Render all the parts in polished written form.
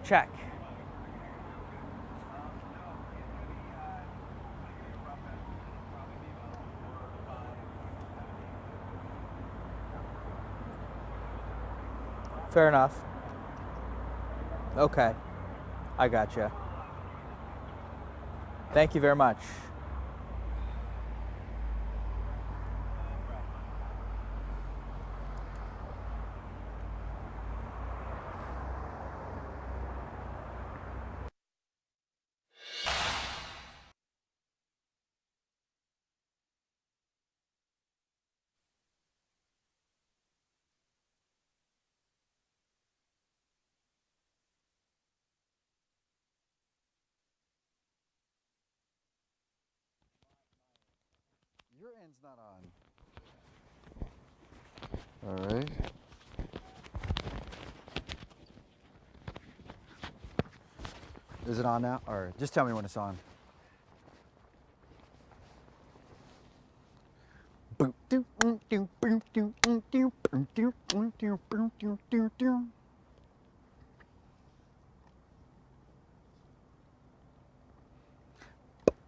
check. Fair enough. Okay. I gotcha. Thank you very much. Your end's not on. All right. Is it on now? Or just tell me when it's on.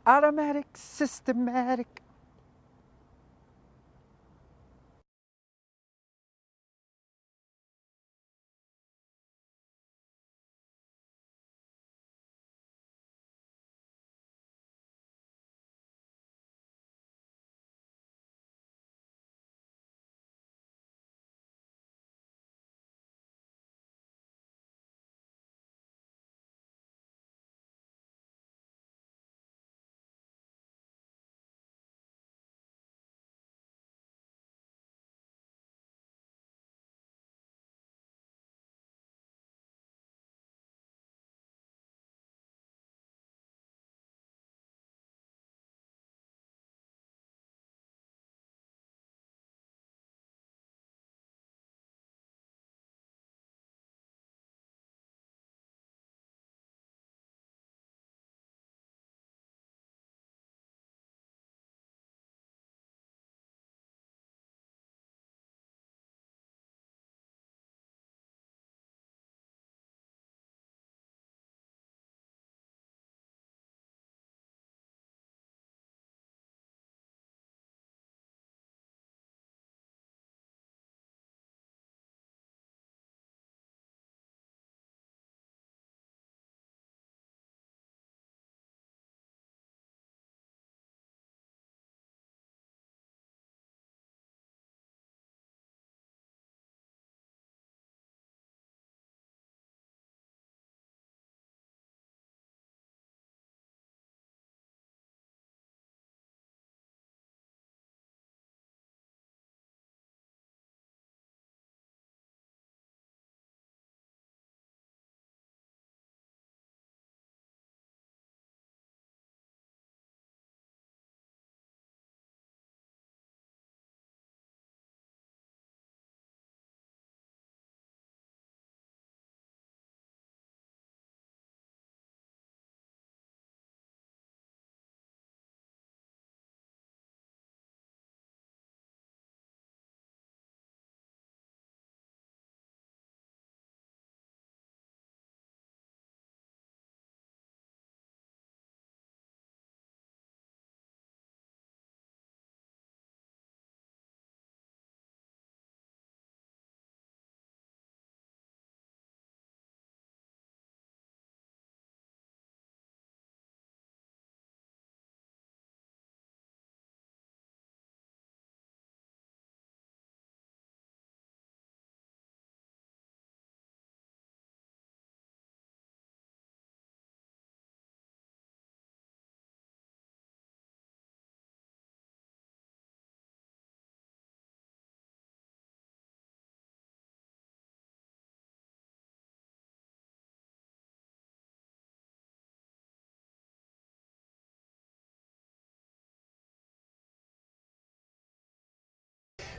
Automatic, systematic.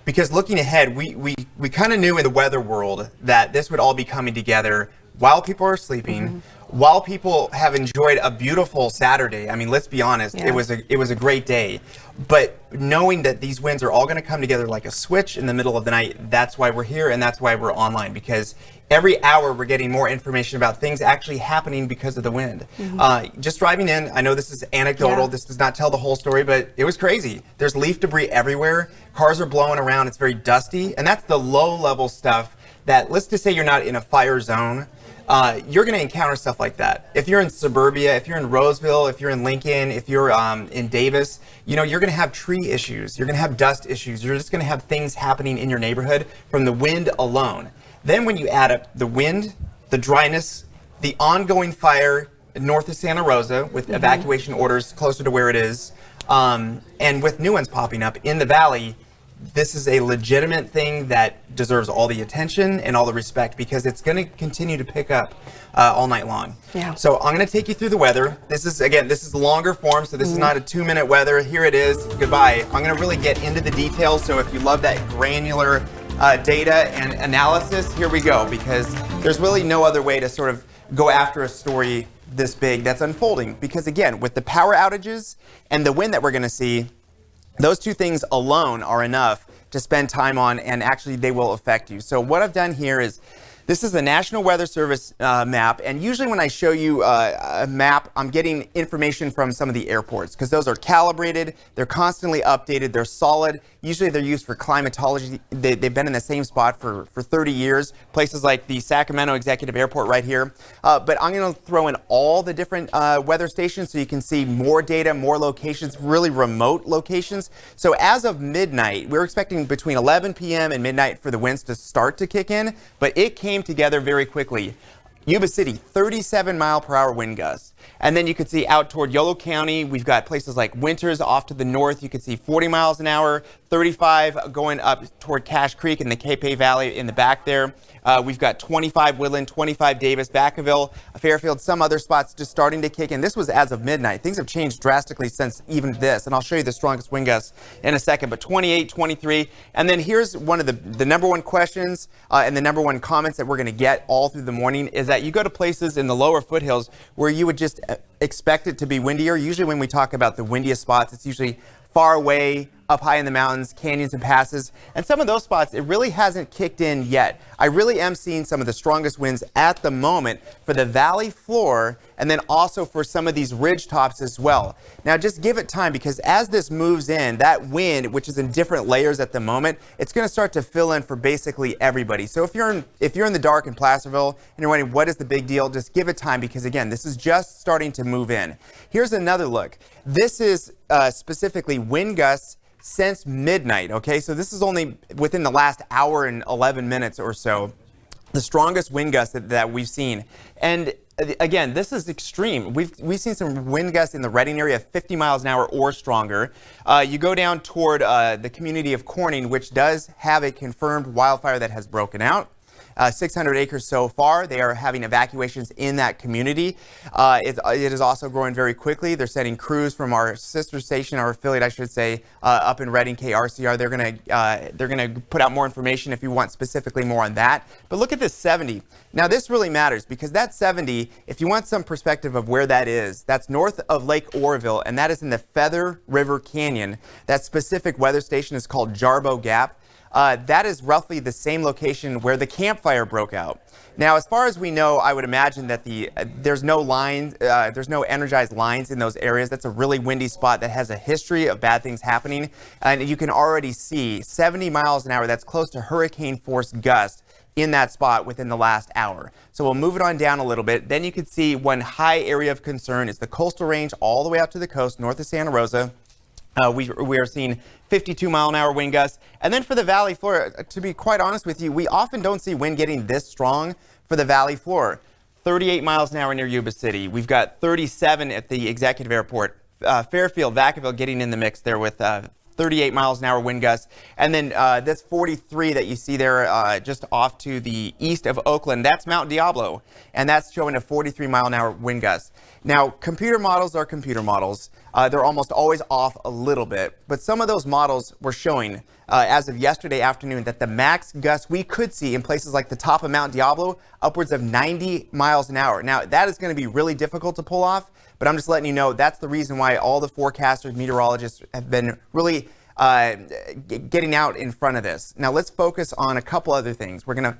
Because looking ahead, we kind of knew in the weather world that this would all be coming together while people are sleeping while people have enjoyed a beautiful Saturday, I mean, let's be honest, Yeah. it was a great day. But knowing that these winds are all going to come together like a switch in the middle of the night, that's why we're here and that's why we're online, because every hour we're getting more information about things actually happening because of the wind. Just driving in, I know this is anecdotal, Yeah. this does not tell the whole story, but it was crazy. There's leaf debris everywhere, cars are blowing around, it's very dusty, and that's the low level stuff that, let's just say you're not in a fire zone, you're going to encounter stuff like that. If you're in suburbia, if you're in Roseville, if you're in Lincoln, if you're in Davis, you know, you're going to have tree issues, you're going to have dust issues, you're just going to have things happening in your neighborhood from the wind alone. Then when you add up the wind, the dryness, the ongoing fire north of Santa Rosa with evacuation orders closer to where it is, and with new ones popping up in the valley, this is a legitimate thing that deserves all the attention and all the respect, because it's going to continue to pick up all night long. Yeah. So I'm going to take you through the weather. This is, again, this is longer form, so this is not a 2-minute weather. Here it is. Goodbye. I'm going to really get into the details, so if you love that granular data and analysis, here we go, because there's really no other way to sort of go after a story this big that's unfolding. Because again, with the power outages and the wind that we're going to see, those two things alone are enough to spend time on, and actually they will affect you. So what I've done here is, this is the National Weather Service map, and usually when I show you a map, I'm getting information from some of the airports, because those are calibrated, they're constantly updated, they're solid. Usually they're used for climatology. They've been in the same spot for 30 years, places like the Sacramento Executive Airport right here. But I'm going to throw in all the different weather stations so you can see more data, more locations, really remote locations. So as of midnight, we're expecting between 11 p.m. and midnight for the winds to start to kick in, but it came together very quickly. Yuba City, 37-mile-per-hour wind gusts. And then you could see out toward Yolo County, we've got places like Winters off to the north. You could see 40 miles an hour, 35 going up toward Cache Creek in the Capay Valley in the back there. We've got 25 Woodland, 25 Davis, Vacaville, Fairfield, some other spots just starting to kick in. This was as of midnight. Things have changed drastically since even this, and I'll show you the strongest wind gusts in a second, but 28, 23. And then here's one of the number one questions and the number one comments that we're going to get all through the morning is that you go to places in the lower foothills where you would just expect it to be windier. Usually when we talk about the windiest spots, it's usually far away, up high in the mountains, canyons and passes. And some of those spots, it really hasn't kicked in yet. I really am seeing some of the strongest winds at the moment for the valley floor, and then also for some of these ridge tops as well. Now just give it time, because as this moves in, that wind, which is in different layers at the moment, it's going to start to fill in for basically everybody. So if you're in the dark in Placerville and you're wondering what is the big deal, just give it time, because again, this is just starting to move in. Here's another look. This is specifically wind gusts since midnight, okay? So this is only within the last hour and 11 minutes or so, the strongest wind gusts that we've seen. And again, this is extreme. We've seen some wind gusts in the Redding area of 50 miles an hour or stronger. You go down toward the community of Corning, which does have a confirmed wildfire that has broken out. 600 acres so far. They are having evacuations in that community. It is also growing very quickly. They're sending crews from our sister station, our affiliate, I should say, up in Redding, KRCR. They're gonna put out more information if you want specifically more on that. But look at this 70. Now this really matters, because that 70, if you want some perspective of where that is, that's north of Lake Oroville, and that is in the Feather River Canyon. That specific weather station is called Jarbo Gap. That is roughly the same location where the Camp Fire broke out. Now, as far as we know, I would imagine that there's no lines, there's no energized lines in those areas. That's a really windy spot that has a history of bad things happening. And you can already see 70 miles an hour. That's close to hurricane force gust in that spot within the last hour. So we'll move it on down a little bit. Then you can see one high area of concern is the coastal range all the way out to the coast, north of Santa Rosa. We are seeing 52-mile-an-hour wind gusts. And then for the valley floor, to be quite honest with you, we often don't see wind getting this strong for the valley floor. 38 miles an hour near Yuba City. We've got 37 at the Executive Airport. Fairfield, Vacaville getting in the mix there with 38 miles an hour wind gusts. And then this 43 that you see there just off to the east of Oakland, that's Mount Diablo, and that's showing a 43 mile an hour wind gust. Now, computer models are computer models. They're almost always off a little bit, but some of those models were showing as of yesterday afternoon that the max gust we could see in places like the top of Mount Diablo upwards of 90 miles an hour. Now, that is going to be really difficult to pull off, but I'm just letting you know that's the reason why all the forecasters, meteorologists have been really getting out in front of this. Now, let's focus on a couple other things. We're going to,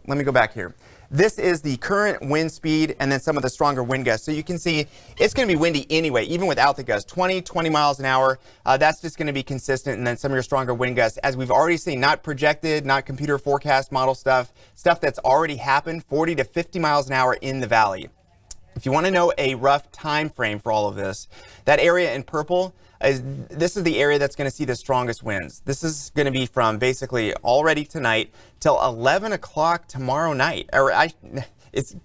let me go back here. This is the current wind speed and then some of the stronger wind gusts. So you can see it's going to be windy anyway, even without the gust. 20 miles an hour. That's just going to be consistent. And then some of your stronger wind gusts, as we've already seen, not projected, not computer forecast model stuff that's already happened, 40 to 50 miles an hour in the valley. If you want to know a rough time frame for all of this, that area in purple, this is the area that's going to see the strongest winds. This is going to be from basically already tonight till 11 o'clock tomorrow night.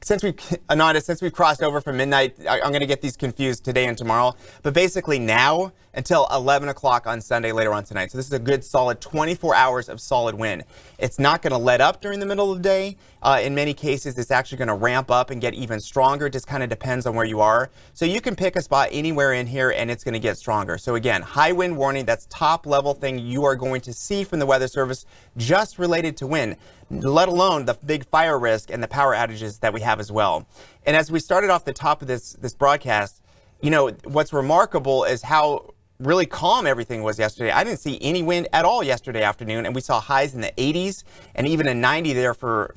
Since we've crossed over from midnight, I'm going to get these confused today and tomorrow. But basically now until 11 o'clock on Sunday later on tonight. So this is a good solid 24 hours of solid wind. It's not going to let up during the middle of the day. In many cases, it's actually going to ramp up and get even stronger. It just kind of depends on where you are. So you can pick a spot anywhere in here and it's going to get stronger. So again, high wind warning, that's top level thing you are going to see from the Weather Service just related to wind, let alone the big fire risk and the power outages that we have as well. And as we started off the top of this broadcast, you know, what's remarkable is how really calm everything was yesterday. I didn't see any wind at all yesterday afternoon, and we saw highs in the 80s and even a 90 there for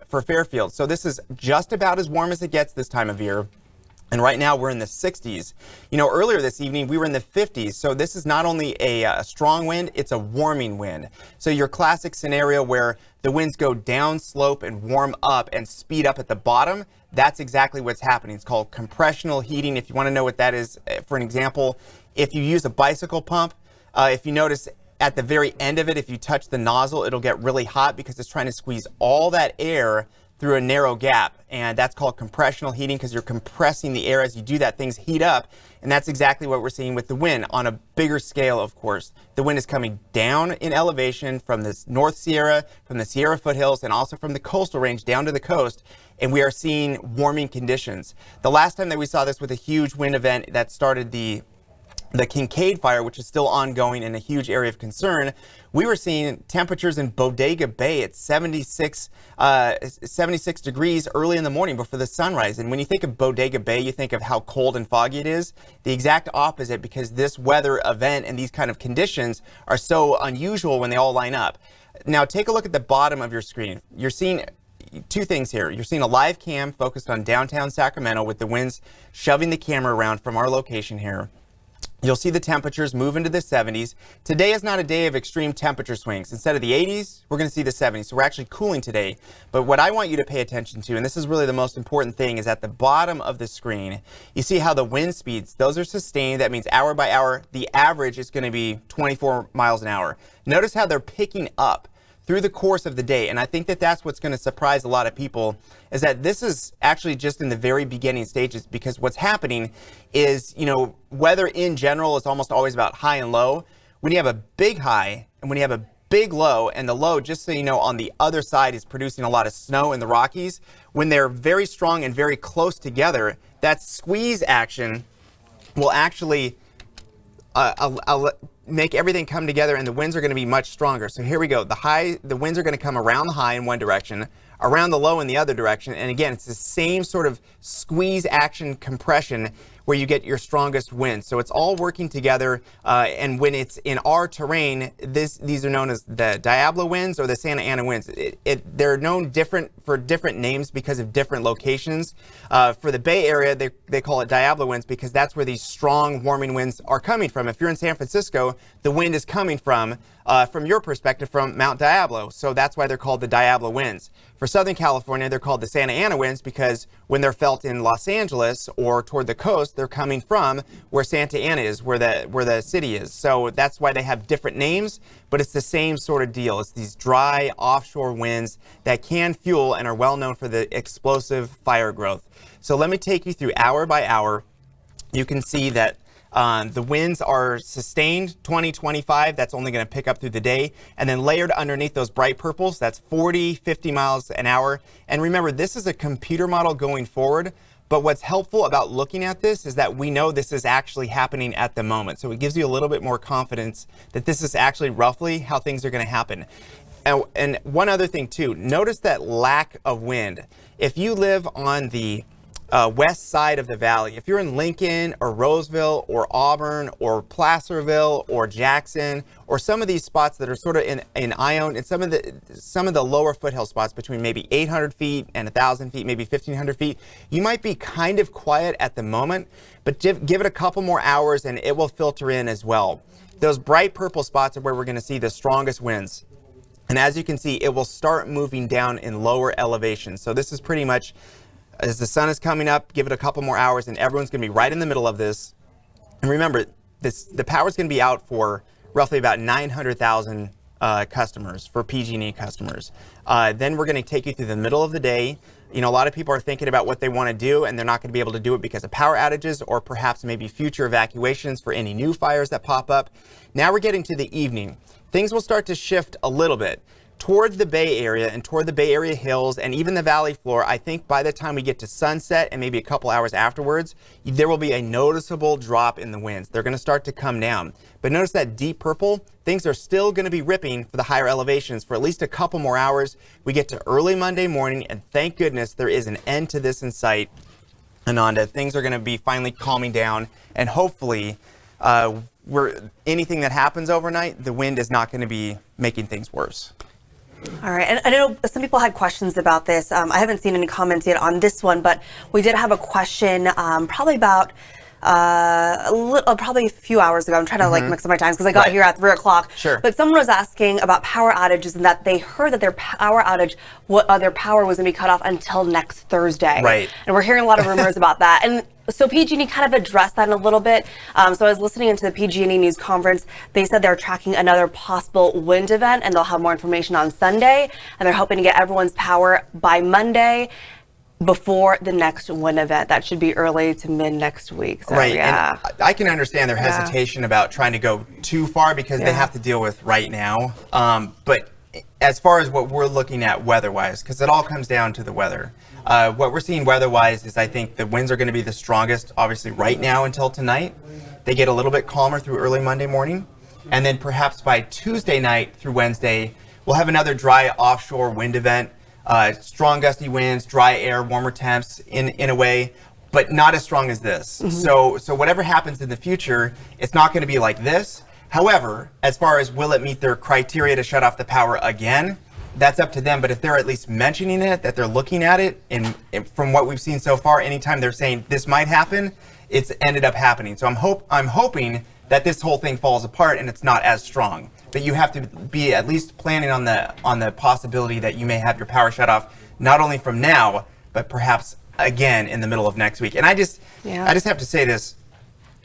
Fairfield. So this is just about as warm as it gets this time of year. And right now we're in the 60s. You know, earlier this evening we were in the 50s. So this is not only a strong wind, it's a warming wind. So your classic scenario where the winds go down slope and warm up and speed up at the bottom, that's exactly what's happening. It's called compressional heating. If you want to know what that is, for an example, if you use a bicycle pump, if you notice at the very end of it, if you touch the nozzle, it'll get really hot because it's trying to squeeze all that air through a narrow gap, and that's called compressional heating because you're compressing the air. As you do that, things heat up, and that's exactly what we're seeing with the wind on a bigger scale, of course. The wind is coming down in elevation from the North Sierra, from the Sierra foothills, and also from the coastal range down to the coast, and we are seeing warming conditions. The last time that we saw this with a huge wind event that started the Kincade Fire, which is still ongoing in a huge area of concern, we were seeing temperatures in Bodega Bay at 76 degrees early in the morning before the sunrise. And when you think of Bodega Bay, you think of how cold and foggy it is. The exact opposite, because this weather event and these kind of conditions are so unusual when they all line up. Now take a look at the bottom of your screen. You're seeing two things here. You're seeing a live cam focused on downtown Sacramento with the winds shoving the camera around from our location here. You'll see the temperatures move into the 70s. Today is not a day of extreme temperature swings. Instead of the 80s, we're going to see the 70s. So we're actually cooling today. But what I want you to pay attention to, and this is really the most important thing, is at the bottom of the screen, you see how the wind speeds, those are sustained. That means hour by hour, the average is going to be 24 miles an hour. Notice how they're picking up through the course of the day. And I think that that's what's going to surprise a lot of people, is that this is actually just in the very beginning stages, because what's happening is, you know, weather in general is almost always about high and low. When you have a big high and when you have a big low, and the low, just so you know, on the other side is producing a lot of snow in the Rockies, when they're very strong and very close together, that squeeze action will actually make everything come together, and the winds are going to be much stronger. So here we go. The winds are going to come around the high in one direction, around the low in the other direction. And again, it's the same sort of squeeze action compression where you get your strongest winds. So it's all working together. And when it's in our terrain, these are known as the Diablo winds or the Santa Ana winds. They're known for different names because of different locations. For the Bay Area, they call it Diablo winds because that's where these strong warming winds are coming from. If you're in San Francisco, the wind is coming from your perspective, from Mount Diablo. So that's why they're called the Diablo winds. For Southern California, they're called the Santa Ana winds because when they're felt in Los Angeles or toward the coast, they're coming from where Santa Ana is, where the city is. So that's why they have different names, but it's the same sort of deal. It's these dry offshore winds that can fuel and are well known for the explosive fire growth. So let me take you through hour by hour. You can see that The winds are sustained 20, 25. That's only going to pick up through the day. And then layered underneath those bright purples, that's 40, 50 miles an hour. And remember, this is a computer model going forward. But what's helpful about looking at this is that we know this is actually happening at the moment. So it gives you a little bit more confidence that this is actually roughly how things are going to happen. And one other thing too, notice that lack of wind. If you live on the west side of the valley, if you're in Lincoln or Roseville or Auburn or Placerville or Jackson or some of these spots that are sort of in Ione and some of the lower foothill spots between maybe 800 feet and 1,000 feet, maybe 1,500 feet, you might be kind of quiet at the moment, but give it a couple more hours and it will filter in as well. Those bright purple spots are where we're going to see the strongest winds. And as you can see, it will start moving down in lower elevations. So this is pretty much, as the sun is coming up, give it a couple more hours and everyone's going to be right in the middle of this. And remember, the power is going to be out for roughly about 900,000 customers, for PG&E customers. Then we're going to take you through the middle of the day. You know, a lot of people are thinking about what they want to do and they're not going to be able to do it because of power outages or perhaps maybe future evacuations for any new fires that pop up. Now we're getting to the evening. Things will start to shift a little bit toward the Bay Area and toward the Bay Area hills and even the valley floor. I think by the time we get to sunset and maybe a couple hours afterwards, there will be a noticeable drop in the winds. They're going to start to come down. But notice that deep purple, things are still going to be ripping for the higher elevations for at least a couple more hours. We get to early Monday morning and thank goodness there is an end to this in sight. Ananda, things are going to be finally calming down and hopefully anything that happens overnight, the wind is not going to be making things worse. All right, and I know some people had questions about this. I haven't seen any comments yet on this one, but we did have a question probably about probably a few hours ago. I'm trying to like mix up my times because I got here at 3 o'clock. Sure. But someone was asking about power outages and that they heard that their power was going to be cut off until next Thursday. Right. And we're hearing a lot of rumors about that. And so PG&E kind of addressed that in a little bit. So I was listening into the PG&E news conference. They said they're tracking another possible wind event and they'll have more information on Sunday. And they're hoping to get everyone's power by Monday before the next wind event. That should be early to mid next week. So, right. Yeah. And I can understand their hesitation about trying to go too far because they have to deal with right now. But as far as what we're looking at weather-wise, because it all comes down to the weather. What we're seeing weather-wise is I think the winds are going to be the strongest, obviously, right now until tonight. They get a little bit calmer through early Monday morning. And then perhaps by Tuesday night through Wednesday, we'll have another dry offshore wind event. Strong gusty winds, dry air, warmer temps in a way, but not as strong as this. So whatever happens in the future, it's not going to be like this. However, as far as will it meet their criteria to shut off the power again, that's up to them. But if they're at least mentioning it, that they're looking at it, and from what we've seen so far, anytime they're saying this might happen, it's ended up happening. So I'm hoping that this whole thing falls apart and it's not as strong. But you have to be at least planning on the possibility that you may have your power shut off, not only from now, but perhaps again in the middle of next week. And I just have to say this: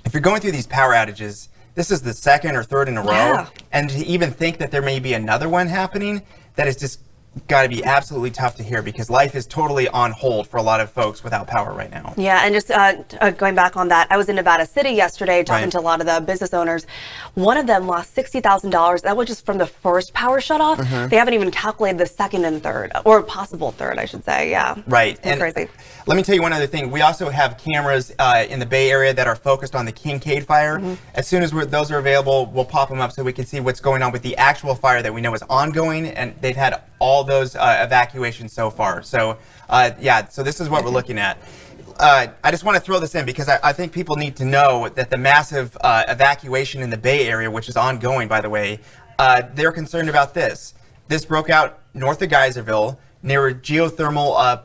if you're going through these power outages, this is the second or third in a row, and to even think that there may be another one happening, that is just got to be absolutely tough to hear because life is totally on hold for a lot of folks without power right now. Yeah, and just going back on that, I was in Nevada City yesterday talking to a lot of the business owners. One of them lost $60,000. That was just from the first power shutoff. They haven't even calculated the second and third, or possible third, I should say. Yeah. Right. It's crazy. Let me tell you one other thing. We also have cameras in the Bay Area that are focused on the Kincade Fire. As soon as those are available, we'll pop them up so we can see what's going on with the actual fire that we know is ongoing, and they've had all those evacuations so far. So so this is what we're looking at. I just want to throw this in because I think people need to know that the massive evacuation in the Bay Area, which is ongoing, by the way, they're concerned about this. This broke out north of Geyserville, near a geothermal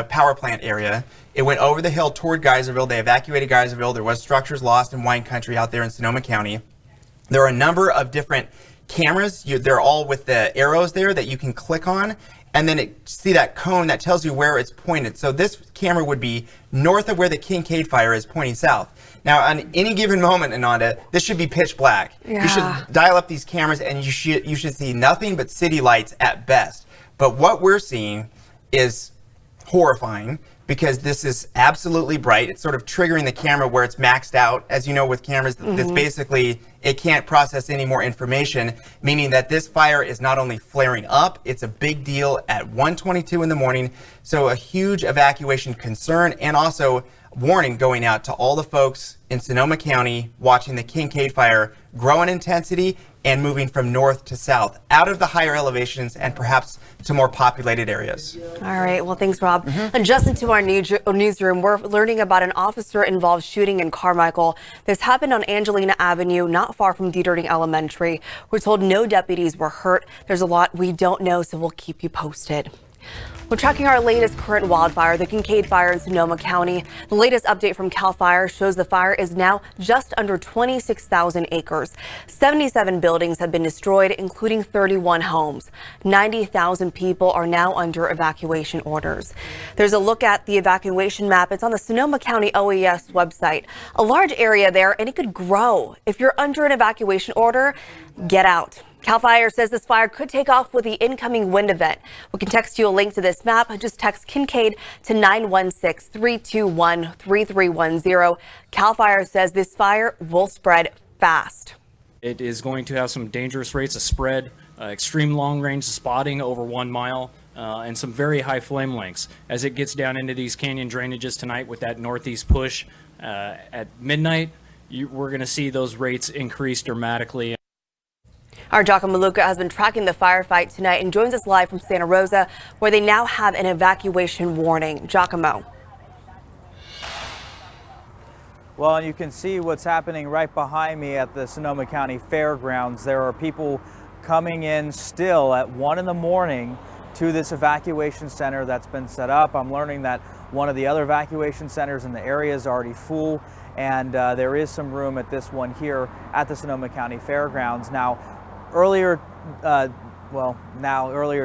power plant area. It went over the hill toward Geyserville. They evacuated Geyserville. There was structures lost in wine country out there in Sonoma County. There are a number of different cameras. They're all with the arrows there that you can click on, and then see that cone that tells you where it's pointed. So this camera would be north of where the Kincade Fire is, pointing south. Now, on any given moment, Ananda, this should be pitch black. You should dial up these cameras, and you should see nothing but city lights at best. But what we're seeing is horrifying because this is absolutely bright. It's sort of triggering the camera where it's maxed out. As you know, with cameras, this basically, it can't process any more information, meaning that this fire is not only flaring up, it's a big deal at 1:22 in the morning. So a huge evacuation concern, and also warning going out to all the folks in Sonoma County watching the Kincade Fire grow in intensity and moving from north to south, out of the higher elevations and perhaps to more populated areas. All right, well, thanks, Rob. And just into our newsroom, we're learning about an officer-involved shooting in Carmichael. This happened on Angelina Avenue, not far from Dieterding Elementary. We're told no deputies were hurt. There's a lot we don't know, so we'll keep you posted. We're tracking our latest current wildfire, the Kincade Fire in Sonoma County. The latest update from CAL FIRE shows the fire is now just under 26,000 acres. 77 buildings have been destroyed, including 31 homes. 90,000 people are now under evacuation orders. There's a look at the evacuation map. It's on the Sonoma County OES website. A large area there, and it could grow. If you're under an evacuation order, get out. CAL FIRE says this fire could take off with the incoming wind event. We can text you a link to this map. Just text Kincade to 916-321-3310. CAL FIRE says this fire will spread fast. It is going to have some dangerous rates of spread, extreme long-range spotting over 1 mile, and some very high flame lengths. As it gets down into these canyon drainages tonight with that northeast push at midnight, we're going to see those rates increase dramatically. Our Giacomo Maluca has been tracking the firefight tonight and joins us live from Santa Rosa, where they now have an evacuation warning. Giacomo. Well, and you can see what's happening right behind me at the Sonoma County Fairgrounds. There are people coming in still at 1 in the morning to this evacuation center that's been set up. I'm learning that one of the other evacuation centers in the area is already full, and there is some room at this one here at the Sonoma County Fairgrounds. Now, earlier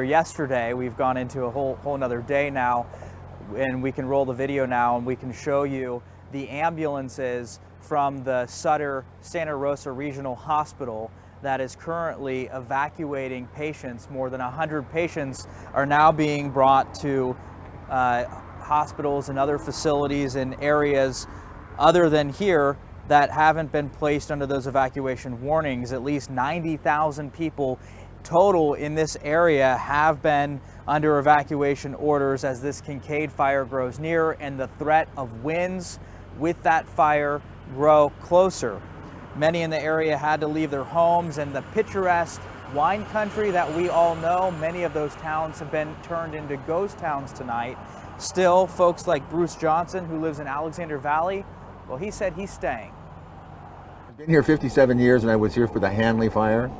yesterday, we've gone into a whole nother day now, and we can roll the video now and we can show you the ambulances from the Sutter Santa Rosa Regional Hospital that is currently evacuating patients. More than 100 patients are now being brought to hospitals and other facilities in areas other than here that haven't been placed under those evacuation warnings. At least 90,000 people total in this area have been under evacuation orders as this Kincade Fire grows near and the threat of winds with that fire grow closer. Many in the area had to leave their homes, and the picturesque wine country that we all know, many of those towns have been turned into ghost towns tonight. Still, folks like Bruce Johnson, who lives in Alexander Valley, well, he said he's staying. I've been here 57 years, and I was here for the Hanley fire,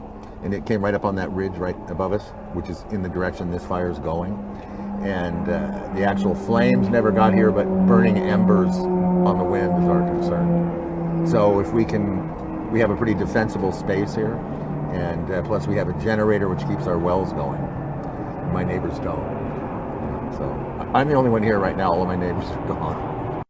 and it came right up on that ridge right above us, which is in the direction this fire is going. And the actual flames never got here, but burning embers on the wind is our concern. So if we have a pretty defensible space here, and plus we have a generator which keeps our wells going. My neighbors don't. So I'm the only one here right now. All of my neighbors are gone.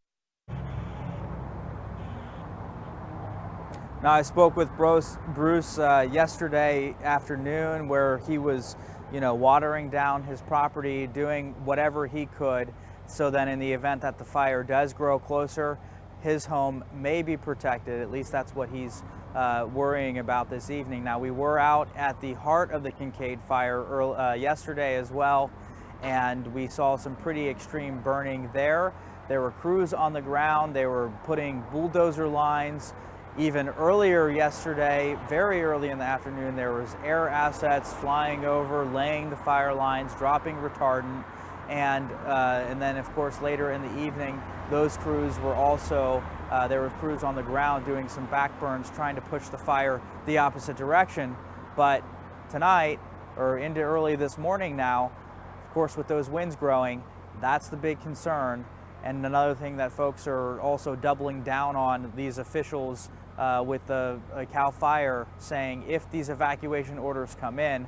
Now, I spoke with Bruce yesterday afternoon, where he was, watering down his property, doing whatever he could, so then in the event that the fire does grow closer, his home may be protected. At least that's what he's worrying about this evening. Now, we were out at the heart of the Kincade Fire yesterday as well, and we saw some pretty extreme burning there. There were crews on the ground. They were putting bulldozer lines. Even earlier yesterday, very early in the afternoon, there was air assets flying over, laying the fire lines, dropping retardant, and then of course later in the evening, those crews were also, there were crews on the ground doing some backburns, trying to push the fire the opposite direction. But tonight, or into early this morning now, of course with those winds growing, that's the big concern. And another thing that folks are also doubling down on, these officials with the CAL FIRE saying if these evacuation orders come in,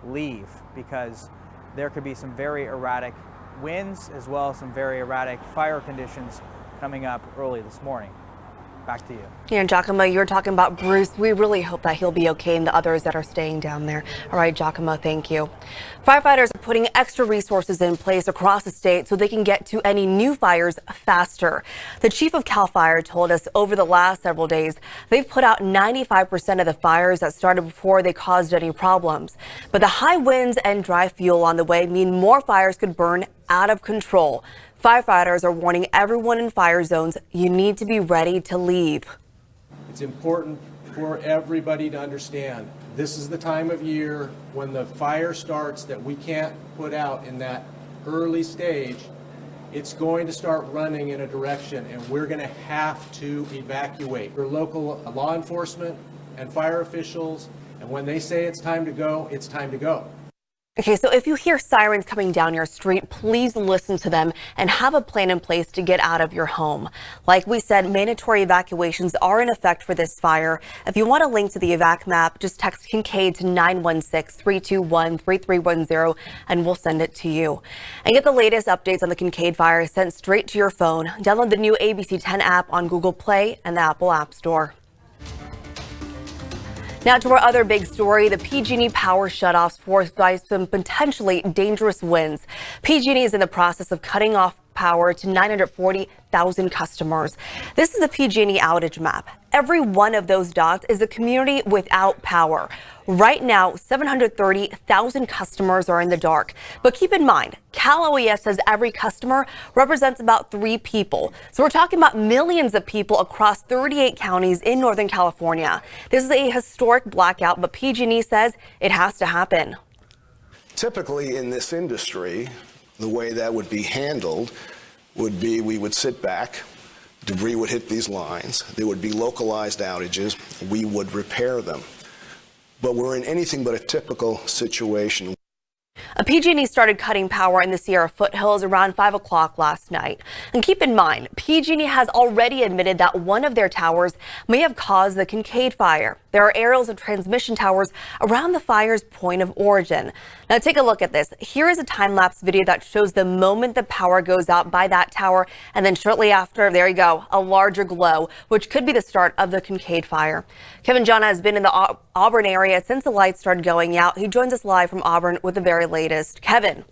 leave, because there could be some very erratic winds as well as some very erratic fire conditions coming up early this morning. Back to you. Yeah, and Giacomo, you were talking about Bruce. We really hope that he'll be okay and the others that are staying down there. All right, Giacomo, thank you. Firefighters are putting extra resources in place across the state so they can get to any new fires faster. The chief of CAL FIRE told us over the last several days, they've put out 95% of the fires that started before they caused any problems. But the high winds and dry fuel on the way mean more fires could burn out of control. Firefighters are warning everyone in fire zones, you need to be ready to leave. It's important for everybody to understand this is the time of year when the fire starts that we can't put out in that early stage. It's going to start running in a direction and we're going to have to evacuate. For local law enforcement and fire officials, and when they say it's time to go, it's time to go. Okay, so if you hear sirens coming down your street, please listen to them and have a plan in place to get out of your home. Like we said, mandatory evacuations are in effect for this fire. If you want a link to the evac map, just text Kincade to 916-321-3310 and we'll send it to you. And get the latest updates on the Kincade Fire sent straight to your phone. Download the new ABC 10 app on Google Play and the Apple App Store. Now to our other big story, the PG&E Power Shutoffs forced by some potentially dangerous winds. PG&E is in the process of cutting off power to 940,000 customers. This is the PG&E outage map. Every one of those dots is a community without power. Right now, 730,000 customers are in the dark. But keep in mind, Cal OES says every customer represents about 3 people. So we're talking about millions of people across 38 counties in Northern California. This is a historic blackout, but PG&E says it has to happen. Typically in this industry, the way that would be handled would be we would sit back, debris would hit these lines, there would be localized outages, we would repair them. But we're in anything but a typical situation. PG&E started cutting power in the Sierra foothills around 5 o'clock last night. And keep in mind, PG&E has already admitted that one of their towers may have caused the Kincade Fire. There are aerials of transmission towers around the fire's point of origin. Now take a look at this. Here is a time-lapse video that shows the moment the power goes out by that tower, and then shortly after, there you go, a larger glow, which could be the start of the Kincade Fire. Kevin Jana has been in the Auburn area since the lights started going out. He joins us live from Auburn with the very latest. Kevin.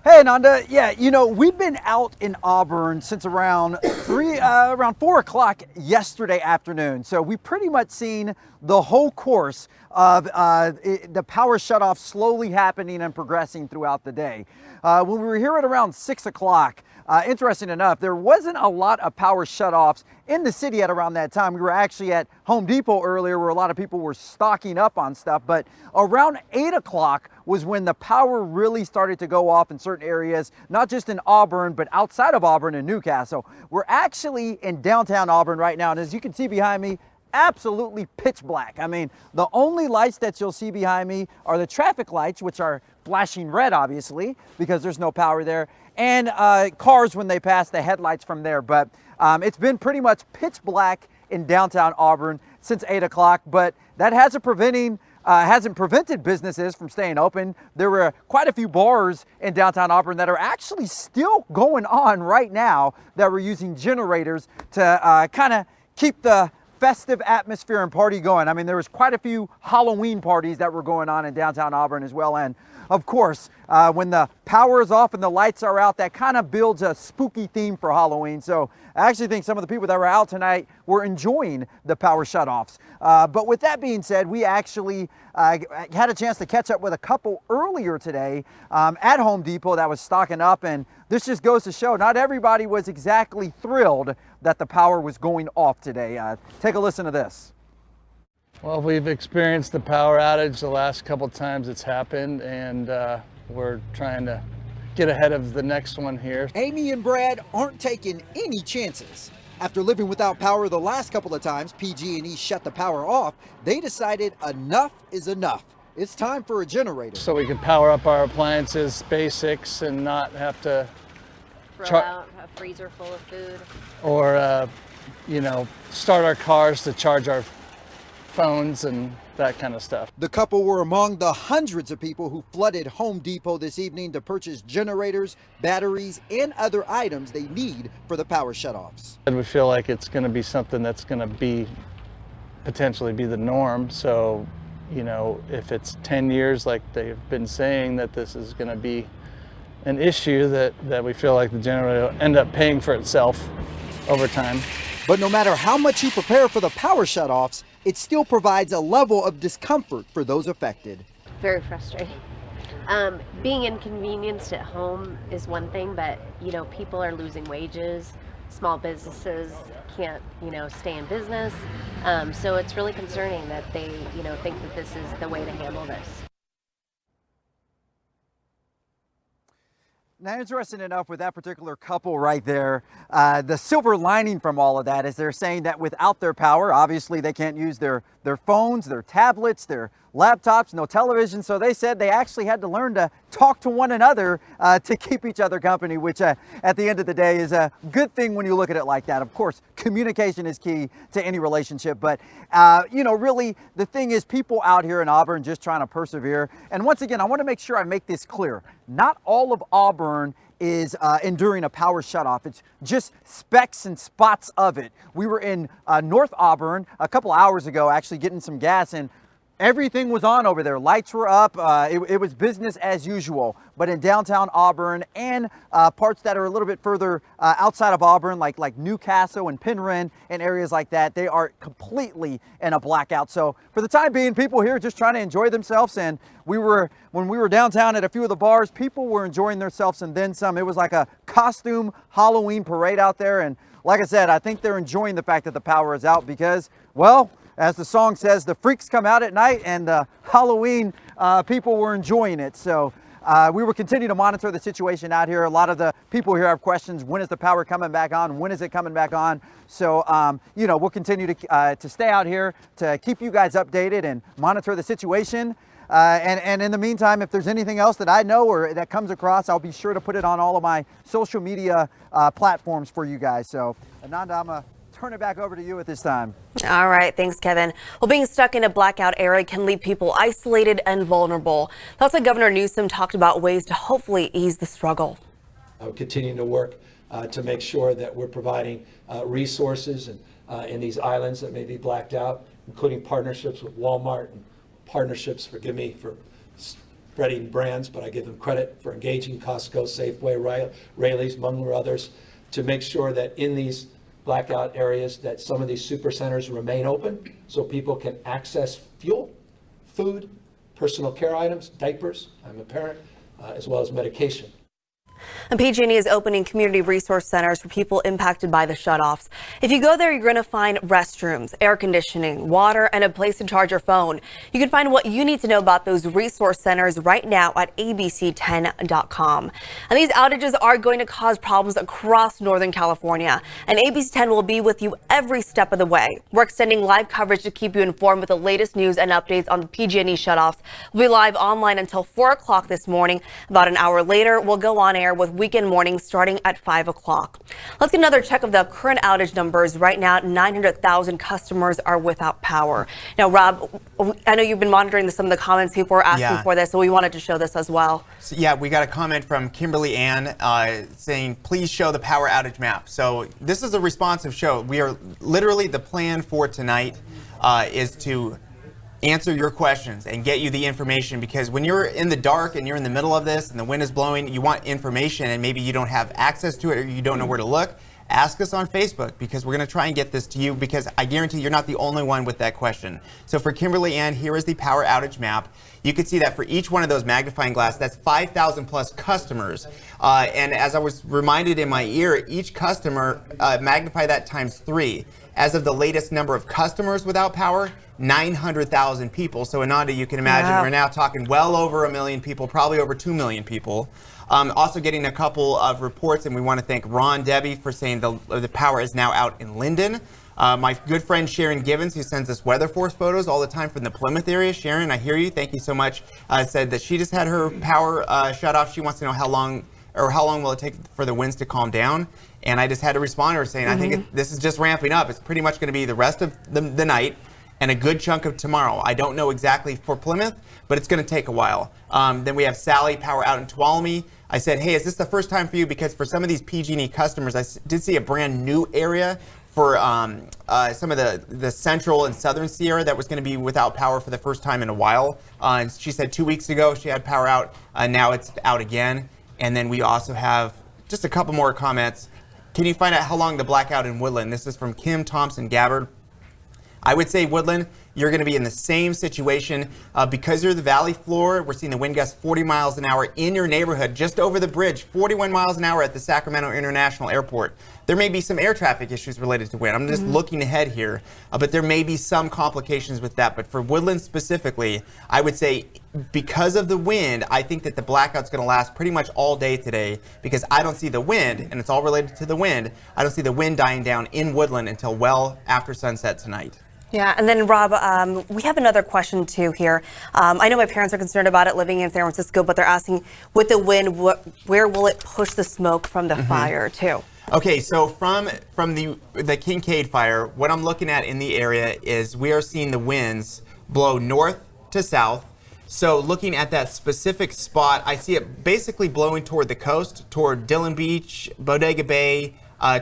Hey, Ananda. Yeah, you know, we've been out in Auburn since around 4 o'clock yesterday afternoon. So we've pretty much seen the whole course of the power shutoff slowly happening and progressing throughout the day. When we were here at around 6 o'clock, interesting enough, there wasn't a lot of power shutoffs in the city at around that time. We were actually at Home Depot earlier where a lot of people were stocking up on stuff, but around 8 o'clock was when the power really started to go off in certain areas, not just in Auburn, but outside of Auburn and Newcastle. We're actually in downtown Auburn right now, and as you can see behind me, absolutely pitch black. I mean, the only lights that you'll see behind me are the traffic lights, which are flashing red, obviously, because there's no power there, and cars when they pass, the headlights from there. But it's been pretty much pitch black in downtown Auburn since 8 o'clock, but that hasn't prevented businesses from staying open. There were quite a few bars in downtown Auburn that are actually still going on right now that were using generators to kind of keep the festive atmosphere and party going. I mean, there was quite a few Halloween parties that were going on in downtown Auburn as well. And of course, when the power is off and the lights are out, that kind of builds a spooky theme for Halloween. So I actually think some of the people that were out tonight were enjoying the power shutoffs. But with that being said, we actually had a chance to catch up with a couple earlier today at Home Depot that was stocking up. And this just goes to show not everybody was exactly thrilled that the power was going off today. Take a listen to this. Well, we've experienced the power outage the last couple times it's happened, and we're trying to get ahead of the next one here. Amy and Brad aren't taking any chances. After living without power the last couple of times PG&E shut the power off, they decided enough is enough. It's time for a generator. So we can power up our appliances, basics, and not have to throw out a freezer full of food. Or, you know, start our cars to charge our phones and that kind of stuff. The couple were among the hundreds of people who flooded Home Depot this evening to purchase generators, batteries, and other items they need for the power shutoffs. And we feel like it's going to be something that's going to potentially be the norm. So, you know, if it's 10 years like they've been saying that this is going to be an issue, that we feel like the generator will end up paying for itself over time. But no matter how much you prepare for the power shutoffs, it still provides a level of discomfort for those affected. Very frustrating. Being inconvenienced at home is one thing, but you know, people are losing wages. Small businesses can't, you know, stay in business. So it's really concerning that they, you know, think that this is the way to handle this. Now, interesting enough with that particular couple right there, the silver lining from all of that is they're saying that without their power, obviously they can't use their phones, their tablets, their laptops, no television. So they said they actually had to learn to talk to one another to keep each other company, which at the end of the day is a good thing when you look at it like that. Of course, communication is key to any relationship, but you know, really the thing is people out here in Auburn just trying to persevere. And once again, I want to make sure I make this clear. Not all of Auburn is enduring a power shutoff. It's just specks and spots of it. We were in North Auburn a couple hours ago actually getting some gas, and everything was on over there. Lights were up. It was business as usual. But in downtown Auburn and parts that are a little bit further outside of Auburn, like Newcastle and Penryn and areas like that, they are completely in a blackout. So for the time being, people here are just trying to enjoy themselves. And when we were downtown at a few of the bars, people were enjoying themselves and then some. It was like a costume Halloween parade out there. And like I said, I think they're enjoying the fact that the power is out because, well, as the song says, the freaks come out at night, and the Halloween people were enjoying it. So we will continue to monitor the situation out here. A lot of the people here have questions. When is the power coming back on? When is it coming back on? So, you know, we'll continue to stay out here to keep you guys updated and monitor the situation. And in the meantime, if there's anything else that I know or that comes across, I'll be sure to put it on all of my social media platforms for you guys. So, Ananda, I'm going to turn it back over to you at this time. All right. Thanks, Kevin. Well, being stuck in a blackout area can leave people isolated and vulnerable. That's why Governor Newsom talked about ways to hopefully ease the struggle. We're continuing to work to make sure that we're providing resources in these islands that may be blacked out, including partnerships with Walmart and partnerships, forgive me for spreading brands, but I give them credit for engaging Costco, Safeway, Raley's, among others, to make sure that in these blackout areas that some of these super centers remain open so people can access fuel, food, personal care items, diapers, I'm a parent, as well as medication. And PG&E is opening community resource centers for people impacted by the shutoffs. If you go there, you're going to find restrooms, air conditioning, water, and a place to charge your phone. You can find what you need to know about those resource centers right now at abc10.com. And these outages are going to cause problems across Northern California. And ABC 10 will be with you every step of the way. We're extending live coverage to keep you informed with the latest news and updates on the PG&E shutoffs. We'll be live online until 4 o'clock this morning. About an hour later, we'll go on air with weekend mornings starting at 5 o'clock. Let's get another check of the current outage numbers. Right now, 900,000 customers are without power. Now, Rob, I know you've been monitoring some of the comments people are asking for this, so we wanted to show this as well. So, yeah, we got a comment from Kimberly Ann saying, please show the power outage map. So this is a responsive show. We are literally, the plan for tonight is to answer your questions and get you the information, because when you're in the dark and you're in the middle of this and the wind is blowing, you want information and maybe you don't have access to it or you don't know where to look. Ask us on Facebook, because we're going to try and get this to you, because I guarantee you're not the only one with that question. So for Kimberly Ann, here is the power outage map. You can see that for each one of those magnifying glass, that's 5,000 plus customers. And as I was reminded in my ear, each customer, magnify that times 3. As of the latest number of customers without power, 900,000 people. So Ananda, you can imagine we're now talking well over 1 million people, probably over 2 million people. Also getting a couple of reports, and we want to thank Ron Debbie for saying the power is now out in Linden. My good friend Sharon Givens, who sends us weather force photos all the time from the Plymouth area. Sharon, I hear you. Thank you so much. Said that she just had her power shut off. She wants to know how long will it take for the winds to calm down. And I just had to respond to her saying, I think this is just ramping up. It's pretty much going to be the rest of the night. and a good chunk of tomorrow. I don't know exactly for Plymouth, but it's going to take a while. Then we have Sally, power out in Tuolumne. I said, hey, is this the first time for you? Because for some of these PG&E customers, I did see a brand new area for some of the central and southern Sierra that was going to be without power for the first time in a while. And she said 2 weeks ago she had power out. Now it's out again. And then we also have just a couple more comments. Can you find out how long the blackout in Woodland? This is from Kim Thompson Gabbard. I would say Woodland, you're going to be in the same situation because you're the valley floor. We're seeing the wind gusts 40 miles an hour in your neighborhood, just over the bridge, 41 miles an hour at the Sacramento International Airport. There may be some air traffic issues related to wind. I'm just looking ahead here, but there may be some complications with that. But for Woodland specifically, I would say because of the wind, I think that the blackout's going to last pretty much all day today because I don't see the wind, and it's all related to the wind. I don't see the wind dying down in Woodland until well after sunset tonight. Yeah, and then Rob, we have another question too here. I know my parents are concerned about it living in San Francisco, but they're asking, with the wind, where will it push the smoke from the fire to? Okay, so from the Kincade Fire, what I'm looking at in the area is we are seeing the winds blow north to south. So looking at that specific spot, I see it basically blowing toward the coast, toward Dillon Beach, Bodega Bay,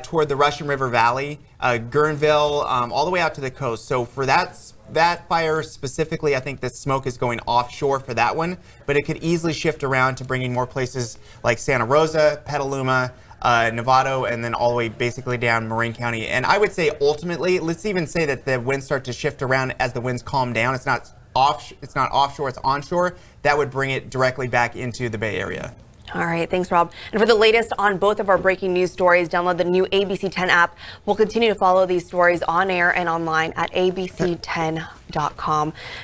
toward the Russian River Valley, Guerneville, all the way out to the coast. So for that fire specifically, I think the smoke is going offshore for that one, but it could easily shift around to bringing more places like Santa Rosa, Petaluma, Novato, and then all the way basically down Marin County. And I would say ultimately, let's even say that the winds start to shift around as the winds calm down. It's not offshore, it's onshore. That would bring it directly back into the Bay Area. All right, thanks, Rob. And for the latest on both of our breaking news stories, download the new ABC 10 app. We'll continue to follow these stories on air and online at abc10.com.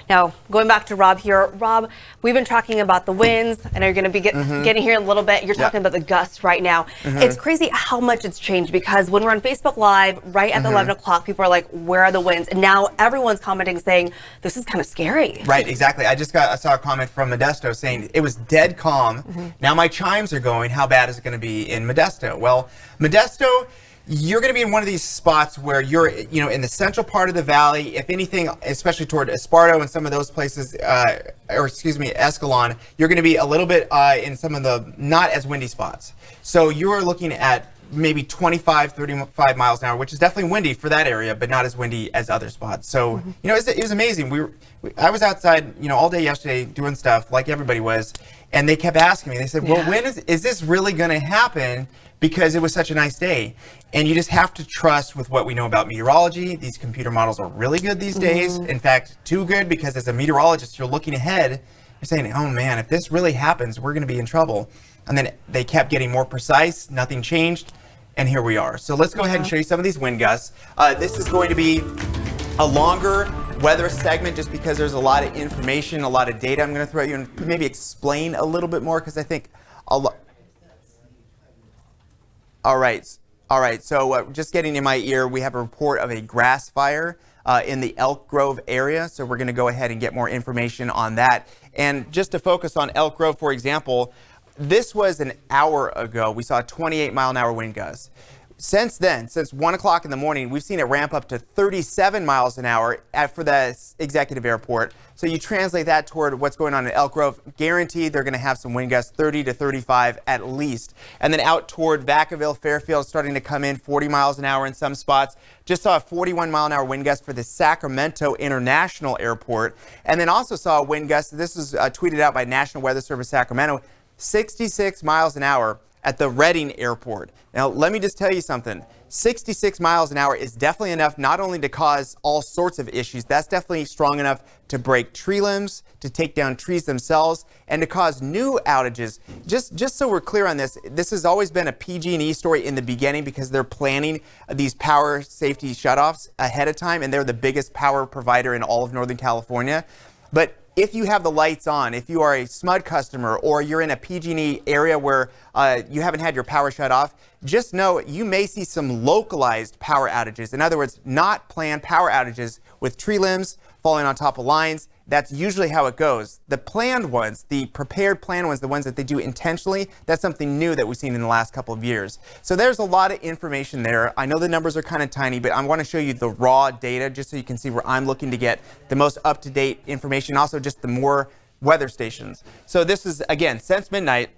Now, going back to Rob here. Rob, we've been talking about the winds. I know you're going to be getting here in a little bit. You're talking about the gusts right now. It's crazy how much it's changed because when we're on Facebook Live right at the 11 o'clock, people are like, where are the winds? And now everyone's commenting saying, this is kind of scary. Right, exactly. I saw a comment from Modesto saying it was dead calm. Now my chimes are going, how bad is it going to be in Modesto? Well, Modesto, you're going to be in one of these spots where you're, in the central part of the valley. If anything, especially toward Esparto and some of those places, Escalon, you're going to be a little bit in some of the not as windy spots. So you're looking at maybe 25, 35 miles an hour, which is definitely windy for that area, but not as windy as other spots. So, it was amazing. I was outside, all day yesterday doing stuff like everybody was, and they kept asking me, they said, well, when is this really going to happen? Because it was such a nice day. And you just have to trust with what we know about meteorology. These computer models are really good these days. In fact, too good, because as a meteorologist, you're looking ahead, you're saying, oh man, if this really happens, we're going to be in trouble. And then they kept getting more precise, nothing changed, and here we are. So let's go ahead and show you some of these wind gusts. This is going to be a longer weather segment just because there's a lot of information, a lot of data I'm going to throw at you and maybe explain a little bit more because I think a lot. All right. So just getting in my ear, we have a report of a grass fire in the Elk Grove area. So we're going to go ahead and get more information on that. And just to focus on Elk Grove, for example, this was an hour ago. We saw 28-mile-an-hour wind gusts. Since then, since 1 o'clock in the morning, we've seen it ramp up to 37 miles an hour for the executive airport. So you translate that toward what's going on in Elk Grove, guaranteed they're going to have some wind gusts, 30 to 35 at least. And then out toward Vacaville, Fairfield, starting to come in 40 miles an hour in some spots. Just saw a 41-mile-an-hour wind gust for the Sacramento International Airport. And then also saw a wind gust, this is tweeted out by National Weather Service Sacramento, 66 miles an hour at the Redding Airport. Now, let me just tell you something. 66 miles an hour is definitely enough not only to cause all sorts of issues, that's definitely strong enough to break tree limbs, to take down trees themselves, and to cause new outages. Just so we're clear on this, this has always been a PG&E story in the beginning because they're planning these power safety shutoffs ahead of time, and they're the biggest power provider in all of Northern California. But if you have the lights on, if you are a SMUD customer or you're in a PG&E area where you haven't had your power shut off, just know you may see some localized power outages. In other words, not planned power outages with tree limbs falling on top of lines that's usually how it goes. The planned ones, the prepared planned ones, the ones that they do intentionally, that's something new that we've seen in the last couple of years. So there's a lot of information there. I know the numbers are kind of tiny, but I want to show you the raw data just so you can see where I'm looking to get the most up-to-date information, also just the more weather stations. So this is, again, since midnight,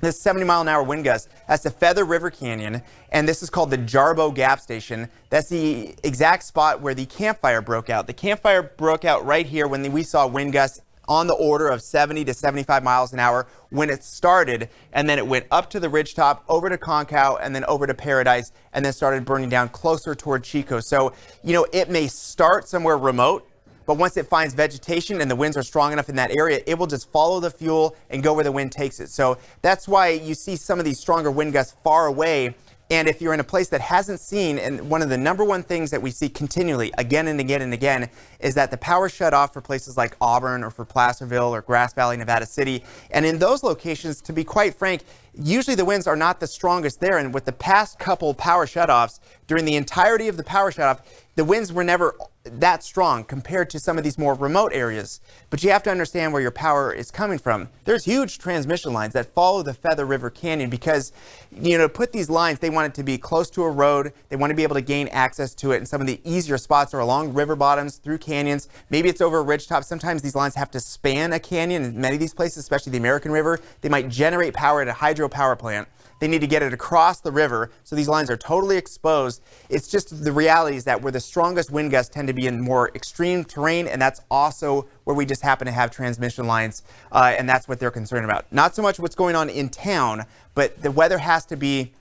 this 70-mile-an-hour wind gust, that's the Feather River Canyon, and this is called the Jarbo Gap Station. That's the exact spot where the campfire broke out. The campfire broke out right here when we saw wind gusts on the order of 70 to 75 miles an hour when it started, and then it went up to the ridgetop, over to Concow, and then over to Paradise, and then started burning down closer toward Chico. So, you know, it may start somewhere remote, but once it finds vegetation and the winds are strong enough in that area, it will just follow the fuel and go where the wind takes it. So that's why you see some of these stronger wind gusts far away. And if you're in a place that hasn't seen, and one of the number one things that we see continually again and again and again is that the power shut off for places like Auburn or for Placerville or Grass Valley, Nevada City. And in those locations, to be quite frank, usually the winds are not the strongest there. And with the past couple power shutoffs, during the entirety of the power shutoff, the winds were never that strong compared to some of these more remote areas. But you have to understand where your power is coming from. There's huge transmission lines that follow the Feather River Canyon because, you know, to put these lines, they want it to be close to a road. They want to be able to gain access to it. And some of the easier spots are along river bottoms, through canyons. Maybe it's over a ridgetop. Sometimes these lines have to span a canyon. In many of these places, especially the American River, they might generate power at a hydropower plant. They need to get it across the river, so these lines are totally exposed. It's just the reality is that where the strongest wind gusts tend to be in more extreme terrain, and that's also where we just happen to have transmission lines, and that's what they're concerned about. Not so much what's going on in town, but the weather has to be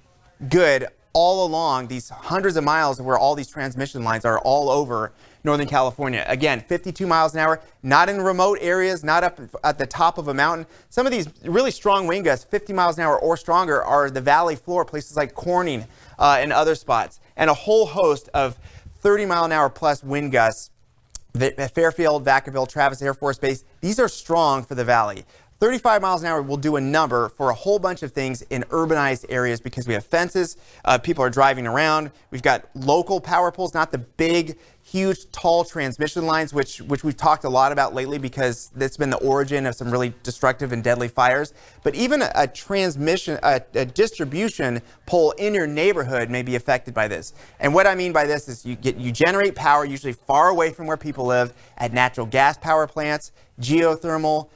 good all along these hundreds of miles where all these transmission lines are all over Northern California. Again, 52 miles an hour, not in remote areas, not up at the top of a mountain. Some of these really strong wind gusts, 50 miles an hour or stronger, are the valley floor, places like Corning and other spots, and a whole host of 30 mile an hour plus wind gusts at Fairfield, Vacaville, Travis Air Force Base. These are strong for the valley. 35 miles an hour will do a number for a whole bunch of things in urbanized areas because we have fences, people are driving around, we've got local power poles, not the big, huge, tall transmission lines, which we've talked a lot about lately because that's been the origin of some really destructive and deadly fires. But even a distribution pole in your neighborhood may be affected by this. And what I mean by this is you generate power usually far away from where people live at natural gas power plants, geothermal.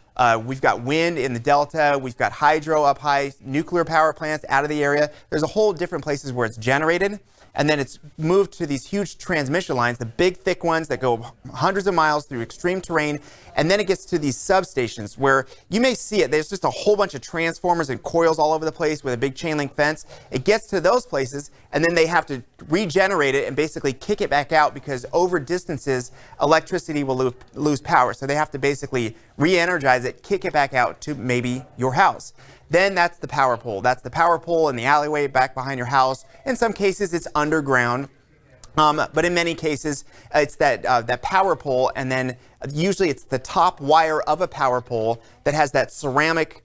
We've got wind in the Delta, we've got hydro up high, nuclear power plants out of the area. There's a whole different places where it's generated, and then it's moved to these huge transmission lines, the big thick ones that go hundreds of miles through extreme terrain, and then it gets to these substations where you may see it. There's just a whole bunch of transformers and coils all over the place with a big chain link fence. It gets to those places, and then they have to regenerate it and basically kick it back out because over distances, electricity will lose power. So they have to basically re-energize it, kick it back out to maybe your house. Then that's the power pole. That's the power pole in the alleyway back behind your house. In some cases, it's underground. But in many cases, it's that power pole, and then usually it's the top wire of a power pole that has that ceramic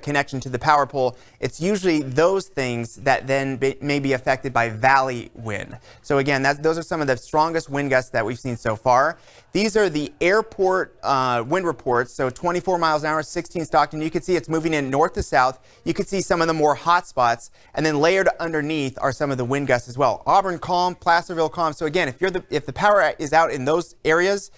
connection to the power pole. It's usually those things that then may be affected by valley wind. So again, those are some of the strongest wind gusts that we've seen so far. These are the airport wind reports. So 24 miles an hour, 16 Stockton. You can see it's moving in north to south. You can see some of the more hot spots, and then layered underneath are some of the wind gusts as well. Auburn calm, Placerville calm. So again, if the power is out in those areas,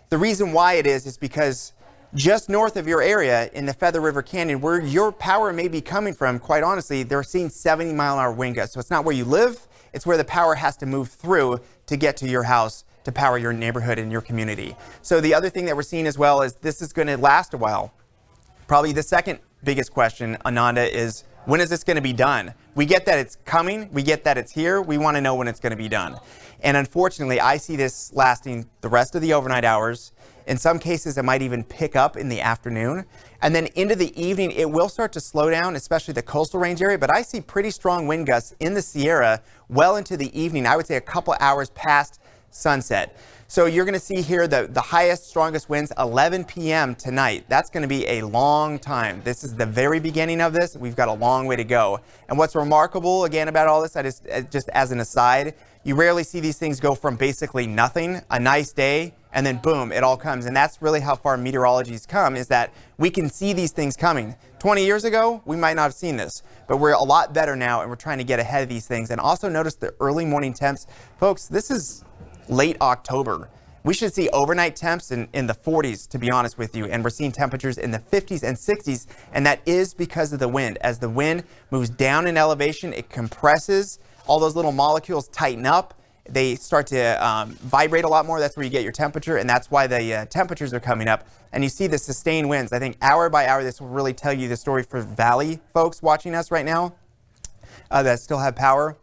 the reason why it is because just north of your area in the Feather River Canyon, where your power may be coming from, quite honestly, they're seeing 70 mile an hour wind gusts. So it's not where you live, it's where the power has to move through to get to your house to power your neighborhood and your community. So the other thing that we're seeing as well is this is going to last a while. Probably the second biggest question, Ananda, is when is this going to be done? We get that it's coming, we get that it's here, we want to know when it's going to be done. And unfortunately, I see this lasting the rest of the overnight hours. In some cases, it might even pick up in the afternoon. And then into the evening, it will start to slow down, especially the coastal range area. But I see pretty strong wind gusts in the Sierra well into the evening. I would say a couple hours past sunset. So you're going to see here the highest, strongest winds 11 p.m. tonight. That's going to be a long time. This is the very beginning of this. We've got a long way to go. And what's remarkable, again, about all this, just as an aside, you rarely see these things go from basically nothing, a nice day, and then boom, it all comes. And that's really how far meteorology's come, is that we can see these things coming. 20 years ago, we might not have seen this, but we're a lot better now, and we're trying to get ahead of these things. And also notice the early morning temps. Folks, this is late October. We should see overnight temps in the 40s, to be honest with you, and we're seeing temperatures in the 50s and 60s, and that is because of the wind. As the wind moves down in elevation, it compresses, all those little molecules tighten up, they start to vibrate a lot more. That's where you get your temperature, and that's why the temperatures are coming up. And you see the sustained winds. I think hour by hour, this will really tell you the story for Valley folks watching us right now that still have power.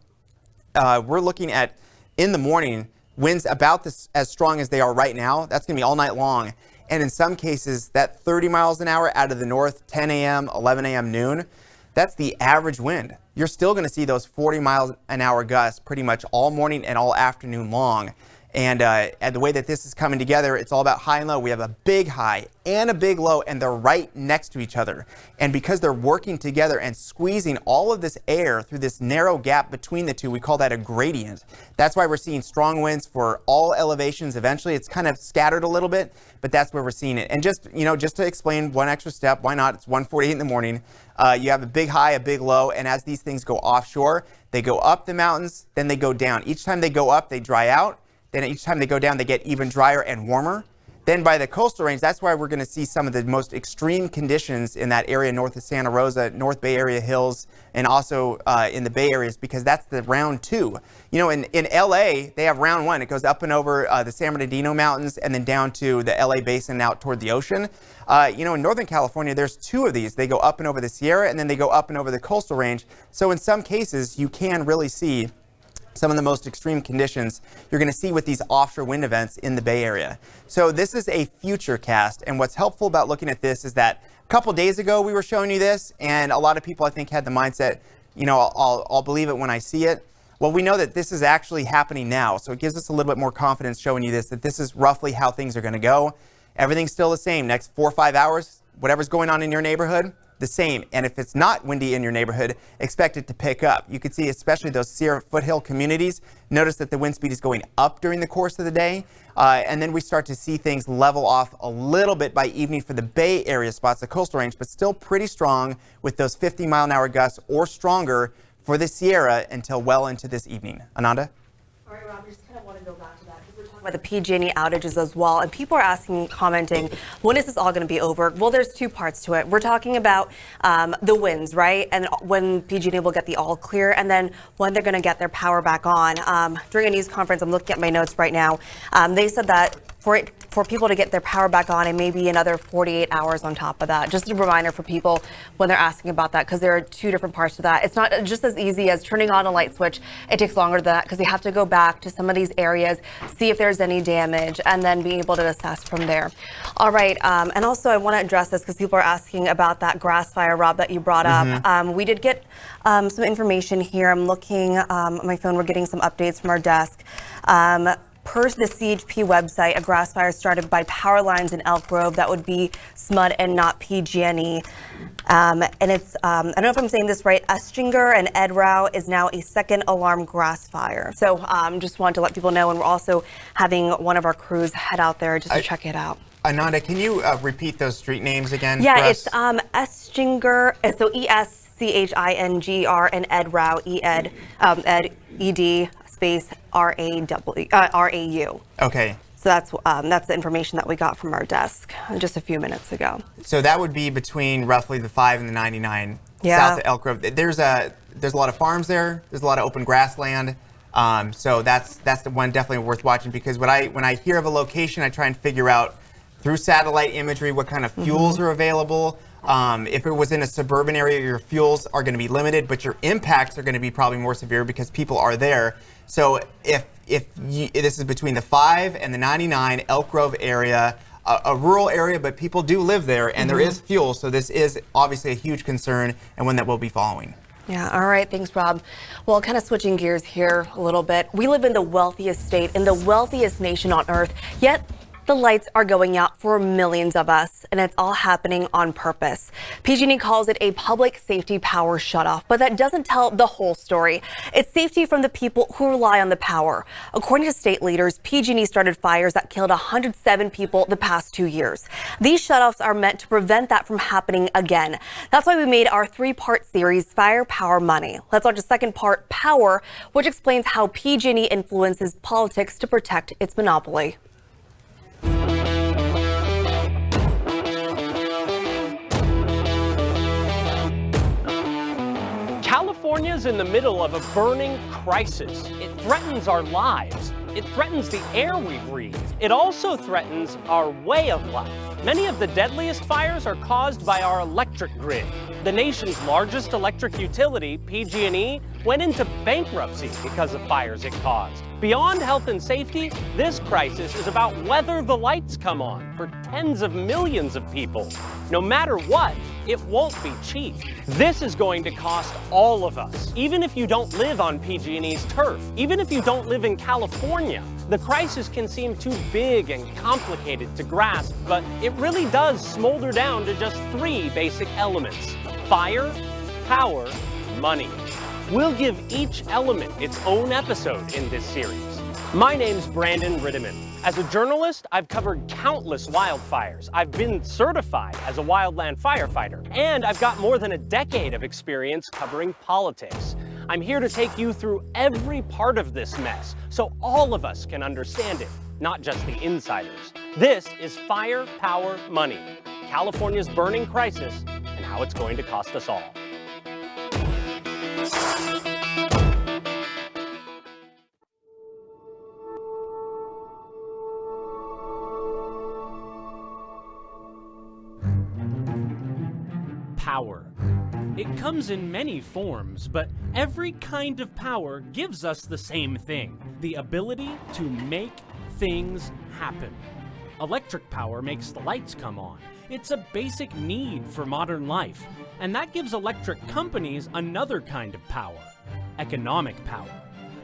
We're looking at, in the morning, winds about as strong as they are right now. That's going to be all night long. And in some cases, that 30 miles an hour out of the north, 10 a.m., 11 a.m., noon, that's the average wind. You're still going to see those 40 miles an hour gusts pretty much all morning and all afternoon long. And the way that this is coming together, it's all about high and low. We have a big high and a big low, and they're right next to each other. And because they're working together and squeezing all of this air through this narrow gap between the two, we call that a gradient. That's why we're seeing strong winds for all elevations. Eventually, it's kind of scattered a little bit, but that's where we're seeing it. And just to explain one extra step, why not? It's 1:48 in the morning. You have a big high, a big low, and as these things go offshore, they go up the mountains, then they go down. Each time they go up, they dry out. Then each time they go down, they get even drier and warmer. Then by the coastal range, that's why we're going to see some of the most extreme conditions in that area north of Santa Rosa, North Bay Area hills, and also in the Bay areas, because that's the round two. You know, in LA, they have round one. It goes up and over the San Bernardino Mountains and then down to the LA Basin out toward the ocean. In Northern California, there's two of these. They go up and over the Sierra, and then they go up and over the coastal range. So in some cases, you can really see some of the most extreme conditions you're going to see with these offshore wind events in the Bay Area. So this is a future cast, and what's helpful about looking at this is that a couple days ago we were showing you this, and a lot of people I think had the mindset, I'll believe it when I see it. Well, we know that this is actually happening now, so it gives us a little bit more confidence showing you this, that this is roughly how things are going to go. Everything's still the same. Next 4 or 5 hours, whatever's going on in your neighborhood, the same. And if it's not windy in your neighborhood, expect it to pick up. You can see especially those Sierra foothill communities, notice that the wind speed is going up during the course of the day. And then we start to see things level off a little bit by evening for the Bay Area spots, the coastal range, but still pretty strong with those 50-mile-an-hour gusts or stronger for the Sierra until well into this evening. Ananda? All right, Rob, I just kind of want to go back to that because we're talking about the PG&E outages as well, and people are asking, commenting, when is this all going to be over? Well, there's two parts to it. We're talking about the winds, right? And when PG&E will get the all clear, and then when they're going to get their power back on. During a news conference, I'm looking at my notes right now, they said that for people to get their power back on, and maybe another 48 hours on top of that. Just a reminder for people when they're asking about that, because there are two different parts to that. It's not just as easy as turning on a light switch. It takes longer than that because they have to go back to some of these areas, see if there's any damage, and then be able to assess from there. All right, and also I want to address this because people are asking about that grass fire, Rob, that you brought up. We did get some information here. I'm looking on my phone. We're getting some updates from our desk. Per the CHP website, a grass fire started by power lines in Elk Grove. That would be SMUD and not PG&E. And it's, I don't know if I'm saying this right, Estinger and Edrau is now a second alarm grass fire. So just wanted to let people know, and we're also having one of our crews head out there just to check it out. Ananda, can you repeat those street names again? Yeah, it's Estinger, so Eschingr and Edrau, Ed, space RAU. Okay. So that's the information that we got from our desk just a few minutes ago. So that would be between roughly the 5 and the 99 south of Elk Grove. There's a lot of farms there. There's a lot of open grassland. So that's the one definitely worth watching, because when I hear of a location, I try and figure out through satellite imagery what kind of fuels are available. If it was in a suburban area, your fuels are going to be limited, but your impacts are going to be probably more severe because people are there. So if this is between the 5 and the 99 Elk Grove area, a rural area, but people do live there, and there is fuel. So this is obviously a huge concern and one that we'll be following. Yeah, all right, thanks, Rob. Well, kind of switching gears here a little bit. We live in the wealthiest state, in the wealthiest nation on earth, yet the lights are going out for millions of us, and it's all happening on purpose. PG&E calls it a public safety power shutoff, but that doesn't tell the whole story. It's safety from the people who rely on the power. According to state leaders, PG&E started fires that killed 107 people the past 2 years. These shutoffs are meant to prevent that from happening again. That's why we made our 3-part series, Fire, Power, Money. Let's watch the second part, Power, which explains how PG&E influences politics to protect its monopoly. California's in the middle of a burning crisis. It threatens our lives. It threatens the air we breathe. It also threatens our way of life. Many of the deadliest fires are caused by our electric grid. The nation's largest electric utility, PG&E, went into bankruptcy because of fires it caused. Beyond health and safety, this crisis is about whether the lights come on for tens of millions of people. No matter what, it won't be cheap. This is going to cost all of us, even if you don't live on PG&E's turf, even if you don't live in California. The crisis can seem too big and complicated to grasp, but it really does smolder down to just 3 basic elements: fire, power, money. We'll give each element its own episode in this series. My name's Brandon Rittiman. As a journalist, I've covered countless wildfires. I've been certified as a wildland firefighter, and I've got more than a decade of experience covering politics. I'm here to take you through every part of this mess so all of us can understand it, not just the insiders. This is Fire, Power, Money, California's burning crisis and how it's going to cost us all. Power. It comes in many forms, but every kind of power gives us the same thing: the ability to make things happen. Electric power makes the lights come on. It's a basic need for modern life, and that gives electric companies another kind of power: economic power.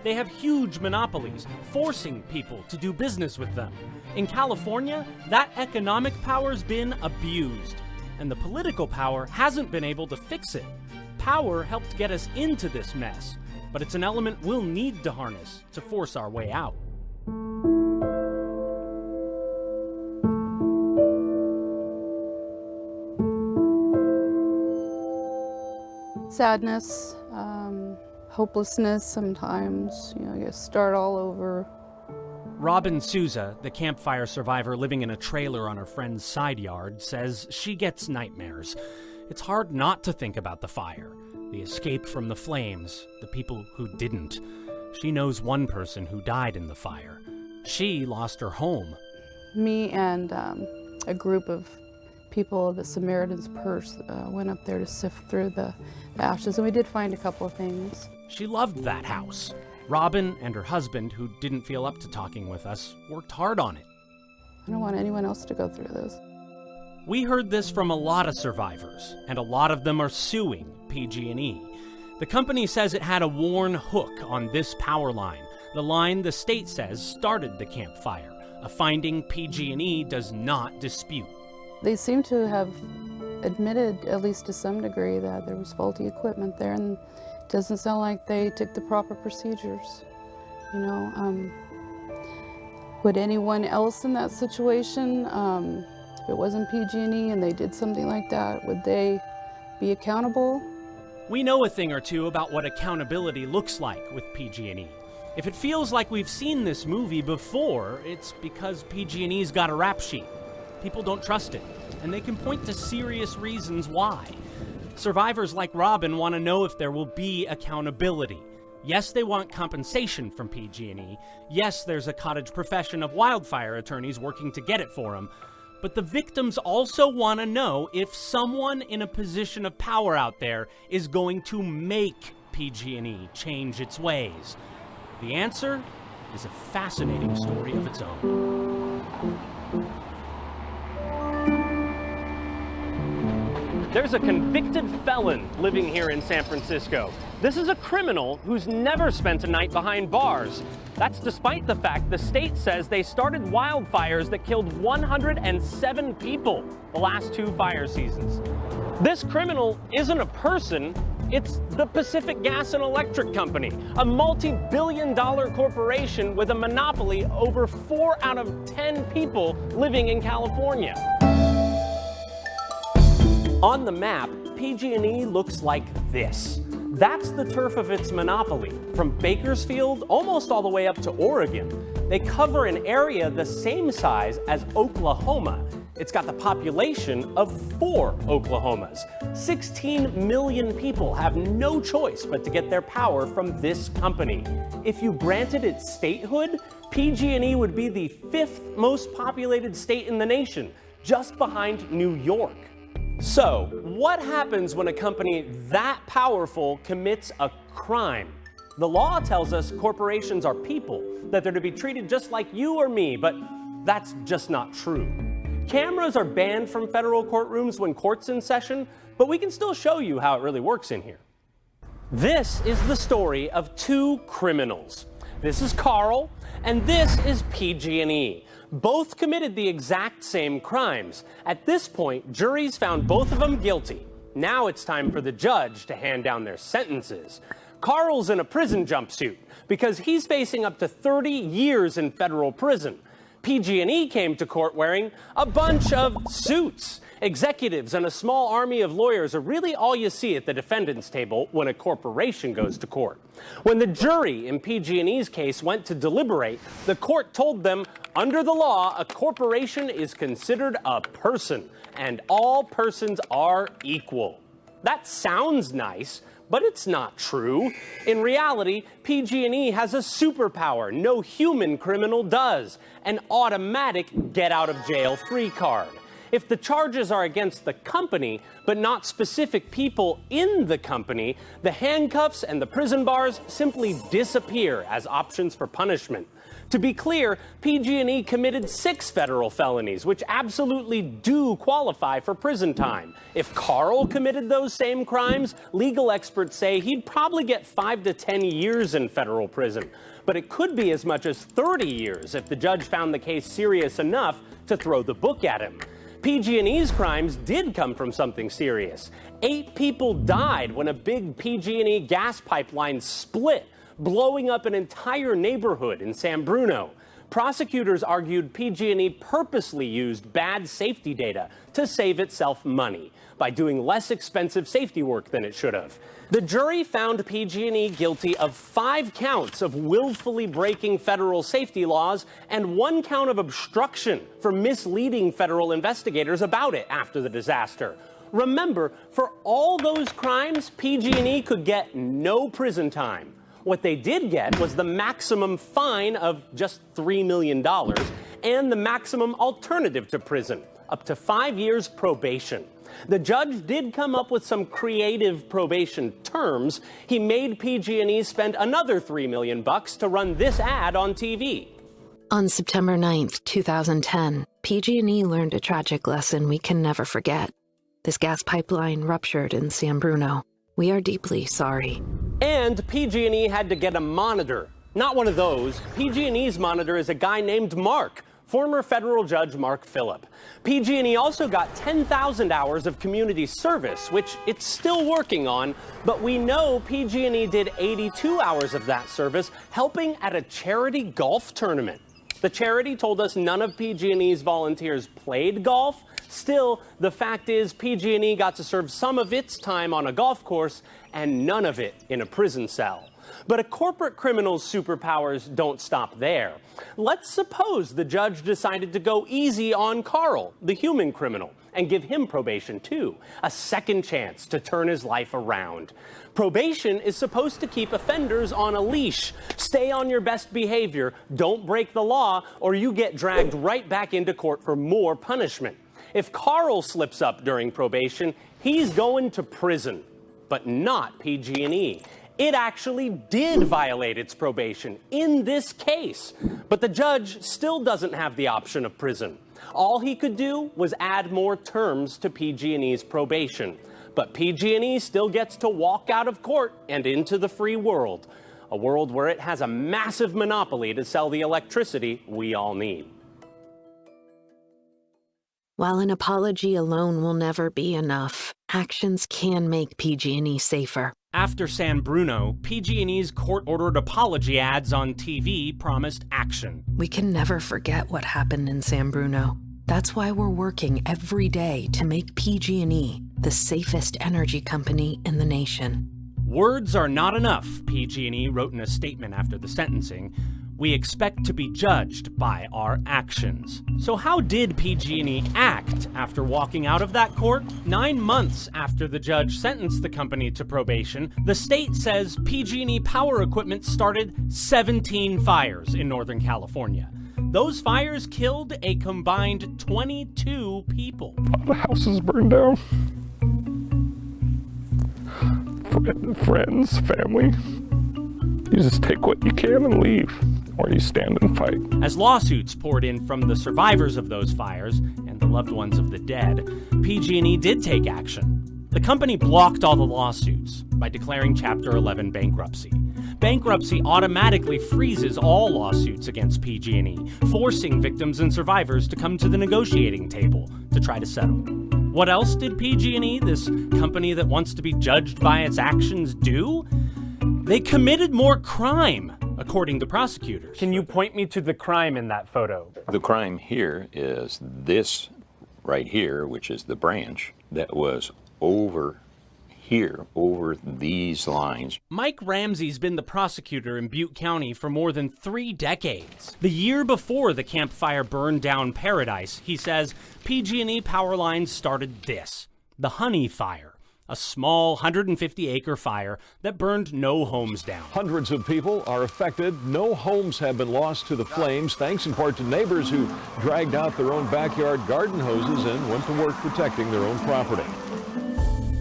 They have huge monopolies, forcing people to do business with them. In California, that economic power's been abused, and the political power hasn't been able to fix it. Power helped get us into this mess, but it's an element we'll need to harness to force our way out. Sadness, hopelessness sometimes, you start all over. Robin Souza, the campfire survivor living in a trailer on her friend's side yard, says she gets nightmares. It's hard not to think about the fire, the escape from the flames, the people who didn't. She knows one person who died in the fire. She lost her home. Me and a group of people of the Samaritan's Purse went up there to sift through the ashes, and we did find a couple of things. She loved that house. Robin and her husband, who didn't feel up to talking with us, worked hard on it. I don't want anyone else to go through this. We heard this from a lot of survivors, and a lot of them are suing PG&E. The company says it had a worn hook on this power line, the line the state says started the campfire, a finding PG&E does not dispute. They seem to have admitted, at least to some degree, that there was faulty equipment there, and it doesn't sound like they took the proper procedures. Would anyone else in that situation, if it wasn't PG&E and they did something like that, would they be accountable? We know a thing or two about what accountability looks like with PG&E. If it feels like we've seen this movie before, it's because PG&E's got a rap sheet. People don't trust it, and they can point to serious reasons why. Survivors like Robin want to know if there will be accountability. Yes, they want compensation from PG&E. Yes, there's a cottage profession of wildfire attorneys working to get it for them. But the victims also want to know if someone in a position of power out there is going to make PG&E change its ways. The answer is a fascinating story of its own. There's a convicted felon living here in San Francisco. This is a criminal who's never spent a night behind bars. That's despite the fact the state says they started wildfires that killed 107 people the last 2 fire seasons. This criminal isn't a person, it's the Pacific Gas and Electric Company, a multi-billion-dollar corporation with a monopoly over 4 out of 10 people living in California. On the map, PG&E looks like this. That's the turf of its monopoly, from Bakersfield almost all the way up to Oregon. They cover an area the same size as Oklahoma. It's got the population of 4 Oklahomas. 16 million people have no choice but to get their power from this company. If you granted it statehood, PG&E would be the 5th most populated state in the nation, just behind New York. So, what happens when a company that powerful commits a crime? The law tells us corporations are people, that they're to be treated just like you or me, but that's just not true. Cameras are banned from federal courtrooms when court's in session, but we can still show you how it really works in here. This is the story of 2 criminals. This is Carl, and this is PG&E. Both committed the exact same crimes. At this point, juries found both of them guilty. Now it's time for the judge to hand down their sentences. Carl's in a prison jumpsuit because he's facing up to 30 years in federal prison. PG&E came to court wearing a bunch of suits. Executives and a small army of lawyers are really all you see at the defendant's table when a corporation goes to court. When the jury in PG&E's case went to deliberate, the court told them, under the law, a corporation is considered a person, and all persons are equal. That sounds nice, but it's not true. In reality, PG&E has a superpower no human criminal does, an automatic get-out-of-jail-free card. If the charges are against the company, but not specific people in the company, the handcuffs and the prison bars simply disappear as options for punishment. To be clear, PG&E committed 6 federal felonies, which absolutely do qualify for prison time. If Carl committed those same crimes, legal experts say he'd probably get 5 to 10 years in federal prison. But it could be as much as 30 years if the judge found the case serious enough to throw the book at him. PG&E's crimes did come from something serious. 8 people died when a big PG&E gas pipeline split, blowing up an entire neighborhood in San Bruno. Prosecutors argued PG&E purposely used bad safety data to save itself money by doing less expensive safety work than it should have. The jury found PG&E guilty of 5 counts of willfully breaking federal safety laws and 1 count of obstruction for misleading federal investigators about it after the disaster. Remember, for all those crimes, PG&E could get no prison time. What they did get was the maximum fine of just $3 million and the maximum alternative to prison, up to 5 years probation. The judge did come up with some creative probation terms. He made PG&E spend another $3 million to run this ad on TV. On September 9th, 2010, PG&E learned a tragic lesson we can never forget. This gas pipeline ruptured in San Bruno. We are deeply sorry. And PG&E had to get a monitor. Not one of those. PG&E's monitor is a guy named Mark, former federal judge Mark Phillip. PG&E also got 10,000 hours of community service, which it's still working on, but we know PG&E did 82 hours of that service helping at a charity golf tournament. The charity told us none of PG&E's volunteers played golf. Still, the fact is PG&E got to serve some of its time on a golf course and none of it in a prison cell. But a corporate criminal's superpowers don't stop there. Let's suppose the judge decided to go easy on Carl, the human criminal, and give him probation too, a second chance to turn his life around. Probation is supposed to keep offenders on a leash. Stay on your best behavior, don't break the law, or you get dragged right back into court for more punishment. If Carl slips up during probation, he's going to prison, but not PG&E. It actually did violate its probation in this case, but the judge still doesn't have the option of prison. All he could do was add more terms to PG&E's probation. But PG&E still gets to walk out of court and into the free world, a world where it has a massive monopoly to sell the electricity we all need. While an apology alone will never be enough, actions can make PG&E safer. After San Bruno, PG&E's court-ordered apology ads on TV promised action. We can never forget what happened in San Bruno. That's why we're working every day to make PG&E the safest energy company in the nation. Words are not enough, PG&E wrote in a statement after the sentencing. We expect to be judged by our actions. So how did PG&E act after walking out of that court? 9 months after the judge sentenced the company to probation, the state says PG&E Power Equipment started 17 fires in Northern California. Those fires killed a combined 22 people. The house is burned down. Friends, family. You just take what you can and leave, or you stand and fight. As lawsuits poured in from the survivors of those fires and the loved ones of the dead, PG&E did take action. The company blocked all the lawsuits by declaring Chapter 11 bankruptcy. Bankruptcy automatically freezes all lawsuits against PG&E, forcing victims and survivors to come to the negotiating table to try to settle. What else did PG&E, this company that wants to be judged by its actions, do? They committed more crime, according to prosecutors. Can you point me to the crime in that photo? The crime here is this right here, which is the branch that was over here, over these lines. Mike Ramsey's been the prosecutor in Butte County for more than 3 decades. The year before the Camp Fire burned down Paradise, he says PG&E power lines started this, the Honey Fire. A small 150-acre fire that burned no homes down. Hundreds of people are affected. No homes have been lost to the flames, thanks in part to neighbors who dragged out their own backyard garden hoses and went to work protecting their own property.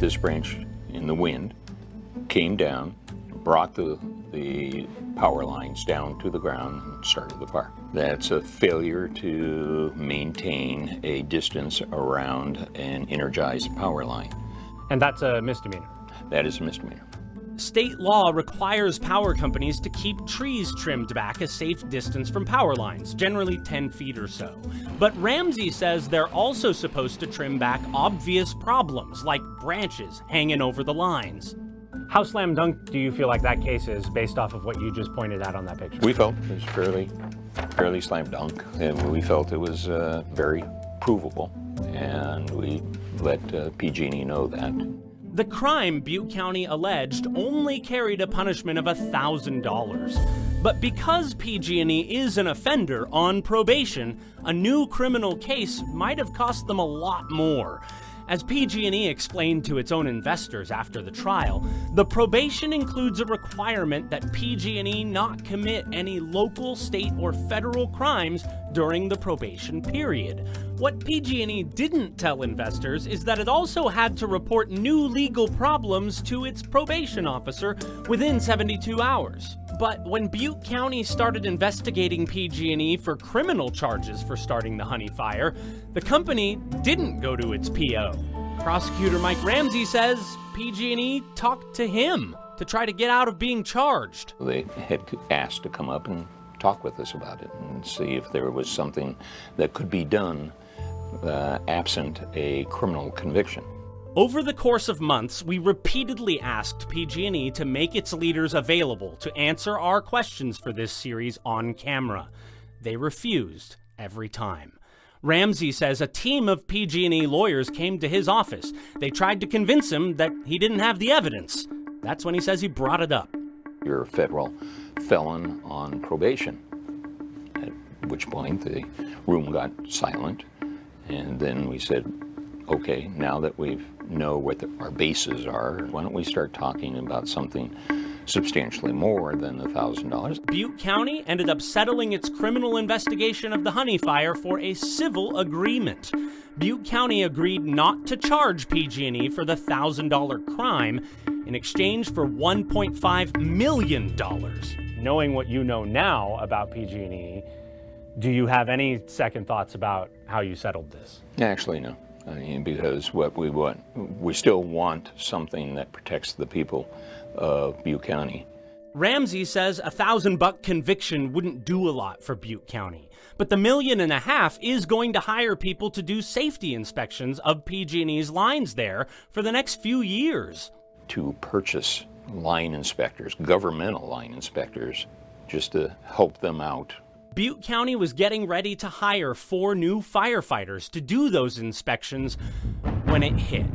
This branch in the wind came down, brought the power lines down to the ground and started the fire. That's a failure to maintain a distance around an energized power line. And that's a misdemeanor. That is a misdemeanor. State law requires power companies to keep trees trimmed back a safe distance from power lines, generally 10 feet or so. But Ramsey says they're also supposed to trim back obvious problems, like branches hanging over the lines. How slam dunk do you feel like that case is based off of what you just pointed out on that picture? We felt it was fairly slam dunk, and we felt it was very provable, and we let PG&E know that. The crime Butte County alleged only carried a punishment of $1,000. But because PG&E is an offender on probation, a new criminal case might have cost them a lot more. As PG&E explained to its own investors after the trial, the probation includes a requirement that PG&E not commit any local, state, or federal crimes during the probation period. What PG&E didn't tell investors is that it also had to report new legal problems to its probation officer within 72 hours. But when Butte County started investigating PG&E for criminal charges for starting the Honey Fire, the company didn't go to its PO. Prosecutor Mike Ramsey says PG&E talked to him to try to get out of being charged. They had asked to come up and talk with us about it and see if there was something that could be done absent a criminal conviction. Over the course of months, we repeatedly asked PG&E to make its leaders available to answer our questions for this series on camera. They refused every time. Ramsey says a team of PG&E lawyers came to his office. They tried to convince him that he didn't have the evidence. That's when he says he brought it up. You're a federal felon on probation, at which point the room got silent, and then we said, okay, now that we know what our bases are, why don't we start talking about something substantially more than $1,000. Butte County ended up settling its criminal investigation of the Honey Fire for a civil agreement. Butte County agreed not to charge PG&E for the $1,000 crime in exchange for $1.5 million. Knowing what you know now about PG&E, Do you have any second thoughts about how you settled this? Actually, no. I mean, because what we want, we still want something that protects the people of Butte County. Ramsey says a $1,000 conviction wouldn't do a lot for Butte County, but the $1.5 million is going to hire people to do safety inspections of PG&E's lines there for the next few years. To purchase line inspectors, governmental line inspectors, just to help them out. Butte County was getting ready to hire 4 new firefighters to do those inspections when it hit.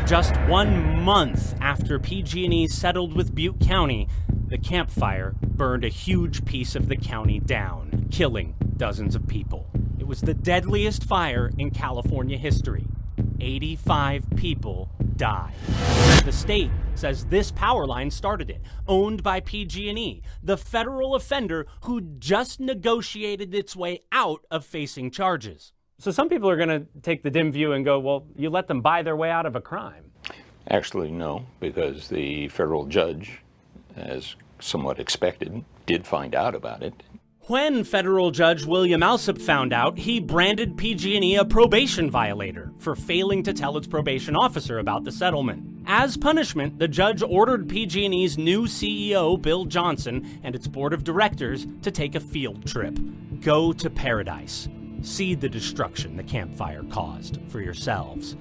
Just 1 month after PG&E settled with Butte County, the Camp Fire burned a huge piece of the county down, killing dozens of people. It was the deadliest fire in California history. 85 people died. The state says this power line started it, owned by PG&E, the federal offender who just negotiated its way out of facing charges. So some people are going to take the dim view and go, well, you let them buy their way out of a crime. Actually, no, because the federal judge, as somewhat expected, did find out about it. When federal judge William Alsop found out, he branded PG&E a probation violator for failing to tell its probation officer about the settlement. As punishment, the judge ordered PG&E's new CEO, Bill Johnson, and its board of directors to take a field trip. Go to paradise. See the destruction the Camp Fire caused for yourselves.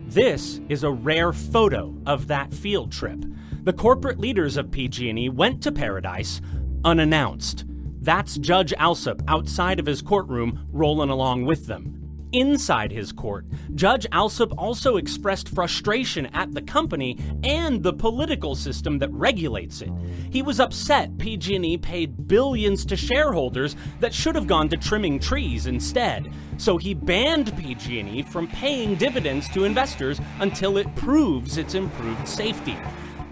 This is a rare photo of that field trip. The corporate leaders of PG&E went to paradise unannounced. That's Judge Alsop outside of his courtroom rolling along with them. Inside his court, Judge Alsop also expressed frustration at the company and the political system that regulates it. He was upset PG&E paid billions to shareholders that should have gone to trimming trees instead. So he banned PG&E from paying dividends to investors until it proves its improved safety.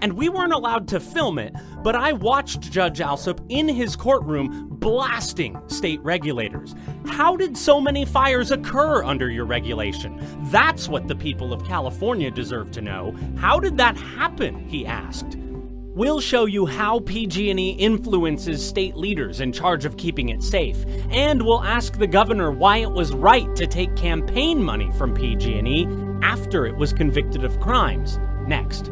And we weren't allowed to film it, but I watched Judge Alsop in his courtroom blasting state regulators. How did so many fires occur under your regulation? That's what the people of California deserve to know. How did that happen, he asked. We'll show you how PG&E influences state leaders in charge of keeping it safe, and we'll ask the governor why it was right to take campaign money from PG&E after it was convicted of crimes. Next.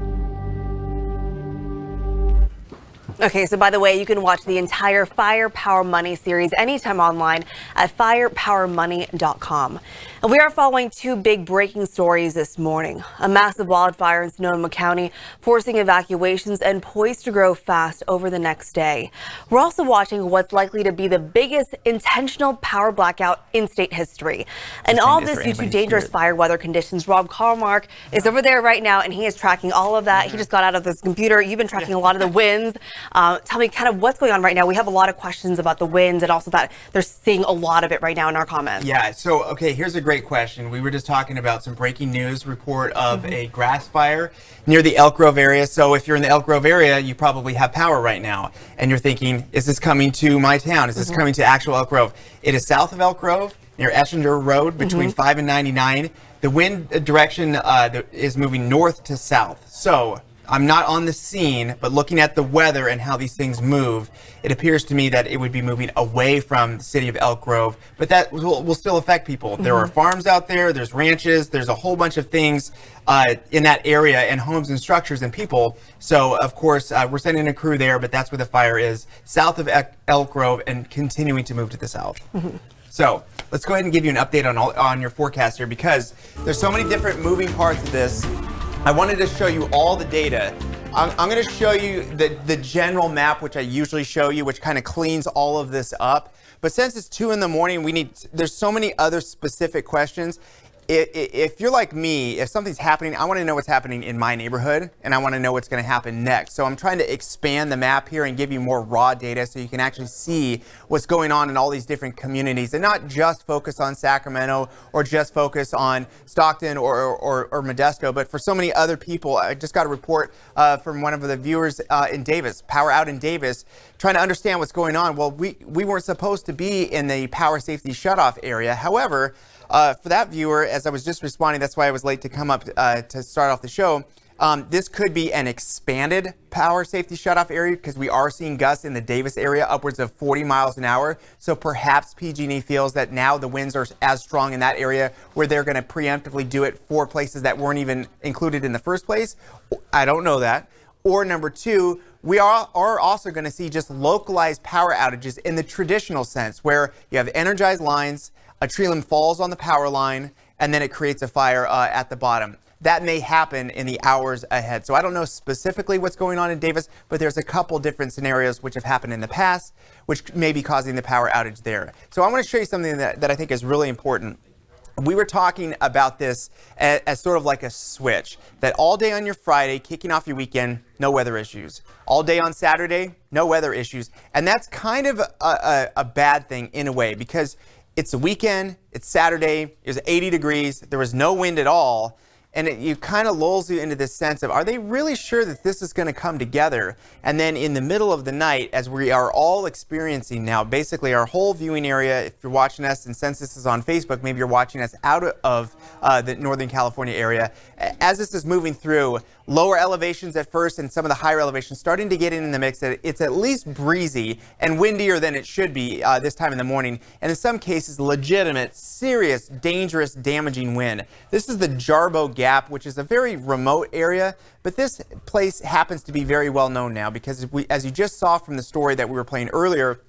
Okay, so by the way, you can watch the entire Fire Power Money series anytime online at firepowermoney.com. And we are following 2 big breaking stories this morning. A massive wildfire in Sonoma County forcing evacuations and poised to grow fast over the next day. We're also watching what's likely to be the biggest intentional power blackout in state history. And all this due to dangerous fire weather conditions. Rob Carmark is over there right now, and he is tracking all of that. He just got out of his computer. You've been tracking a lot of the winds. Tell me kind of what's going on right now. We have a lot of questions about the winds and also that they're seeing a lot of it right now in our comments. Yeah, so, okay, here's a great question. We were just talking about some breaking news report of a grass fire near the Elk Grove area. So if you're in the Elk Grove area, you probably have power right now. And you're thinking, is this coming to my town? Is this coming to actual Elk Grove? It is south of Elk Grove, near Eschinger Road, between 5 and 99. The wind direction is moving north to south. So I'm not on the scene, but looking at the weather and how these things move, it appears to me that it would be moving away from the city of Elk Grove, but that will still affect people. There are farms out there, there's ranches, there's a whole bunch of things in that area, and homes and structures and people. So, of course, we're sending a crew there, but that's where the fire is, south of Elk Grove and continuing to move to the south. So let's go ahead and give you an update on your forecast here, because there's so many different moving parts of this. I wanted to show you all the data. I'm going to show you the general map, which I usually show you, which kind of cleans all of this up. But since it's 2 in the morning, there's so many other specific questions. If you're like me, if something's happening, I want to know what's happening in my neighborhood, and I want to know what's going to happen next. So I'm trying to expand the map here and give you more raw data so you can actually see what's going on in all these different communities, and not just focus on Sacramento or just focus on Stockton or Modesto, but for so many other people. I just got a report from one of the viewers in Davis, power out in Davis, trying to understand what's going on. Well, we weren't supposed to be in the power safety shutoff area. However, for that viewer, as I was just responding, that's why I was late to come up to start off the show. This could be an expanded power safety shutoff area because we are seeing gusts in the Davis area upwards of 40 miles an hour. So perhaps PG&E feels that now the winds are as strong in that area where they're going to preemptively do it for places that weren't even included in the first place. I don't know that. Or number two, we are also going to see just localized power outages in the traditional sense where you have energized lines, a tree limb falls on the power line, and then it creates a fire at the bottom. That may happen in the hours ahead. So I don't know specifically what's going on in Davis, but there's a couple different scenarios which have happened in the past, which may be causing the power outage there. So I want to show you something that I think is really important. We were talking about this as sort of like a switch, that all day on your Friday, kicking off your weekend, no weather issues. All day on Saturday, no weather issues. And that's kind of a bad thing in a way because it's a weekend, it's Saturday, it was 80 degrees, there was no wind at all. And it kind of lulls you into this sense of, are they really sure that this is going to come together? And then in the middle of the night, as we are all experiencing now, basically our whole viewing area, if you're watching us, and since this is on Facebook, maybe you're watching us out of the Northern California area, as this is moving through, lower elevations at first and some of the higher elevations starting to get in the mix. It's at least breezy and windier than it should be this time in the morning. And in some cases, legitimate, serious, dangerous, damaging wind. This is the Jarbo Gap, which is a very remote area, but this place happens to be very well known now because as you just saw from the story that we were playing earlier,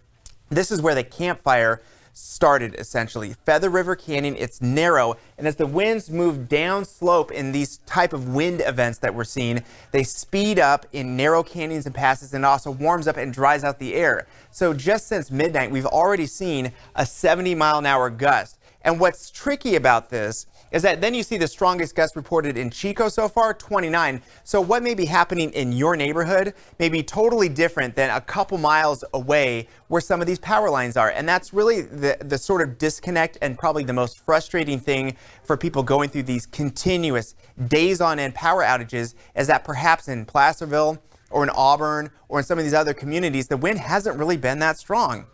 this is where the Camp Fire started essentially. Feather River Canyon, it's narrow, and as the winds move down slope in these type of wind events that we're seeing, they speed up in narrow canyons and passes and also warms up and dries out the air. So just since midnight, we've already seen a 70-mile-an-hour gust. And what's tricky about this is that then you see the strongest gust reported in Chico so far, 29. So what may be happening in your neighborhood may be totally different than a couple miles away where some of these power lines are. And that's really the sort of disconnect and probably the most frustrating thing for people going through these continuous days on end power outages is that perhaps in Placerville or in Auburn or in some of these other communities, the wind hasn't really been that strong.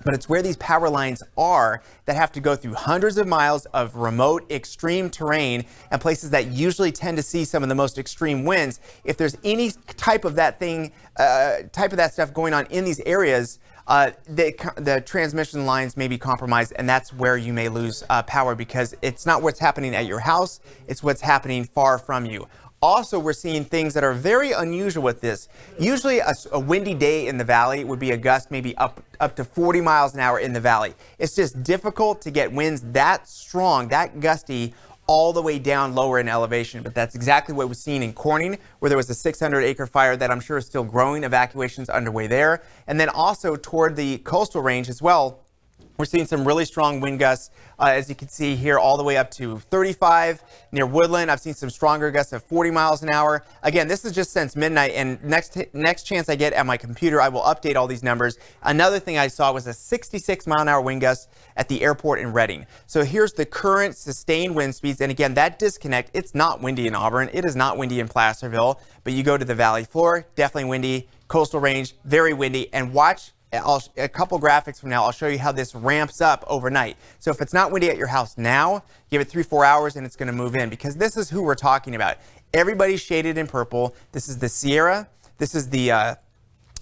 But it's where these power lines are that have to go through hundreds of miles of remote, extreme terrain and places that usually tend to see some of the most extreme winds. If there's any type of that stuff going on in these areas, the transmission lines may be compromised, and that's where you may lose power because it's not what's happening at your house, it's what's happening far from you. Also, we're seeing things that are very unusual with this. Usually a windy day in the valley would be a gust maybe up to 40 miles an hour in the valley. It's just difficult to get winds that strong, that gusty, all the way down lower in elevation. But that's exactly what was seen in Corning, where there was a 600-acre fire that I'm sure is still growing, evacuations underway there. And then also toward the coastal range as well, we're seeing some really strong wind gusts, as you can see here, all the way up to 35 near Woodland. I've seen some stronger gusts of 40 miles an hour. Again, this is just since midnight, and next chance I get at my computer, I will update all these numbers. Another thing I saw was a 66-mile-an-hour wind gust at the airport in Redding. So here's the current sustained wind speeds, and again, that disconnect, it's not windy in Auburn. It is not windy in Placerville, but you go to the valley floor, definitely windy, coastal range, very windy, and watch. A couple graphics from now, I'll show you how this ramps up overnight. So if it's not windy at your house now, give it 3-4 hours and it's going to move in because this is who we're talking about. Everybody's shaded in purple. This is the Sierra. This is the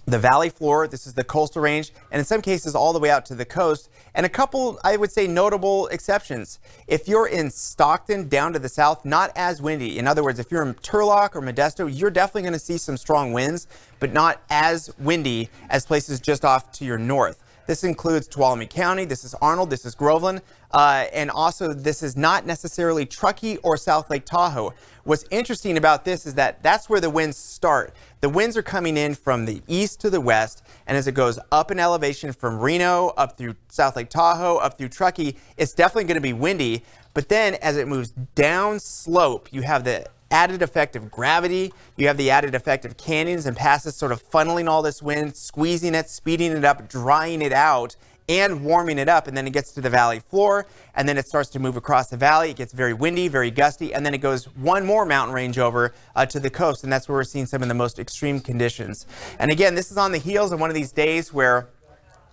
valley floor, this is the coastal range, and in some cases all the way out to the coast, and a couple, I would say, notable exceptions. If you're in Stockton down to the south, not as windy. In other words, if you're in Turlock or Modesto, you're definitely going to see some strong winds, but not as windy as places just off to your north. This includes Tuolumne County, this is Arnold, this is Groveland, and also this is not necessarily Truckee or South Lake Tahoe. What's interesting about this is that that's where the winds start. The winds are coming in from the east to the west, and as it goes up in elevation from Reno, up through South Lake Tahoe, up through Truckee, it's definitely going to be windy. But then as it moves down slope, you have the added effect of gravity, you have the added effect of canyons and passes sort of funneling all this wind, squeezing it, speeding it up, drying it out, and warming it up, and then it gets to the valley floor, and then it starts to move across the valley. It gets very windy, very gusty, and then it goes one more mountain range over to the coast, and that's where we're seeing some of the most extreme conditions. And again, this is on the heels of one of these days where,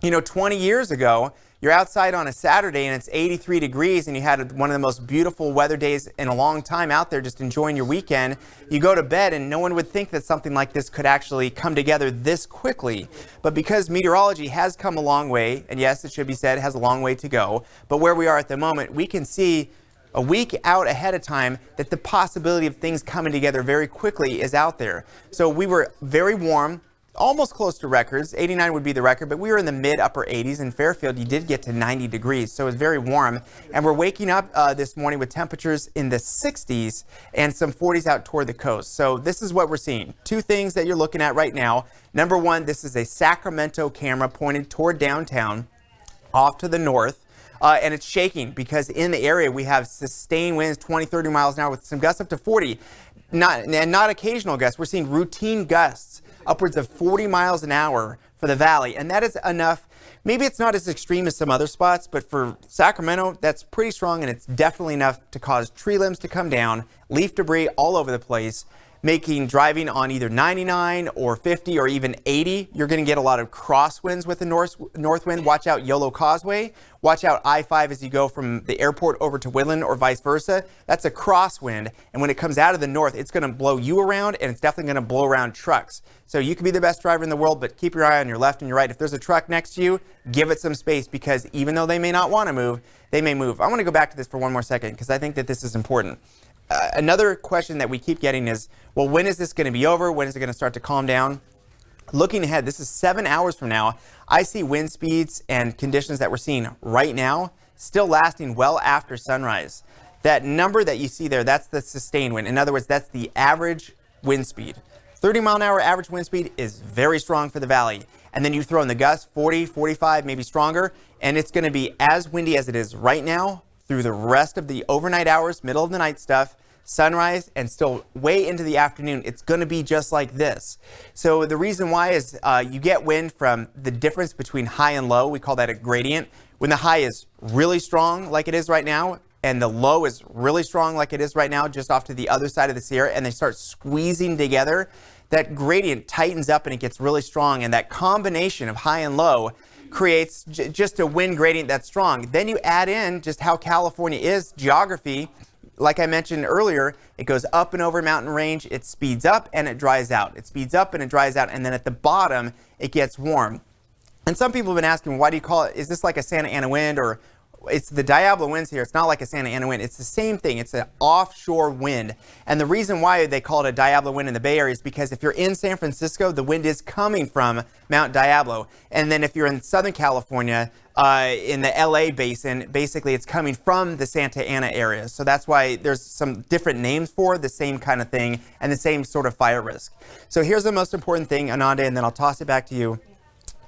20 years ago, you're outside on a Saturday and it's 83 degrees and you had one of the most beautiful weather days in a long time out there just enjoying your weekend. You go to bed and no one would think that something like this could actually come together this quickly. But because meteorology has come a long way, and yes, it should be said, it has a long way to go, but where we are at the moment, we can see a week out ahead of time that the possibility of things coming together very quickly is out there. So we were very warm, almost close to records. 89 would be the record, but we were in the mid upper 80s. In Fairfield, you did get to 90 degrees, so it was very warm. And we're waking up this morning with temperatures in the 60s and some 40s out toward the coast. So this is what we're seeing. Two things that you're looking at right now. Number one, this is a Sacramento camera pointed toward downtown off to the north. And it's shaking because in the area we have sustained winds 20, 30 miles an hour with some gusts up to 40. Not occasional gusts. We're seeing routine gusts upwards of 40 miles an hour for the valley. And that is enough. Maybe it's not as extreme as some other spots, but for Sacramento, that's pretty strong, and it's definitely enough to cause tree limbs to come down, leaf debris all over the place, making driving on either 99 or 50 or even 80. You're going to get a lot of crosswinds with the north wind. Watch out Yolo Causeway. Watch out I-5 as you go from the airport over to Woodland or vice versa. That's a crosswind. And when it comes out of the north, it's going to blow you around, and it's definitely going to blow around trucks. So you can be the best driver in the world, but keep your eye on your left and your right. If there's a truck next to you, give it some space, because even though they may not want to move, they may move. I want to go back to this for one more second because I think that this is important. Another question that we keep getting is, well, when is this going to be over? When is it going to start to calm down? Looking ahead, this is 7 hours from now. I see wind speeds and conditions that we're seeing right now still lasting well after sunrise. That number that you see there, that's the sustained wind. In other words, that's the average wind speed. 30 mile an hour average wind speed is very strong for the valley. And then you throw in the gusts, 40, 45, maybe stronger, and it's going to be as windy as it is right now through the rest of the overnight hours, middle of the night stuff, sunrise, and still way into the afternoon. It's going to be just like this. So the reason why is you get wind from the difference between high and low. We call that a gradient. When the high is really strong like it is right now, and the low is really strong like it is right now, just off to the other side of the Sierra, and they start squeezing together, that gradient tightens up and it gets really strong. And that combination of high and low creates just a wind gradient that's strong. Then you add in just how California is, geography. Like I mentioned earlier, it goes up and over mountain range, it speeds up and it dries out. It speeds up and it dries out, and then at the bottom, it gets warm. And some people have been asking, why do you call it, is this like a Santa Ana wind, or it's the Diablo winds here. It's not like a Santa Ana wind. It's the same thing. It's an offshore wind. And the reason why they call it a Diablo wind in the Bay Area is because if you're in San Francisco, the wind is coming from Mount Diablo. And then if you're in Southern California, in the LA basin, basically it's coming from the Santa Ana area. So that's why there's some different names for the same kind of thing and the same sort of fire risk. So here's the most important thing, Ananda, and then I'll toss it back to you.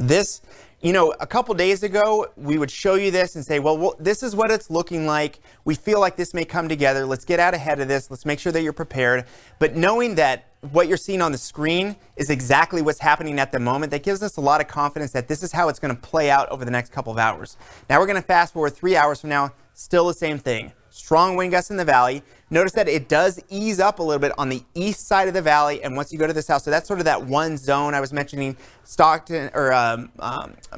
This, you know, a couple days ago, we would show you this and say, well, this is what it's looking like. We feel like this may come together. Let's get out ahead of this. Let's make sure that you're prepared. But knowing that what you're seeing on the screen is exactly what's happening at the moment, that gives us a lot of confidence that this is how it's going to play out over the next couple of hours. Now we're going to fast forward 3 hours from now, still the same thing. Strong wind gusts in the valley. Notice that it does ease up a little bit on the east side of the valley, and once you go to the south, so that's sort of that one zone I was mentioning, Stockton or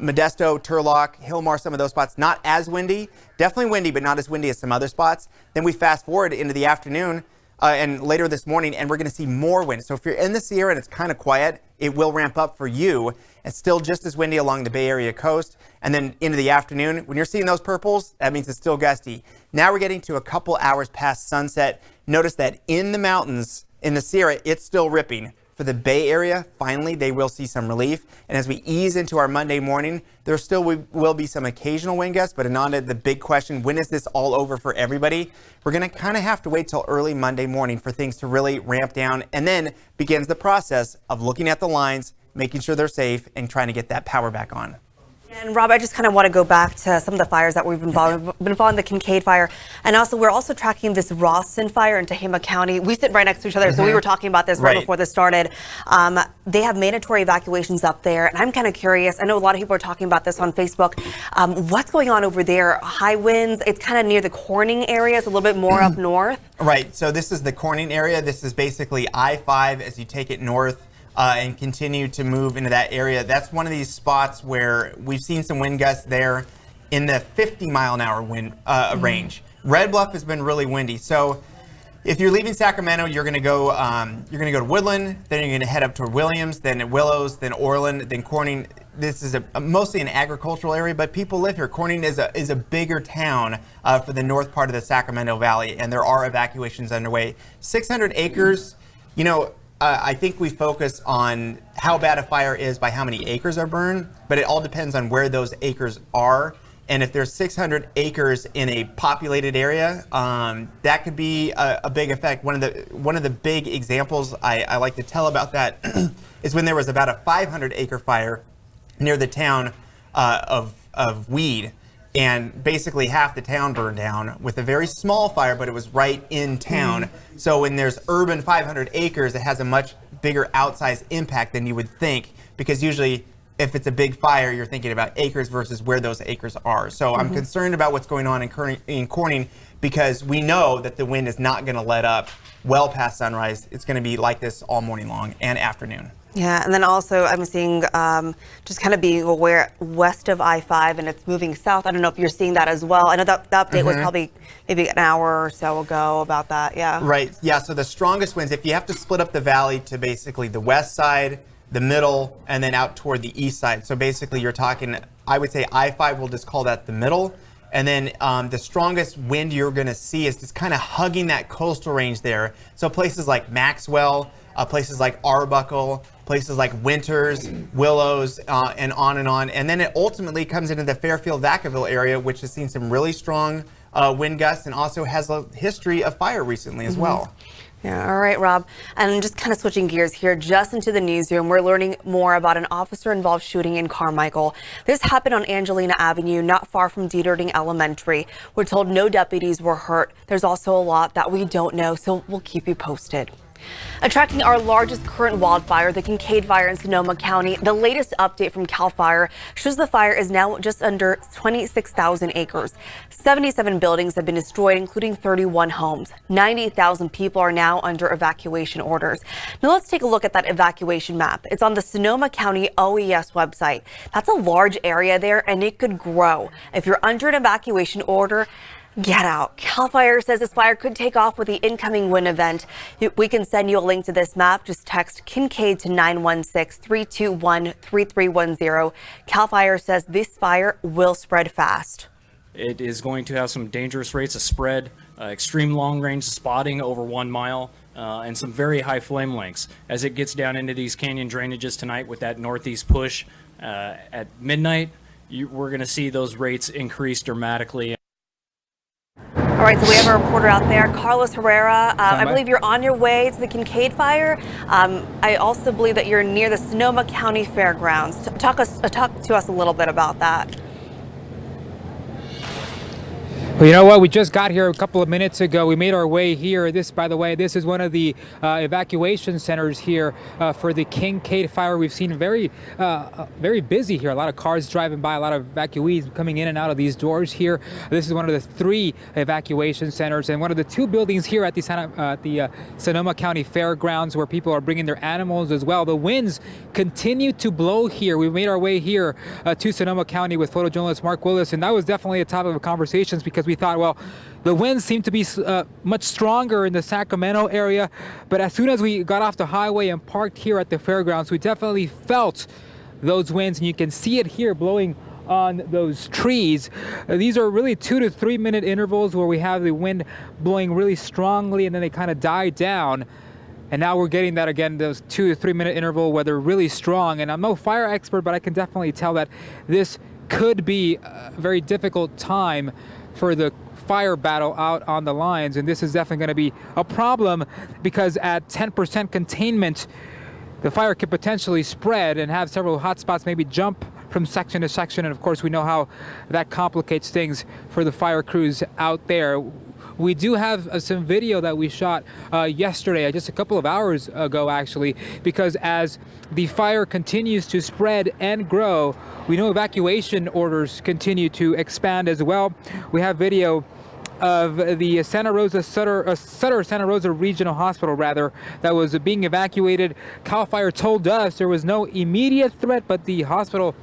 Modesto, Turlock, Hillmar, some of those spots, not as windy, definitely windy, but not as windy as some other spots. Then we fast forward into the afternoon and later this morning, and we're going to see more wind. So if you're in the Sierra and it's kind of quiet, it will ramp up for you. It's still just as windy along the Bay Area coast. And then into the afternoon, when you're seeing those purples, that means it's still gusty. Now we're getting to a couple hours past sunset. Notice that in the mountains, in the Sierra, it's still ripping. For the Bay Area, finally, they will see some relief. And as we ease into our Monday morning, there still will be some occasional wind gusts. But Ananda, the big question, when is this all over for everybody? We're going to kind of have to wait till early Monday morning for things to really ramp down. And then begins the process of looking at the lines, making sure they're safe, and trying to get that power back on. And Rob, I just kind of want to go back to some of the fires that we've been following. We've been following the Kincade Fire, and also we're also tracking this Rawson Fire in Tehama County. We sit right next to each other, so we were talking about this right before this started. They have mandatory evacuations up there, and I'm kind of curious. I know a lot of people are talking about this on Facebook. What's going on over there? High winds. It's kind of near the Corning area. It's a little bit more up north. Right. So this is the Corning area. This is basically I-5 as you take it north. And continue to move into that area. That's one of these spots where we've seen some wind gusts there. in the 50-mile-an-hour wind range. Red Bluff has been really windy. So if you're leaving Sacramento, you're going to go to Woodland, then you're going to head up to Williams, then Willows, then Orland, then Corning. This is mostly an agricultural area, but people live here. Corning is a bigger town for the north part of the Sacramento Valley, and there are evacuations underway. 600 acres, you know, I think we focus on how bad a fire is by how many acres are burned, but it all depends on where those acres are. And if there's 600 acres in a populated area, that could be a big effect. One of the big examples I like to tell about that is when there was about a 500-acre fire near the town of Weed, and basically half the town burned down with a very small fire, but it was right in town. So when there's urban 500 acres, it has a much bigger outsized impact than you would think, because usually if it's a big fire, you're thinking about acres versus where those acres are. So I'm concerned about what's going on in Corning, because we know that the wind is not going to let up well past sunrise. It's going to be like this all morning long and afternoon. Yeah, and then also I'm seeing just kind of being aware west of I-5 and it's moving south. I don't know if you're seeing that as well. I know that the update was probably maybe an hour or so ago about that, yeah. Right, yeah, so the strongest winds, if you have to split up the valley to basically the west side, the middle, and then out toward the east side. So basically you're talking, I would say I-5, we'll just call that the middle. And then the strongest wind you're gonna see is just kind of hugging that coastal range there. So places like Maxwell, places like Arbuckle, places like Winters, Willows, and on and on. And then it ultimately comes into the Fairfield-Vacaville area, which has seen some really strong wind gusts and also has a history of fire recently as well. Yeah, all right, Rob. And just kind of switching gears here, just into the newsroom, we're learning more about an officer-involved shooting in Carmichael. This happened on Angelina Avenue, not far from Dieterding Elementary. We're told no deputies were hurt. There's also a lot that we don't know, so we'll keep you posted. Attracting our largest current wildfire, the Kincade Fire in Sonoma County. The latest update from CAL FIRE shows the fire is now just under 26,000 acres. 77 buildings have been destroyed, including 31 homes. 90,000 people are now under evacuation orders. Now let's take a look at that evacuation map. It's on the Sonoma County OES website. That's a large area there, and it could grow. If you're under an evacuation order, get out. CAL FIRE says this fire could take off with the incoming wind event. We can send you a link to this map. Just text Kincade to 916-321-3310. CAL FIRE says this fire will spread fast. It is going to have some dangerous rates of spread, extreme long-range spotting over 1 mile, and some very high flame lengths. As it gets down into these canyon drainages tonight with that northeast push at midnight, we're going to see those rates increase dramatically. All right, so we have a reporter out there, Carlos Herrera. I believe you're on your way to the Kincade Fire. I also believe that you're near the Sonoma County Fairgrounds. Talk to us a little bit about that. Well, you know what? We just got here a couple of minutes ago. We made our way here. This, by the way, this is one of the evacuation centers here for the Kincade Fire. We've seen very busy here. A lot of cars driving by, a lot of evacuees coming in and out of these doors here. This is one of the 3 evacuation centers and one of the 2 buildings here at the Sonoma County Fairgrounds where people are bringing their animals as well. The winds continue to blow here. We made our way here to Sonoma County with photojournalist Mark Willis, and that was definitely a topic of conversations because we thought, well, the winds seem to be much stronger in the Sacramento area, but as soon as we got off the highway and parked here at the fairgrounds, we definitely felt those winds, and you can see it here blowing on those trees. These are really 2 to 3 minute intervals where we have the wind blowing really strongly and then they kind of die down. And now we're getting that again, those 2 to 3 minute interval where they're really strong. And I'm no fire expert, but I can definitely tell that this could be a very difficult time for the fire battle out on the lines, and this is definitely going to be a problem because at 10% containment, the fire could potentially spread and have several hot spots maybe jump from section to section, and of course we know how that complicates things for the fire crews out there. We do have some video that we shot yesterday, just a couple of hours ago actually, because as the fire continues to spread and grow, we know evacuation orders continue to expand as well. We have video of the Sutter Santa Rosa Regional Hospital that was being evacuated. CAL FIRE told us there was no immediate threat, but the hospital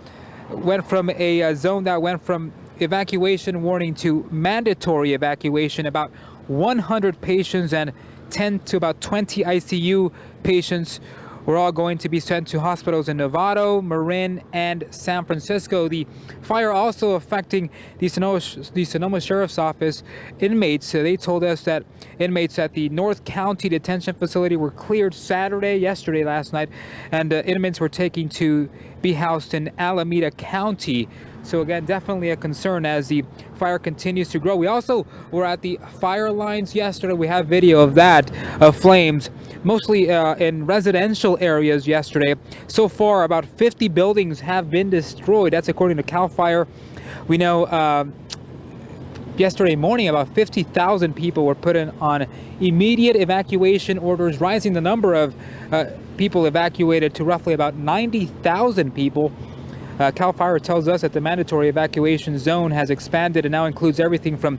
went from a zone that went from evacuation warning to mandatory evacuation. About 100 patients and 10 to about 20 ICU patients were all going to be sent to hospitals in Novato, Marin, and San Francisco. The fire also affecting the Sonoma Sheriff's Office inmates. They told us that inmates at the North County Detention Facility were cleared yesterday, last night, and inmates were taken to be housed in Alameda County. So again, definitely a concern as the fire continues to grow. We also were at the fire lines yesterday. We have video of that, of flames, mostly in residential areas yesterday. So far, about 50 buildings have been destroyed. That's according to CAL FIRE. We know yesterday morning, about 50,000 people were put on immediate evacuation orders, rising the number of people evacuated to roughly about 90,000 people. CAL FIRE tells us that the mandatory evacuation zone has expanded and now includes everything from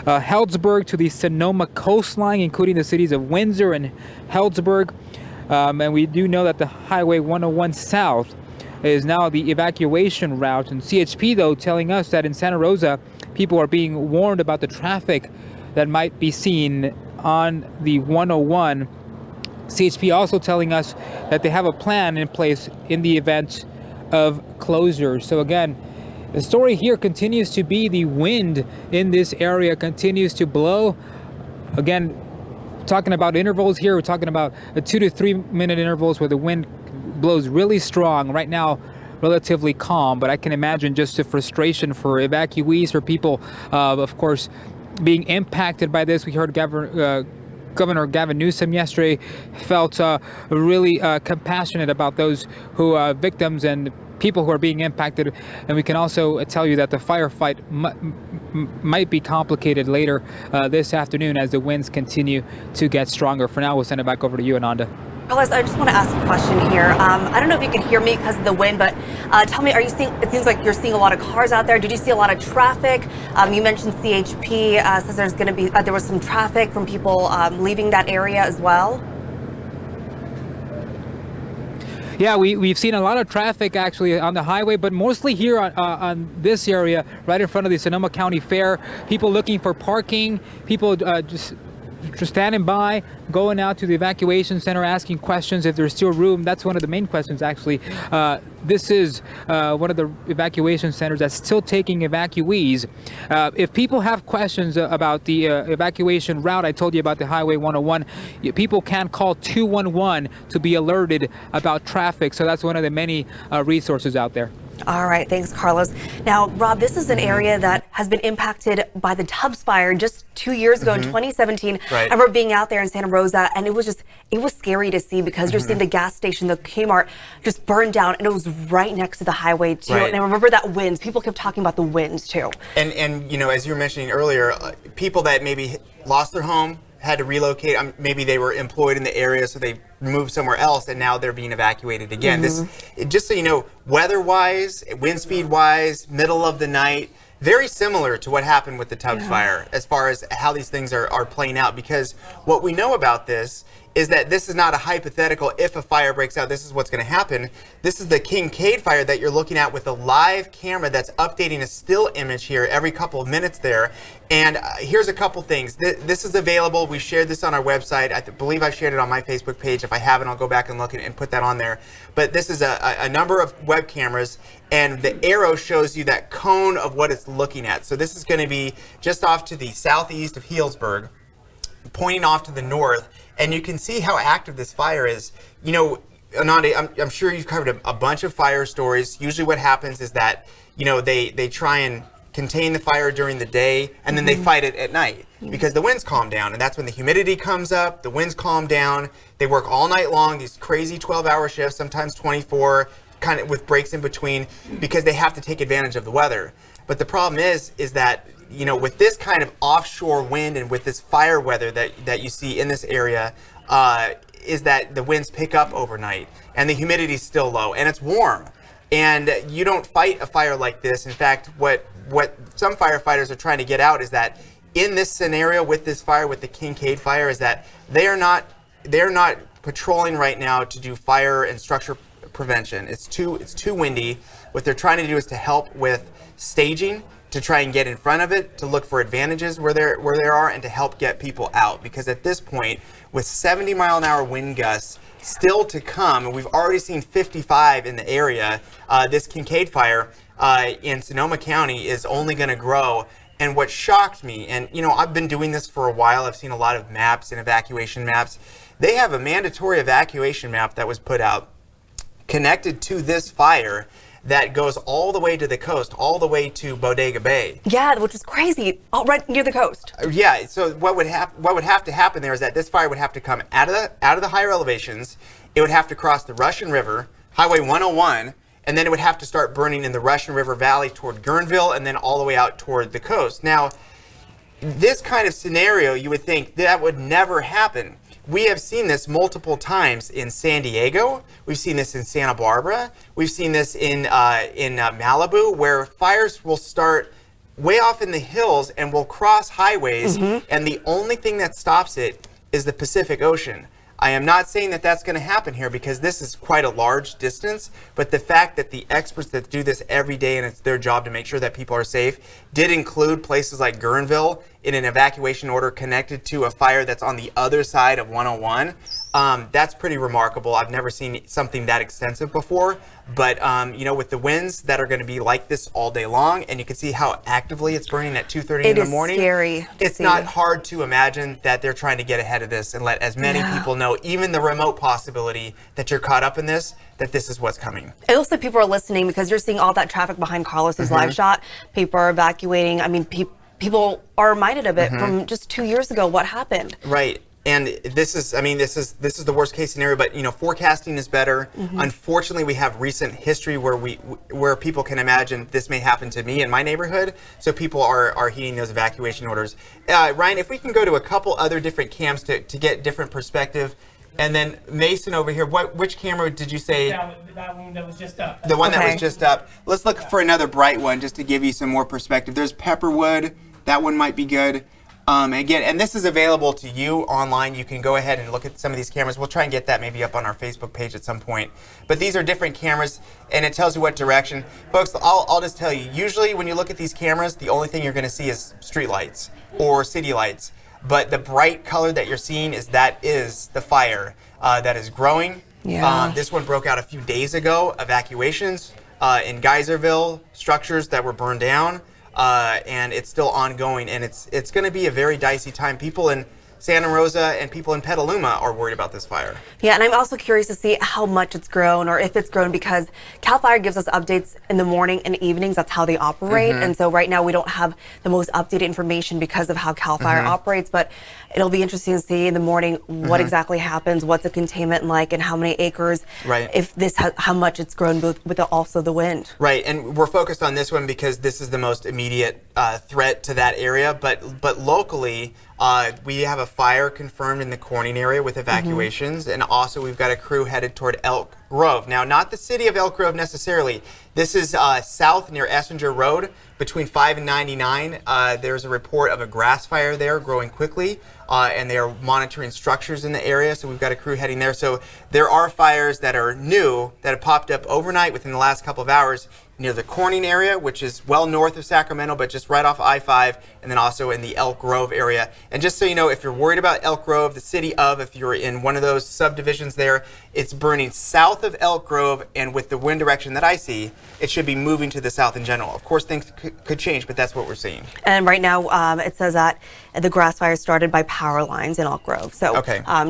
Healdsburg to the Sonoma coastline, including the cities of Windsor and Healdsburg. And we do know that the Highway 101 South is now the evacuation route. And CHP, though, telling us that in Santa Rosa, people are being warned about the traffic that might be seen on the 101. CHP also telling us that they have a plan in place in the event of closure. So again, the story here continues to be the wind in this area continues to blow. Again, talking about intervals here, we're talking about 2 to 3 minute intervals where the wind blows really strong. Right now, relatively calm, but I can imagine just the frustration for evacuees, for people, of course, being impacted by this. We heard Governor Gavin Newsom yesterday felt really compassionate about those who are victims and people who are being impacted. And we can also tell you that the firefight might be complicated later this afternoon as the winds continue to get stronger. For now, we'll send it back over to you, Ananda. Carlos, I just want to ask a question here. I don't know if you can hear me because of the wind, but tell me, are you seeing, it seems like you're seeing a lot of cars out there. Did you see a lot of traffic? You mentioned CHP says there's going to be, there was some traffic from people leaving that area as well. Yeah, we've seen a lot of traffic actually on the highway, but mostly here on this area, right in front of the Sonoma County Fair. People looking for parking, people just standing by, going out to the evacuation center, asking questions if there's still room. That's one of the main questions, actually. This is one of the evacuation centers that's still taking evacuees. If people have questions about the evacuation route, I told you about the Highway 101, people can call 211 to be alerted about traffic. So that's one of the many resources out there. All right, thanks, Carlos. Now, Rob, this is an area that has been impacted by the Tubbs fire just 2 years ago in 2017. Right. I remember being out there in Santa Rosa, and it was scary to see because you're seeing the gas station, the Kmart, just burned down, and it was right next to the highway too. Right. And I remember that winds. People kept talking about the winds too. And you know, as you were mentioning earlier, people that maybe lost their home, had to relocate, maybe they were employed in the area, so they moved somewhere else, and now they're being evacuated again. This, just so you know, weather-wise, wind speed-wise, middle of the night, very similar to what happened with the Tubbs fire as far as how these things are playing out, because what we know about this is that this is not a hypothetical, if a fire breaks out, this is what's going to happen. This is the Kincade fire that you're looking at with a live camera that's updating a still image here every couple of minutes there. And here's a couple things. This is available. We shared this on our website. I believe I shared it on my Facebook page. If I haven't, I'll go back and look and put that on there. But this is a number of web cameras, and the arrow shows you that cone of what it's looking at. So this is going to be just off to the southeast of Healdsburg, pointing off to the north, and you can see how active this fire is. You know, Ananda, I'm sure you've covered a bunch of fire stories. Usually what happens is that, you know, they try and contain the fire during the day, and then they fight it at night because the winds calm down, and that's when the humidity comes up, the winds calm down. They work all night long, these crazy 12-hour shifts, sometimes 24, kind of with breaks in between, because they have to take advantage of the weather. But the problem is that, you know, with this kind of offshore wind and with this fire weather that you see in this area, is that the winds pick up overnight and the humidity is still low and it's warm. And you don't fight a fire like this. In fact, what some firefighters are trying to get out is that in this scenario with this fire, with the Kincade fire, is that they're not patrolling right now to do fire and structure prevention. It's too windy. What they're trying to do is to help with staging to try and get in front of it, to look for advantages where there are, and to help get people out. Because at this point, with 70-mile-an-hour wind gusts still to come, and we've already seen 55 in the area, this Kincade Fire in Sonoma County is only going to grow. And what shocked me, and you know, I've been doing this for a while, I've seen a lot of maps and evacuation maps. They have a mandatory evacuation map that was put out connected to this fire that goes all the way to the coast, all the way to Bodega Bay. Yeah, which is crazy, all right near the coast. Yeah, so what would have to happen there is that this fire would have to come out of the higher elevations. It would have to cross the Russian River, Highway 101, and then it would have to start burning in the Russian River Valley toward Guerneville and then all the way out toward the coast. Now, this kind of scenario, you would think that would never happen. We have seen this multiple times in San Diego. We've seen this in Santa Barbara. We've seen this in Malibu, where fires will start way off in the hills and will cross highways, and the only thing that stops it is the Pacific Ocean. I am not saying that that's going to happen here because this is quite a large distance, but the fact that the experts that do this every day and it's their job to make sure that people are safe did include places like Guerneville in an evacuation order connected to a fire that's on the other side of 101. That's pretty remarkable. I've never seen something that extensive before, but you know, with the winds that are going to be like this all day long, and you can see how actively it's burning at 2:30 in the morning. It is scary. It's not hard to imagine that they're trying to get ahead of this and let as many people know, even the remote possibility that you're caught up in this, that this is what's coming. It looks like people are listening because you're seeing all that traffic behind Carlos's live shot. People are evacuating. I mean, people are reminded of it from just 2 years ago. What happened? Right. And this is, I mean, this is the worst case scenario, but you know, forecasting is better. Unfortunately, we have recent history where people can imagine this may happen to me in my neighborhood, so people are heeding those evacuation orders. Ryan, if we can go to a couple other different cams to get different perspective. And then Mason over here, which camera did you say? That one that was just up. The one that was just up. Let's look for another bright one just to give you some more perspective. There's Pepperwood. That one might be good. Again, and this is available to you online. You can go ahead and look at some of these cameras. We'll try and get that maybe up on our Facebook page at some point. But these are different cameras, and it tells you what direction. Folks, I'll just tell you, usually when you look at these cameras, the only thing you're going to see is street lights or city lights. But the bright color that you're seeing is the fire that is growing. Yeah. This one broke out a few days ago. Evacuations in Geyserville, structures that were burned down. And it's still ongoing, and it's going to be a very dicey time. People in Santa Rosa and people in Petaluma are worried about this fire. Yeah, and I'm also curious to see how much it's grown or if it's grown, because CAL FIRE gives us updates in the morning and evenings. That's how they operate. And so right now we don't have the most updated information because of how CAL FIRE operates, but it'll be interesting to see in the morning what exactly happens, what's the containment like, and how many acres, if this how much it's grown with also the wind. Right, and we're focused on this one because this is the most immediate threat to that area, but locally, we have a fire confirmed in the Corning area with evacuations, and also we've got a crew headed toward Elk Grove. Now, not the city of Elk Grove necessarily. This is south near Essinger Road between 5 and 99. There's a report of a grass fire there growing quickly, and they are monitoring structures in the area, so we've got a crew heading there. So there are fires that are new that have popped up overnight within the last couple of hours near the Corning area, which is well north of Sacramento, but just right off I-5, and then also in the Elk Grove area. And just so you know, if you're worried about Elk Grove, the city of, if you're in one of those subdivisions there, it's burning south of Elk Grove, and with the wind direction that I see, it should be moving to the south in general. Of course, things could change, but that's what we're seeing. And right now, it says that the grass fire started by power lines in Elk Grove. So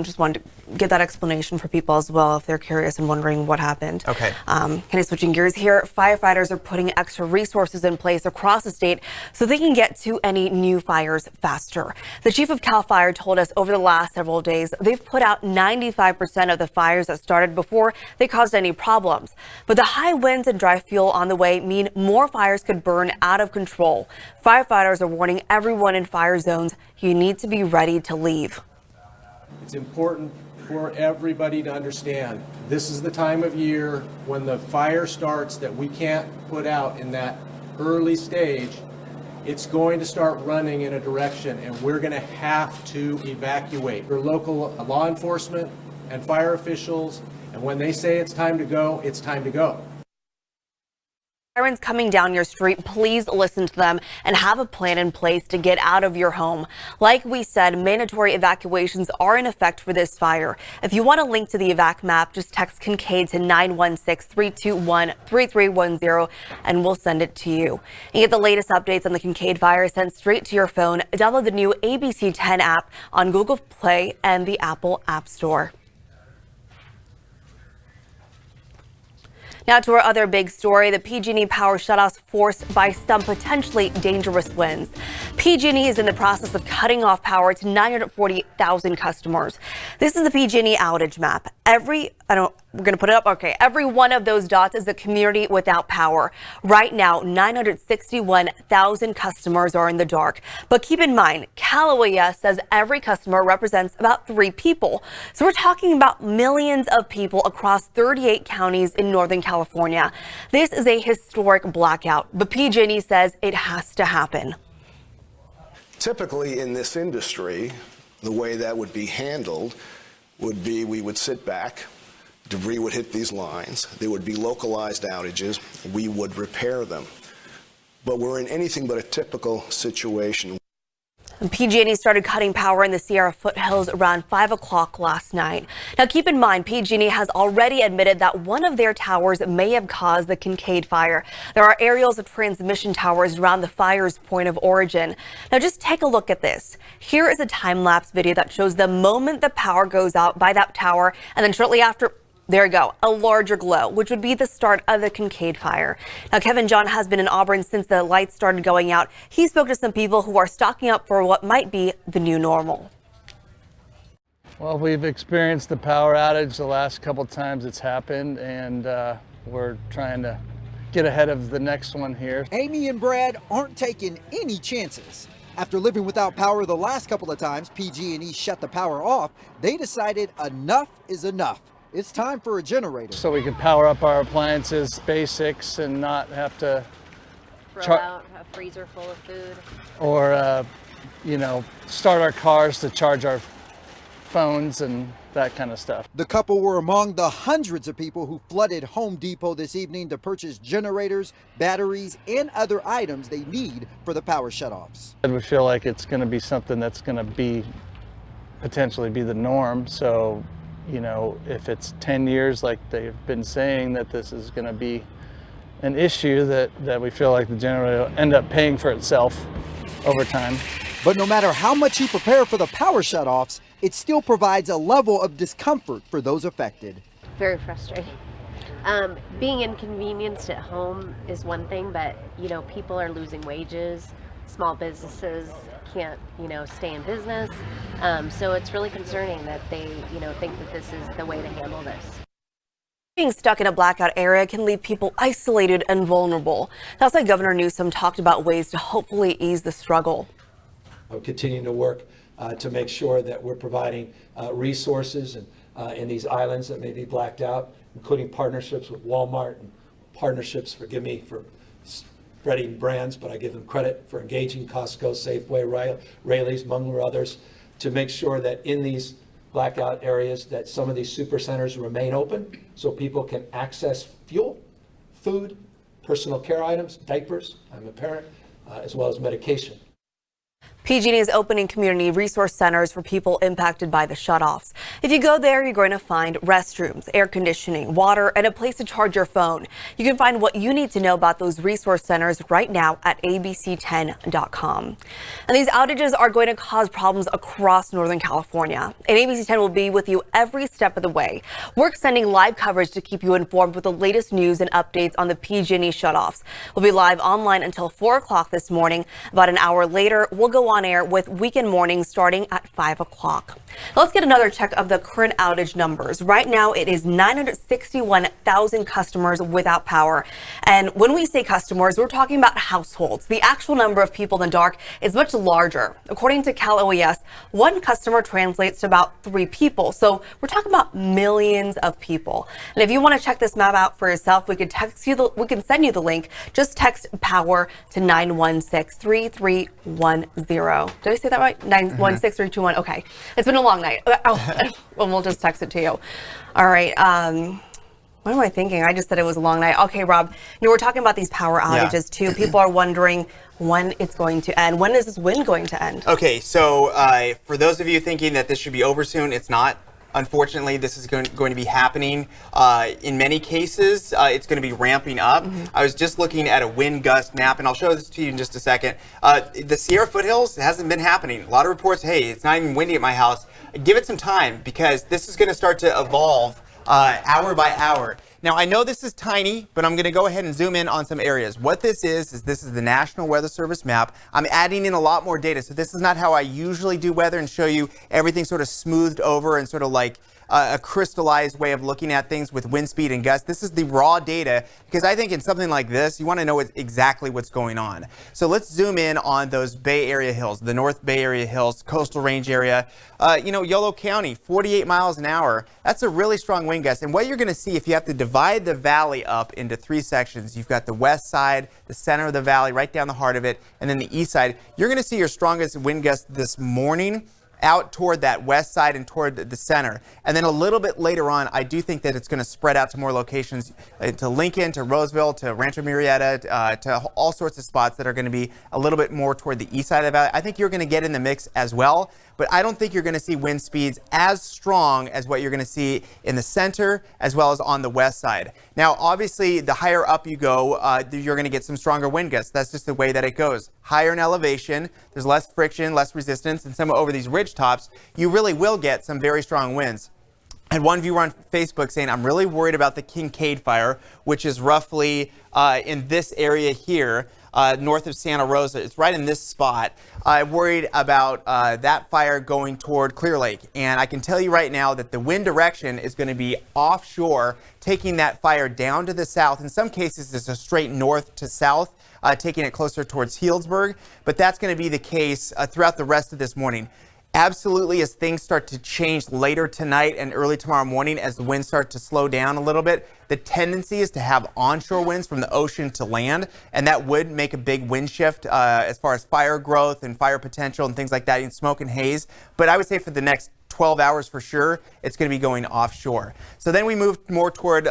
just wanted to get that explanation for people as well if they're curious and wondering what happened. Kind of switching gears here, firefighters are putting extra resources in place across the state so they can get to any new fires faster. The chief of CAL FIRE told us over the last several days they've put out 95% of the fires that started before they caused any problems. But the high winds and dry fuel on the way mean more fires could burn out of control. Firefighters are warning everyone in fire zones you need to be ready to leave. It's important for everybody to understand this is the time of year when the fire starts that we can't put out in that early stage. It's going to start running in a direction, and we're going to have to evacuate. For local law enforcement and fire officials, and when they say it's time to go, it's time to go. Sirens coming down your street, please listen to them and have a plan in place to get out of your home. Like we said, mandatory evacuations are in effect for this fire. If you want a link to the evac map, just text Kincade to 916-321-3310 and we'll send it to you. And get the latest updates on the Kincade Fire sent straight to your phone. Download the new ABC 10 app on Google Play and the Apple App Store. Now to our other big story, the PG&E Power Shutoffs forced by some potentially dangerous winds. PG&E is in the process of cutting off power to 940,000 customers. This is the PG&E outage map. We're going to put it up. Okay. Every one of those dots is a community without power. Right now, 961,000 customers are in the dark. But keep in mind, Callaway says every customer represents about 3 people. So we're talking about millions of people across 38 counties in Northern California. This is a historic blackout, but PG&E says it has to happen. Typically in this industry, the way that would be handled would be we would sit back, debris would hit these lines, there would be localized outages, we would repair them. But we're in anything but a typical situation. PG&E started cutting power in the Sierra foothills around 5 o'clock last night. Now keep in mind, PG&E has already admitted that one of their towers may have caused the Kincade Fire. There are aerials of transmission towers around the fire's point of origin. Now just take a look at this. Here is a time-lapse video that shows the moment the power goes out by that tower, and then shortly after, there you go, a larger glow, which would be the start of the Kincade Fire. Now, Kevin John has been in Auburn since the lights started going out. He spoke to some people who are stocking up for what might be the new normal. Well, we've experienced the power outage the last couple times it's happened, and we're trying to get ahead of the next one here. Amy and Brad aren't taking any chances. After living without power the last couple of times PG&E shut the power off, they decided enough is enough. It's time for a generator. So we can power up our appliances, basics, and not have to throw out a freezer full of food. Or, start our cars to charge our phones and that kind of stuff. The couple were among the hundreds of people who flooded Home Depot this evening to purchase generators, batteries, and other items they need for the power shutoffs. And we feel like it's going to be something that's going to potentially be the norm. So, if it's 10 years, like they've been saying, that this is going to be an issue, that we feel like the generator will end up paying for itself over time. But no matter how much you prepare for the power shutoffs, it still provides a level of discomfort for those affected. Very frustrating. Being inconvenienced at home is one thing, but people are losing wages. Small businesses can't, stay in business. So it's really concerning that they, think that this is the way to handle this. Being stuck in a blackout area can leave people isolated and vulnerable. That's why Governor Newsom talked about ways to hopefully ease the struggle. We're continuing to work to make sure that we're providing resources in these islands that may be blacked out, including partnerships with Walmart and partnerships, forgive me for spreading brands, but I give them credit for engaging Costco, Safeway, Raley's, among others, to make sure that in these blackout areas that some of these super centers remain open so people can access fuel, food, personal care items, diapers, I'm a parent, as well as medication. PG&E is opening community resource centers for people impacted by the shutoffs. If you go there, you're going to find restrooms, air conditioning, water, and a place to charge your phone. You can find what you need to know about those resource centers right now at abc10.com. And these outages are going to cause problems across Northern California. And ABC 10 will be with you every step of the way. We're extending live coverage to keep you informed with the latest news and updates on the PG&E shutoffs. We'll be live online until 4 o'clock this morning. About an hour later, we'll go on air with weekend mornings starting at 5 o'clock. Let's get another check of the current outage numbers. Right now, it is 961,000 customers without power. And when we say customers, we're talking about households. The actual number of people in the dark is much larger. According to Cal OES, one customer translates to about 3 people. So we're talking about millions of people. And if you want to check this map out for yourself, we can send you the link. Just text POWER to 916-3310. Did I say that right? 916-321. Okay. It's been a long night. Oh, well, we'll just text it to you. All right. What am I thinking? I just said it was a long night. Okay, Rob, we're talking about these power outages too. People are wondering when it's going to end. When is this wind going to end? Okay, so for those of you thinking that this should be over soon, it's not. Unfortunately, this is going to be happening. In many cases, it's going to be ramping up. I was just looking at a wind gust map, and I'll show this to you in just a second. The Sierra foothills hasn't been happening. A lot of reports, hey, it's not even windy at my house. Give it some time, because this is going to start to evolve hour by hour. Now, I know this is tiny, but I'm going to go ahead and zoom in on some areas. What this is this is the National Weather Service map. I'm adding in a lot more data, so this is not how I usually do weather and show you everything sort of smoothed over and sort of like a crystallized way of looking at things with wind speed and gusts. This is the raw data, because I think in something like this, you want to know exactly what's going on. So let's zoom in on those Bay Area hills, the North Bay Area hills, coastal range area. Yolo County, 48 miles an hour. That's a really strong wind gust. And what you're going to see, if you have to divide the valley up into 3 sections, you've got the west side, the center of the valley, right down the heart of it, and then the east side. You're going to see your strongest wind gust this morning out toward that west side and toward the center. And then a little bit later on, I do think that it's going to spread out to more locations, to Lincoln, to Roseville, to Rancho Murrieta, to all sorts of spots that are going to be a little bit more toward the east side of the valley. I think you're going to get in the mix as well, but I don't think you're going to see wind speeds as strong as what you're going to see in the center as well as on the west side. Now, obviously, the higher up you go, you're going to get some stronger wind gusts. That's just the way that it goes. Higher in elevation, there's less friction, less resistance, and some over these ridge tops, you really will get some very strong winds. I had one viewer on Facebook saying, I'm really worried about the Kincade Fire, which is roughly in this area here, north of Santa Rosa. It's right in this spot. I'm worried about that fire going toward Clear Lake. And I can tell you right now that the wind direction is going to be offshore, taking that fire down to the south. In some cases, it's a straight north to south, taking it closer towards Healdsburg. But that's going to be the case throughout the rest of this morning. Absolutely, as things start to change later tonight and early tomorrow morning, as the winds start to slow down a little bit, the tendency is to have onshore winds from the ocean to land, and that would make a big wind shift as far as fire growth and fire potential and things like that in smoke and haze. But I would say for the next 12 hours for sure, it's going to be going offshore. So then we move more toward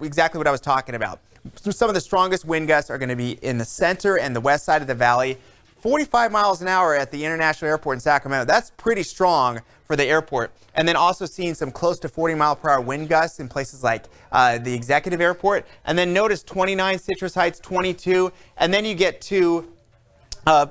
exactly what I was talking about. So some of the strongest wind gusts are going to be in the center and the west side of the valley. 45 miles an hour at the International Airport in Sacramento. That's pretty strong for the airport. And then also seeing some close to 40-mile-per-hour wind gusts in places like the Executive Airport. And then notice 29, Citrus Heights 22. And then you get to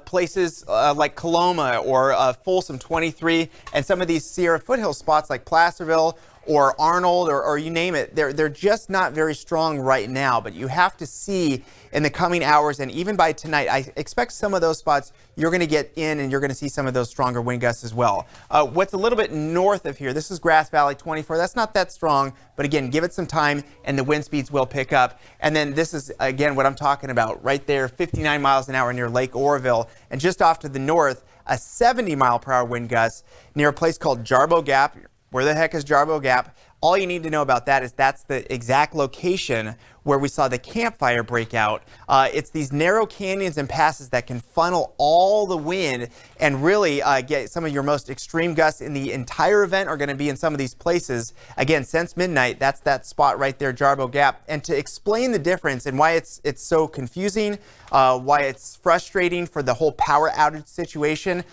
places like Coloma or Folsom 23. And some of these Sierra foothill spots like Placerville or Arnold or you name it, they're just not very strong right now, but you have to see in the coming hours and even by tonight, I expect some of those spots you're going to get in and you're going to see some of those stronger wind gusts as well. What's a little bit north of here, this is Grass Valley 24, that's not that strong, but again, give it some time and the wind speeds will pick up. And then this is again what I'm talking about right there, 59 miles an hour near Lake Oroville, and just off to the north, a 70-mile-per-hour wind gust near a place called Jarbo Gap. Where the heck is Jarbo Gap? All you need to know about that is that's the exact location where we saw the campfire break out. It's these narrow canyons and passes that can funnel all the wind and really get some of your most extreme gusts in the entire event are going to be in some of these places. Again, since midnight, that's that spot right there, Jarbo Gap. And to explain the difference and why it's so confusing, why it's frustrating for the whole power outage situation,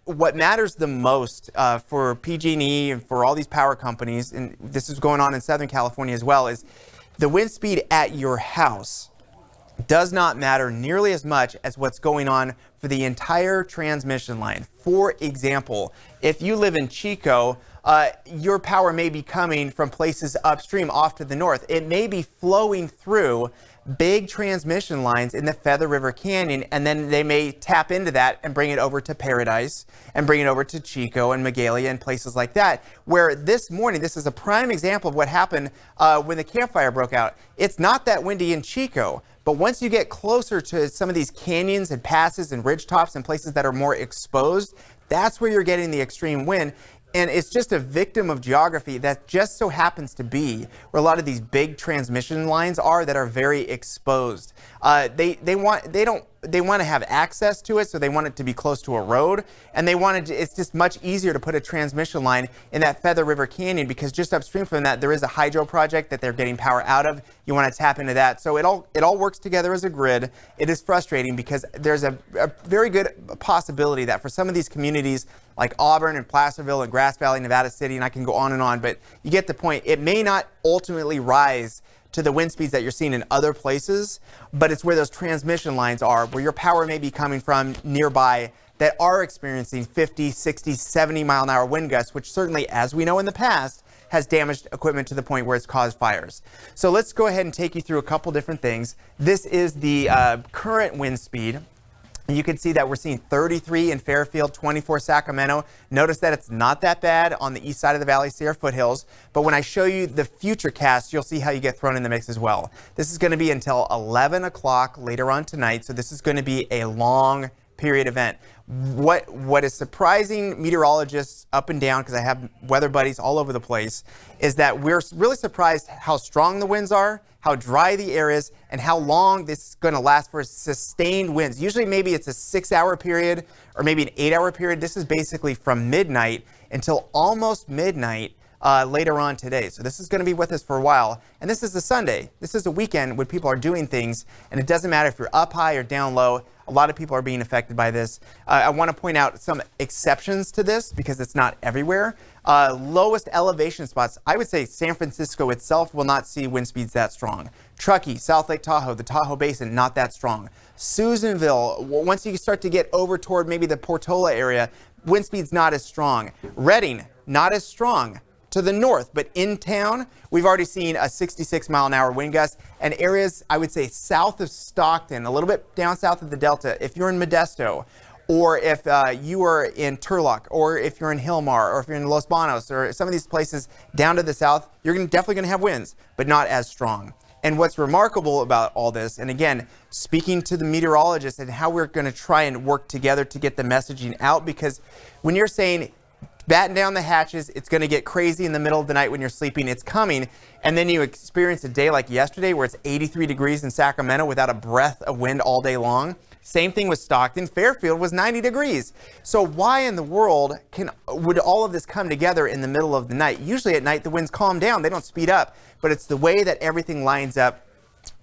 what matters the most for PG&E and for all these power companies, and this is going on in Southern California as well, is the wind speed at your house does not matter nearly as much as what's going on for the entire transmission line. For example, if you live in Chico, your power may be coming from places upstream off to the north. It may be flowing through big transmission lines in the Feather River Canyon, and then they may tap into that and bring it over to Paradise and bring it over to Chico and Magalia and places like that, where this morning, this is a prime example of what happened when the campfire broke out. It's not that windy in Chico, but once you get closer to some of these canyons and passes and ridge tops and places that are more exposed, that's where you're getting the extreme wind. And it's just a victim of geography that just so happens to be where a lot of these big transmission lines are that are very exposed. They don't to have access to it, so they want it to be close to a road, and it's just much easier to put a transmission line in that Feather River Canyon, because just upstream from that there is a hydro project that they're getting power out of. You want to tap into that, so it all works together as a grid. It is frustrating because there's a very good possibility that for some of these communities like Auburn and Placerville and Grass Valley, Nevada City, and I can go on, but you get the point. It may not ultimately rise to the wind speeds that you're seeing in other places, but it's where those transmission lines are, where your power may be coming from nearby, that are experiencing 50, 60, 70 mile an hour wind gusts, which certainly, as we know in the past, has damaged equipment to the point where it's caused fires. So let's go ahead and take you through a couple different things. This is the current wind speed. You can see that we're seeing 33 in Fairfield, 24 Sacramento. Notice that it's not that bad on the east side of the Valley, Sierra foothills. But when I show you the future cast, you'll see how you get thrown in the mix as well. This is going to be until 11 o'clock later on tonight. So this is going to be a long period event. What is surprising meteorologists up and down, because I have weather buddies all over the place, is that we're really surprised how strong the winds are, how dry the air is, and how long this is going to last for sustained winds. Usually maybe it's a 6-hour period or maybe an 8-hour period. This is basically from midnight until almost midnight later on today. So this is going to be with us for a while. And this is a Sunday. This is a weekend when people are doing things, and it doesn't matter if you're up high or down low. A lot of people are being affected by this. I want to point out some exceptions to this because it's not everywhere. Lowest elevation spots, I would say San Francisco itself will not see wind speeds that strong. Truckee, South Lake Tahoe, the Tahoe Basin, not that strong. Susanville, once you start to get over toward maybe the Portola area, wind speeds not as strong. Redding, not as strong. To the north, but in town, we've already seen a 66 mile an hour wind gust, and areas, I would say, south of Stockton, a little bit down south of the Delta, if you're in Modesto, or if you are in Turlock, or if you're in Hillmar, or if you're in Los Banos, or some of these places down to the south, you're definitely going to have winds, but not as strong. And what's remarkable about all this, and again, speaking to the meteorologists and how we're going to try and work together to get the messaging out, because when you're saying, batten down the hatches, it's going to get crazy in the middle of the night when you're sleeping, it's coming, and then you experience a day like yesterday where it's 83 degrees in Sacramento without a breath of wind all day long. Same thing with Stockton. Fairfield was 90 degrees. So why in the world would all of this come together in the middle of the night? Usually at night the winds calm down, they don't speed up, but it's the way that everything lines up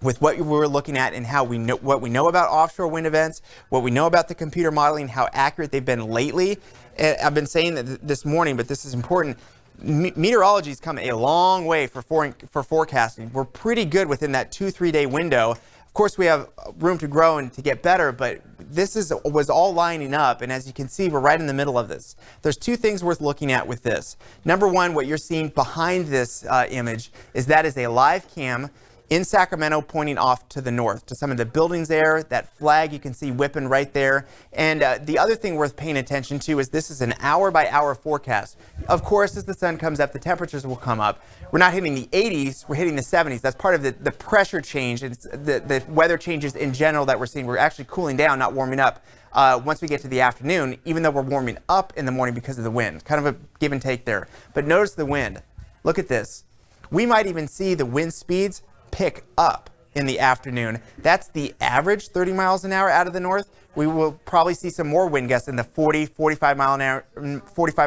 with what we're looking at and how what we know about offshore wind events, what we know about the computer modeling, how accurate they've been lately. I've been saying that this morning, but this is important. Meteorology's come a long way for forecasting. We're pretty good within that 2-3 day window. Of course, we have room to grow and to get better, but this was all lining up, and as you can see, we're right in the middle of this. There's two things worth looking at with this. Number one, what you're seeing behind this image is that is a live cam in Sacramento pointing off to the north, to some of the buildings there. That flag you can see whipping right there. And the other thing worth paying attention to is this is an hour-by-hour forecast. Of course, as the sun comes up, the temperatures will come up. We're not hitting the 80s, we're hitting the 70s. That's part of the pressure change. It's the weather changes in general that we're seeing. We're actually cooling down, not warming up. Once we get to the afternoon, even though we're warming up in the morning because of the wind. Kind of a give and take there. But notice the wind. Look at this. We might even see the wind speeds pick up in the afternoon. That's the average 30 miles an hour out of the north. We will probably see some more wind gusts in the 45 mile an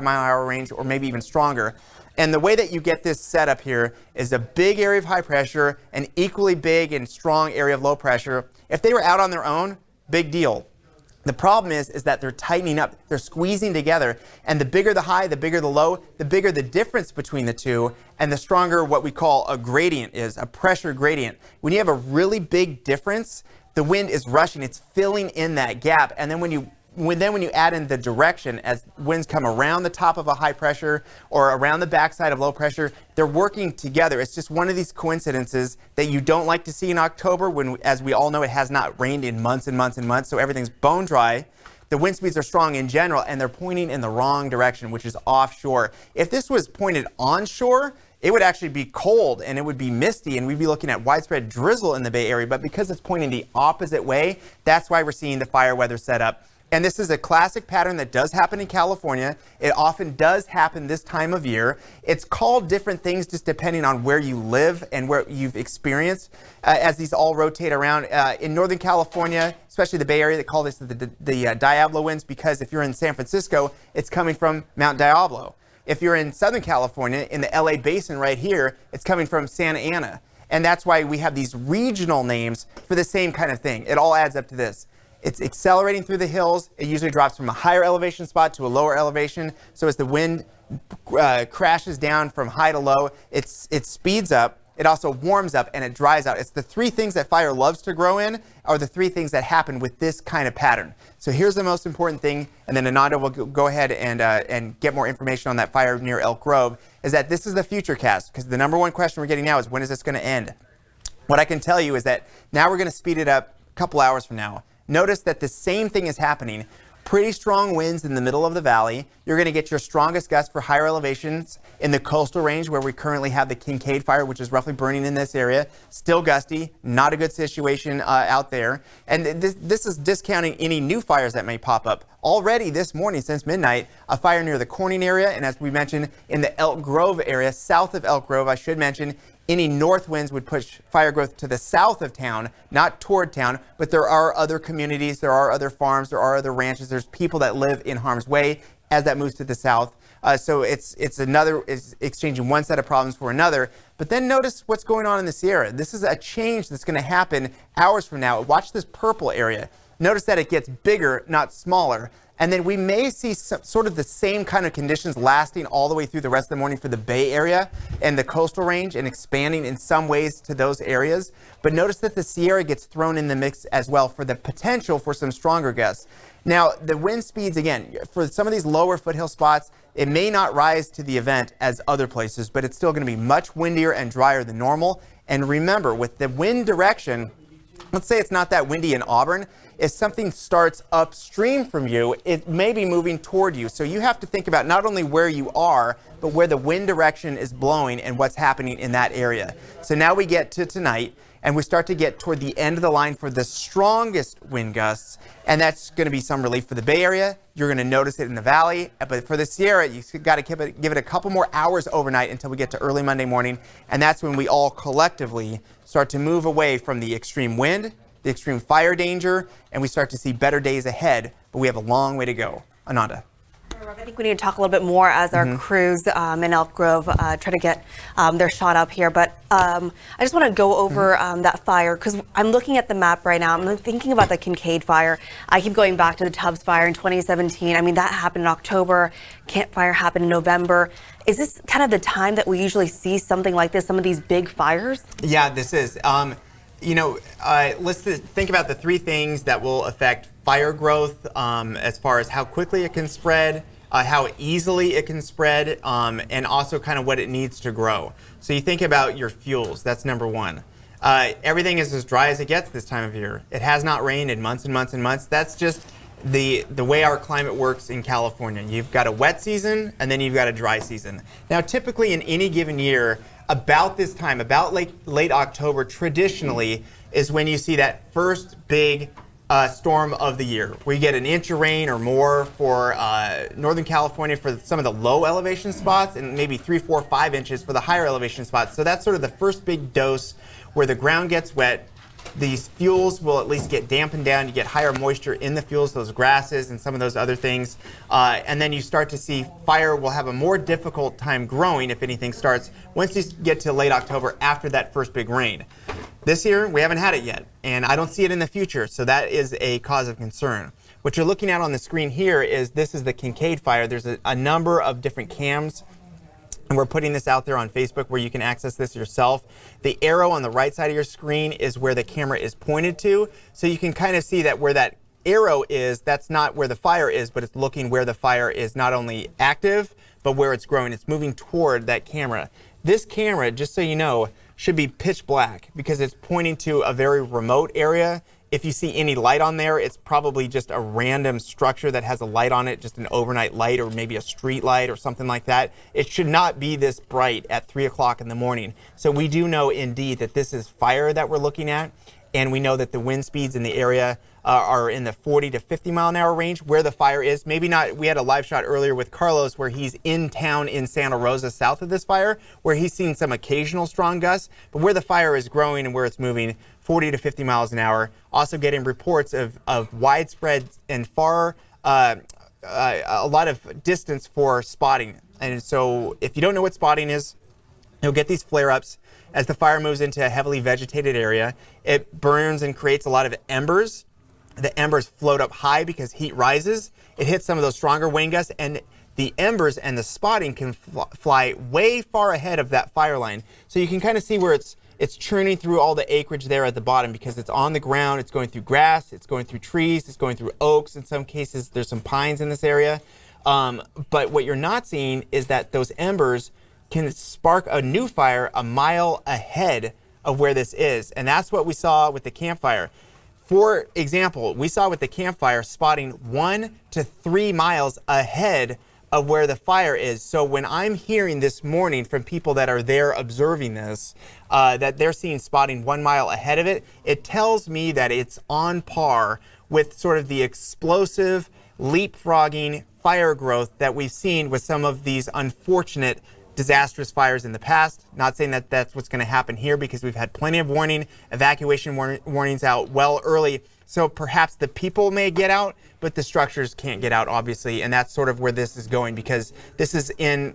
hour range, or maybe even stronger. And the way that you get this set up here is a big area of high pressure, an equally big and strong area of low pressure. If they were out on their own, big deal. The problem is that they're tightening up, they're squeezing together, and the bigger the high, the bigger the low, the bigger the difference between the two, and the stronger what we call a gradient is, a pressure gradient. When you have a really big difference, the wind is rushing, it's filling in that gap, and then when you add in the direction, as winds come around the top of a high pressure or around the backside of low pressure, they're working together. It's just one of these coincidences that you don't like to see in October when, as we all know, it has not rained in months and months and months, so everything's bone dry. The wind speeds are strong in general, and they're pointing in the wrong direction, which is offshore. If this was pointed onshore, it would actually be cold and it would be misty, and we'd be looking at widespread drizzle in the Bay Area. But because it's pointing the opposite way, that's why we're seeing the fire weather set up And this is a classic pattern that does happen in California. It often does happen this time of year. It's called different things just depending on where you live and where you've experienced as these all rotate around. In Northern California, especially the Bay Area, they call this the Diablo winds, because if you're in San Francisco, it's coming from Mount Diablo. If you're in Southern California, in the LA basin right here, it's coming from Santa Ana. And that's why we have these regional names for the same kind of thing. It all adds up to this. It's accelerating through the hills. It usually drops from a higher elevation spot to a lower elevation. So as the wind crashes down from high to low, it speeds up. It also warms up and it dries out. It's the three things that fire loves to grow in, are the three things that happen with this kind of pattern. So here's the most important thing, and then Ananda will go ahead and get more information on that fire near Elk Grove, is that this is the future cast, because the number one question we're getting now is, when is this going to end? What I can tell you is that now we're going to speed it up a couple hours from now. Notice that the same thing is happening. Pretty strong winds in the middle of the valley. You're going to get your strongest gusts for higher elevations in the coastal range, where we currently have the Kincade Fire, which is roughly burning in this area. Still gusty, not a good situation out there. And this is discounting any new fires that may pop up. Already this morning, since midnight, a fire near the Corning area, and as we mentioned, in the Elk Grove area, south of Elk Grove, I should mention, any north winds would push fire growth to the south of town, not toward town, but there are other communities, there are other farms, there are other ranches, there's people that live in harm's way as that moves to the south. So it's exchanging one set of problems for another. But then notice what's going on in the Sierra. This is a change that's going to happen hours from now. Watch this purple area. Notice that it gets bigger, not smaller. And then we may see sort of the same kind of conditions lasting all the way through the rest of the morning for the Bay Area and the coastal range, and expanding in some ways to those areas. But notice that the Sierra gets thrown in the mix as well for the potential for some stronger gusts. Now, the wind speeds, again, for some of these lower foothill spots, it may not rise to the event as other places, but it's still going to be much windier and drier than normal. And remember, with the wind direction, let's say it's not that windy in Auburn. If something starts upstream from you, it may be moving toward you. So you have to think about not only where you are, but where the wind direction is blowing and what's happening in that area. So now we get to tonight, and we start to get toward the end of the line for the strongest wind gusts, and that's going to be some relief for the Bay Area. You're going to notice it in the valley, but for the Sierra, you've got to give it a couple more hours overnight until we get to early Monday morning, and that's when we all collectively start to move away from the extreme wind, the extreme fire danger, and we start to see better days ahead, but we have a long way to go. Ananda. I think we need to talk a little bit more as our crews in Elk Grove try to get their shot up here. But I just want to go over that fire, because I'm looking at the map right now. I'm thinking about the Kincade Fire. I keep going back to the Tubbs Fire in 2017. I mean, that happened in October. Camp Fire happened in November. Is this kind of the time that we usually see something like this, some of these big fires? Yeah, this is. Let's think about the three things that will affect fire growth as far as how quickly it can spread, how easily it can spread, and also kind of what it needs to grow. So you think about your fuels. That's number one. Everything is as dry as it gets this time of year. It has not rained in months and months and months. That's just the way our climate works in California. You've got a wet season, and then you've got a dry season. Now, typically in any given year, about this time, about late October, traditionally is when you see that first big storm of the year, where you get an inch of rain or more for Northern California for some of the low elevation spots, and maybe 3, 4, 5 inches for the higher elevation spots. So that's sort of the first big dose where the ground gets wet. These fuels will at least get dampened down. You get higher moisture in the fuels, those grasses and some of those other things. And then you start to see fire will have a more difficult time growing, if anything, starts once you get to late October after that first big rain. This year, we haven't had it yet, and I don't see it in the future, so that is a cause of concern. What you're looking at on the screen here is this is the Kincade Fire. There's a number of different cams, and we're putting this out there on Facebook where you can access this yourself. The arrow on the right side of your screen is where the camera is pointed to, so you can kind of see that where that arrow is, that's not where the fire is, but it's looking where the fire is not only active, but where it's growing. It's moving toward that camera. This camera, just so you know, should be pitch black because it's pointing to a very remote area. If you see any light on there, it's probably just a random structure that has a light on it, just an overnight light or maybe a street light or something like that. It should not be this bright at 3 o'clock in the morning. So we do know indeed that this is fire that we're looking at, and we know that the wind speeds in the area are in the 40 to 50 mile an hour range where the fire is. Maybe not. We had a live shot earlier with Carlos where he's in town in Santa Rosa south of this fire, where he's seen some occasional strong gusts, but where the fire is growing and where it's moving 40 to 50 miles an hour. Also getting reports of widespread and far, a lot of distance for spotting. And so if you don't know what spotting is, you'll get these flare-ups as the fire moves into a heavily vegetated area. It burns and creates a lot of embers. The embers float up high because heat rises. It hits some of those stronger wind gusts, and the embers and the spotting can fly way far ahead of that fire line. So you can kind of see where it's churning through all the acreage there at the bottom because it's on the ground, it's going through grass, it's going through trees, it's going through oaks. In some cases, there's some pines in this area. But what you're not seeing is that those embers can spark a new fire a mile ahead of where this is. And that's what we saw with the campfire. For example, we saw with the campfire spotting 1 to 3 miles ahead of where the fire is. So when I'm hearing this morning from people that are there observing this, that they're seeing spotting 1 mile ahead of it, it tells me that it's on par with sort of the explosive leapfrogging fire growth that we've seen with some of these unfortunate disastrous fires in the past. Not saying that that's what's going to happen here because we've had plenty of evacuation warnings out well early. So perhaps the people may get out, but the structures can't get out, obviously. And that's sort of where this is going because this is in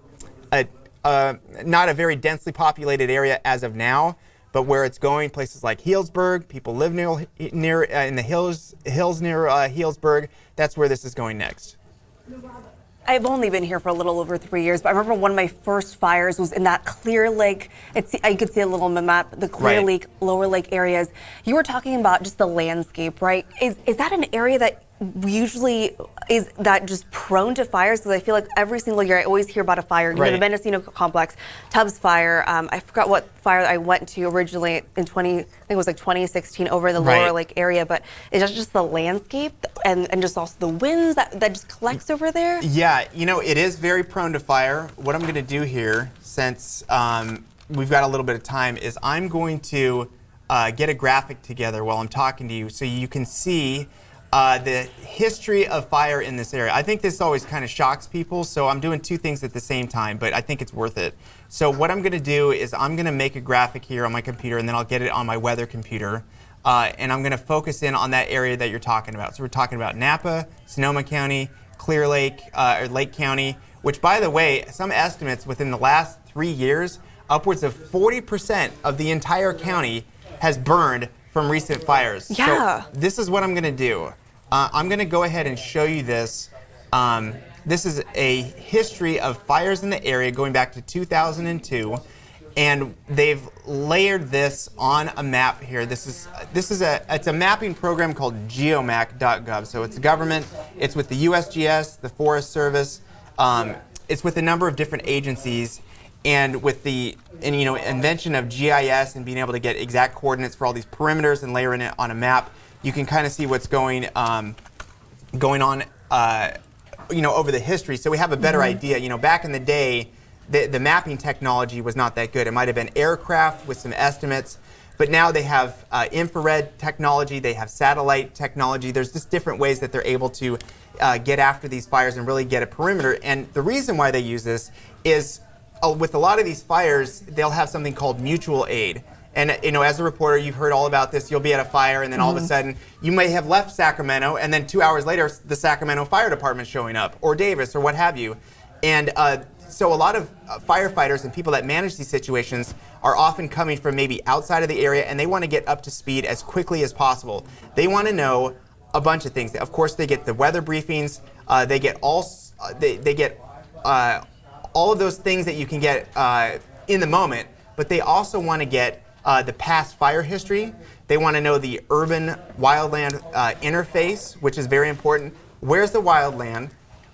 not a very densely populated area as of now, but where it's going, places like Healdsburg, people live near in the hills near Healdsburg. That's where this is going next. I've only been here for a little over 3 years, but I remember one of my first fires was in that Clear Lake. I could see a little map, the Clear Lake, Lower Lake areas. You were talking about just the landscape, right? Is that an area that usually is that just prone to fires? Because I feel like every single year I always hear about a fire. You know, the Mendocino Complex, Tubbs Fire. I forgot what fire I went to originally in 2016 over the Lower Lake area. But is that just the landscape and just also the winds that just collects over there? Yeah, you know, it is very prone to fire. What I'm going to do here, since we've got a little bit of time, is I'm going to get a graphic together while I'm talking to you so you can see the history of fire in this area. I think this always kind of shocks people, so I'm doing two things at the same time, but I think it's worth it. So what I'm going to do is I'm going to make a graphic here on my computer, and then I'll get it on my weather computer, and I'm going to focus in on that area that you're talking about. So we're talking about Napa, Sonoma County, Clear Lake, or Lake County, which, by the way, some estimates within the last 3 years, upwards of 40% of the entire county has burned from recent fires. Yeah. So this is what I'm going to do. I'm going to go ahead and show you this. This is a history of fires in the area going back to 2002, and they've layered this on a map here. It's a mapping program called geomac.gov. So it's government. It's with the USGS, the Forest Service. It's with a number of different agencies. And with the invention of GIS and being able to get exact coordinates for all these perimeters and layering it on a map, you can kind of see what's going on over the history. So we have a better idea. Back in the day, the mapping technology was not that good. It might have been aircraft with some estimates, but now they have infrared technology, they have satellite technology. There's just different ways that they're able to get after these fires and really get a perimeter. And the reason why they use this is with a lot of these fires, they'll have something called mutual aid. And as a reporter, you've heard all about this. You'll be at a fire, and then all of a sudden, you may have left Sacramento, and then 2 hours later, the Sacramento Fire Department showing up, or Davis, or what have you. And so a lot of firefighters and people that manage these situations are often coming from maybe outside of the area, and they want to get up to speed as quickly as possible. They want to know a bunch of things. Of course, they get the weather briefings. They get all of those things that you can get in the moment, but they also want to get the past fire history. They want to know the urban-wildland interface, which is very important. Where's the wildland?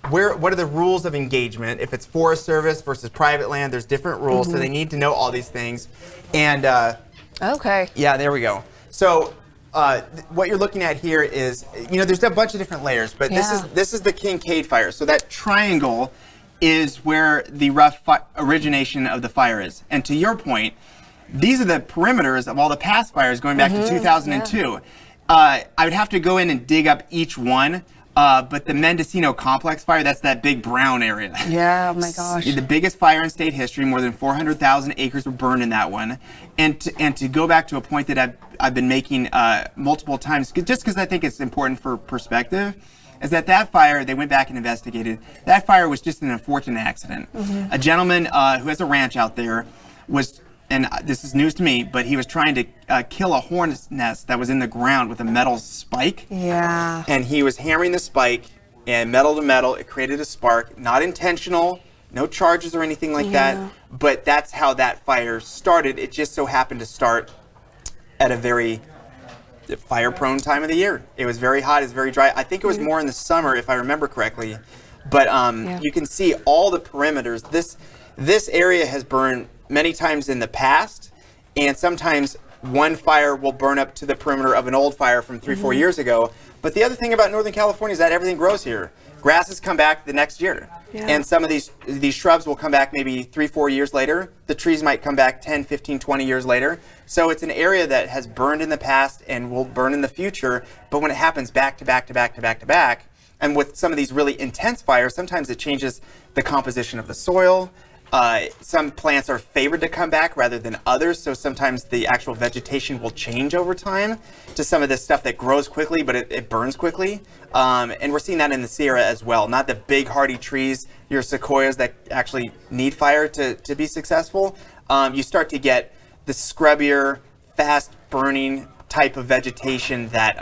What are the rules of engagement? If it's Forest Service versus private land, there's different rules, so they need to know all these things. And okay. Yeah, there we go. So what you're looking at here is, there's a bunch of different layers, but this is the Kincade Fire. So that triangle is where the rough origination of the fire is. And to your point, these are the perimeters of all the past fires going back to 2002. I would have to go in and dig up each one. But the Mendocino Complex fire, that's that big brown area. Yeah, oh my gosh. The biggest fire in state history, more than 400,000 acres were burned in that one. And to go back to a point that I've been making multiple times, just because I think it's important for perspective, is that fire, they went back and investigated, that fire was just an unfortunate accident. A gentleman who has a ranch out there was, and this is news to me, but he was trying to kill a hornet's nest that was in the ground with a metal spike. Yeah. And he was hammering the spike, and metal to metal, it created a spark. Not intentional, no charges or anything like that, but that's how that fire started. It just so happened to start at a very fire-prone time of the year. It was very hot, it was very dry. I think it was more in the summer, if I remember correctly. But you can see all the perimeters. This area has burned many times in the past, and sometimes one fire will burn up to the perimeter of an old fire from 3-4 years ago. But the other thing about Northern California is that everything grows here. Grasses come back the next year, and some of these shrubs will come back maybe 3-4 years later. The trees might come back 10, 15, 20 years later. So it's an area that has burned in the past and will burn in the future. But when it happens back to back to back to back to back, and with some of these really intense fires, sometimes it changes the composition of the soil. Some plants are favored to come back rather than others, so sometimes the actual vegetation will change over time to some of this stuff that grows quickly, but it burns quickly. And we're seeing that in the Sierra as well. Not the big hardy trees, your sequoias that actually need fire to be successful. You start to get the scrubbier, fast burning type of vegetation that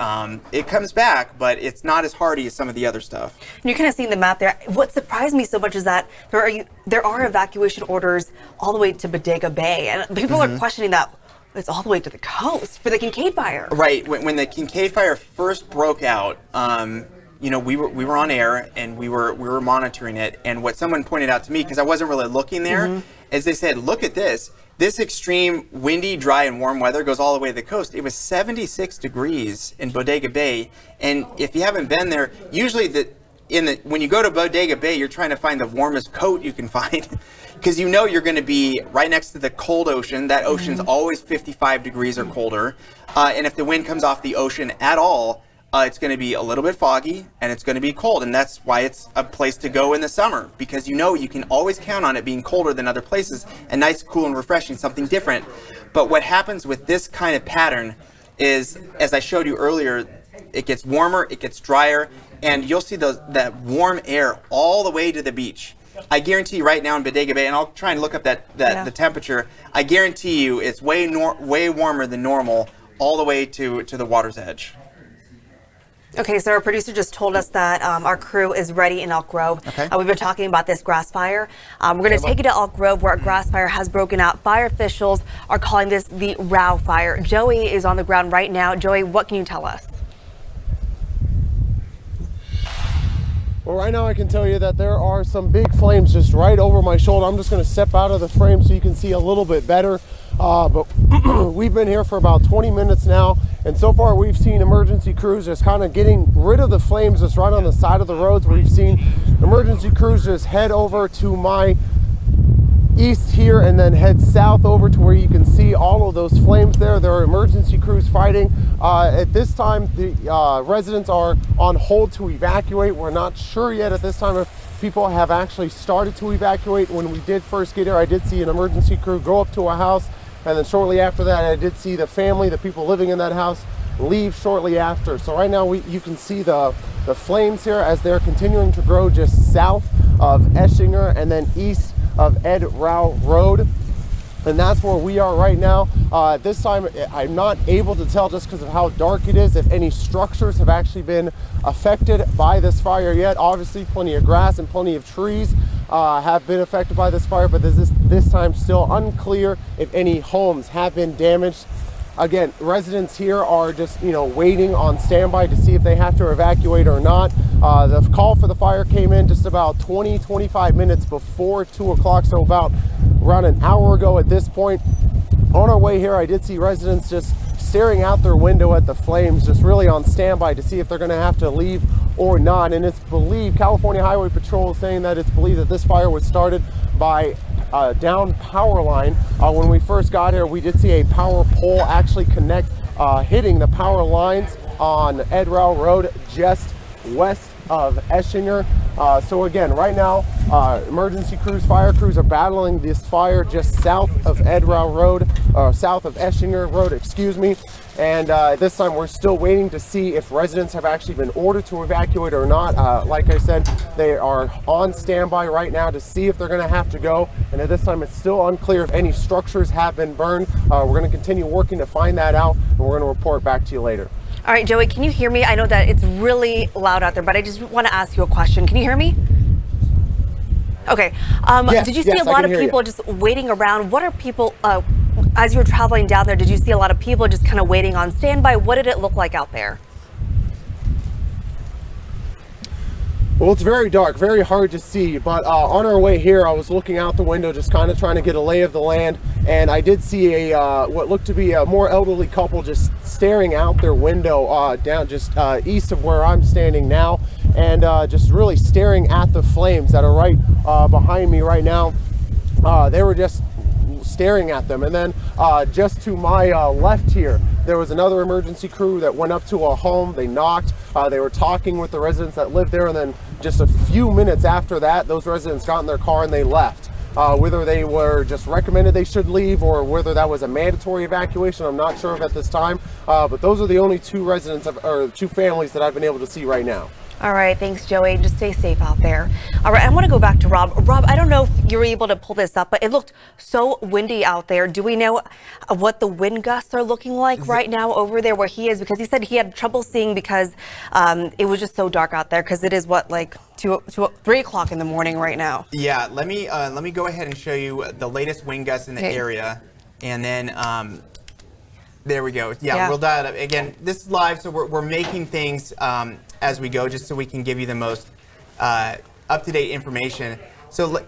it comes back, but it's not as hardy as some of the other stuff. And you're kind of seeing the map there. What surprised me so much is that there are evacuation orders all the way to Bodega Bay, and people are questioning that it's all the way to the coast for the Kincade Fire. Right. When the Kincade Fire first broke out, we were on air and we were monitoring it. And what someone pointed out to me, because I wasn't really looking there, is they said, "Look at this. This extreme windy, dry, and warm weather goes all the way to the coast." It was 76 degrees in Bodega Bay, and if you haven't been there, usually when you go to Bodega Bay, you're trying to find the warmest coat you can find, because you know you're going to be right next to the cold ocean. That ocean's always 55 degrees or colder, and if the wind comes off the ocean at all, it's going to be a little bit foggy and it's going to be cold, and that's why it's a place to go in the summer, because you know you can always count on it being colder than other places and nice, cool, and refreshing, something different. But what happens with this kind of pattern is, as I showed you earlier, it gets warmer, it gets drier, and you'll see that warm air all the way to the beach. I guarantee you right now in Bodega Bay, and I'll try and look up the temperature, I guarantee you it's way warmer than normal all the way to the water's edge. Okay, so our producer just told us that our crew is ready in Elk Grove. Okay. We've been talking about this grass fire. We're going to take you to Elk Grove, where a grass fire has broken out. Fire officials are calling this the Row Fire. Joey is on the ground right now. Joey, what can you tell us? Well, right now I can tell you that there are some big flames just right over my shoulder. I'm just going to step out of the frame so you can see a little bit better. But we've been here for about 20 minutes now, and so far we've seen emergency crews just kind of getting rid of the flames just right on the side of the roads. We've seen emergency crews just head over to my east here and then head south over to where you can see all of those flames there. There are emergency crews fighting. At this time, the residents are on hold to evacuate. We're not sure yet at this time if people have actually started to evacuate. When we did first get here, I did see an emergency crew go up to a house, and then shortly after that, I did see the family, the people living in that house, leave shortly after. So right now you can see the flames here as they're continuing to grow just south of Eschinger and then east of Ed Rao Road. And that's where we are right now. This time I'm not able to tell, just because of how dark it is, if any structures have actually been affected by this fire yet. Obviously plenty of grass and plenty of trees have been affected by this fire, but this time still unclear if any homes have been damaged. Again, residents here are just waiting on standby to see if they have to evacuate or not. The call for the fire came in just about 20-25 minutes before 2 o'clock, so around an hour ago at this point. On our way here, I did see residents just staring out their window at the flames, just really on standby to see if they're going to have to leave or not. And it's believed, California Highway Patrol is saying that it's believed that this fire was started by down power line. When we first got here, we did see a power pole actually connect, hitting the power lines on Edrau Road just west of Eschinger. So again, right now, emergency crews, fire crews are battling this fire just south of Edrau Road, south of Eschinger Road, excuse me. And this time we're still waiting to see if residents have actually been ordered to evacuate or not. Like I said, they are on standby right now to see if they're going to have to go. And at this time, it's still unclear if any structures have been burned. We're going to continue working to find that out, and we're going to report back to you later. All right, Joey, can you hear me? I know that it's really loud out there, but I just want to ask you a question. Can you hear me? Okay. Yes, did you see yes, a lot I of can hear people you. just waiting around? What are people, as you were traveling down there, did you see a lot of people just kind of waiting on standby? What did it look like out there? Well, it's very dark, very hard to see, but on our way here, I was looking out the window, just kind of trying to get a lay of the land, and I did see a what looked to be a more elderly couple just staring out their window down just east of where I'm standing now, and just really staring at the flames that are right behind me right now. They were just staring at them. And then just to my left here, there was another emergency crew that went up to a home. They knocked, they were talking with the residents that lived there, and then just a few minutes after that, those residents got in their car and they left. Whether they were just recommended they should leave or whether that was a mandatory evacuation, I'm not sure of at this time, but those are the only two residents or two families that I've been able to see right now. All right, thanks, Joey. Just stay safe out there. All right, I want to go back to Rob. Rob, I don't know if you were able to pull this up, but it looked so windy out there. Do we know what the wind gusts are looking like right now over there where he is? Because he said he had trouble seeing because it was just so dark out there, because it is what, like 3 o'clock in the morning right now. Yeah, let me go ahead and show you the latest wind gusts in the area, and then there we go. Yeah, we'll dial it up. Again, this is live, so we're making things as we go, just so we can give you the most up-to-date information. So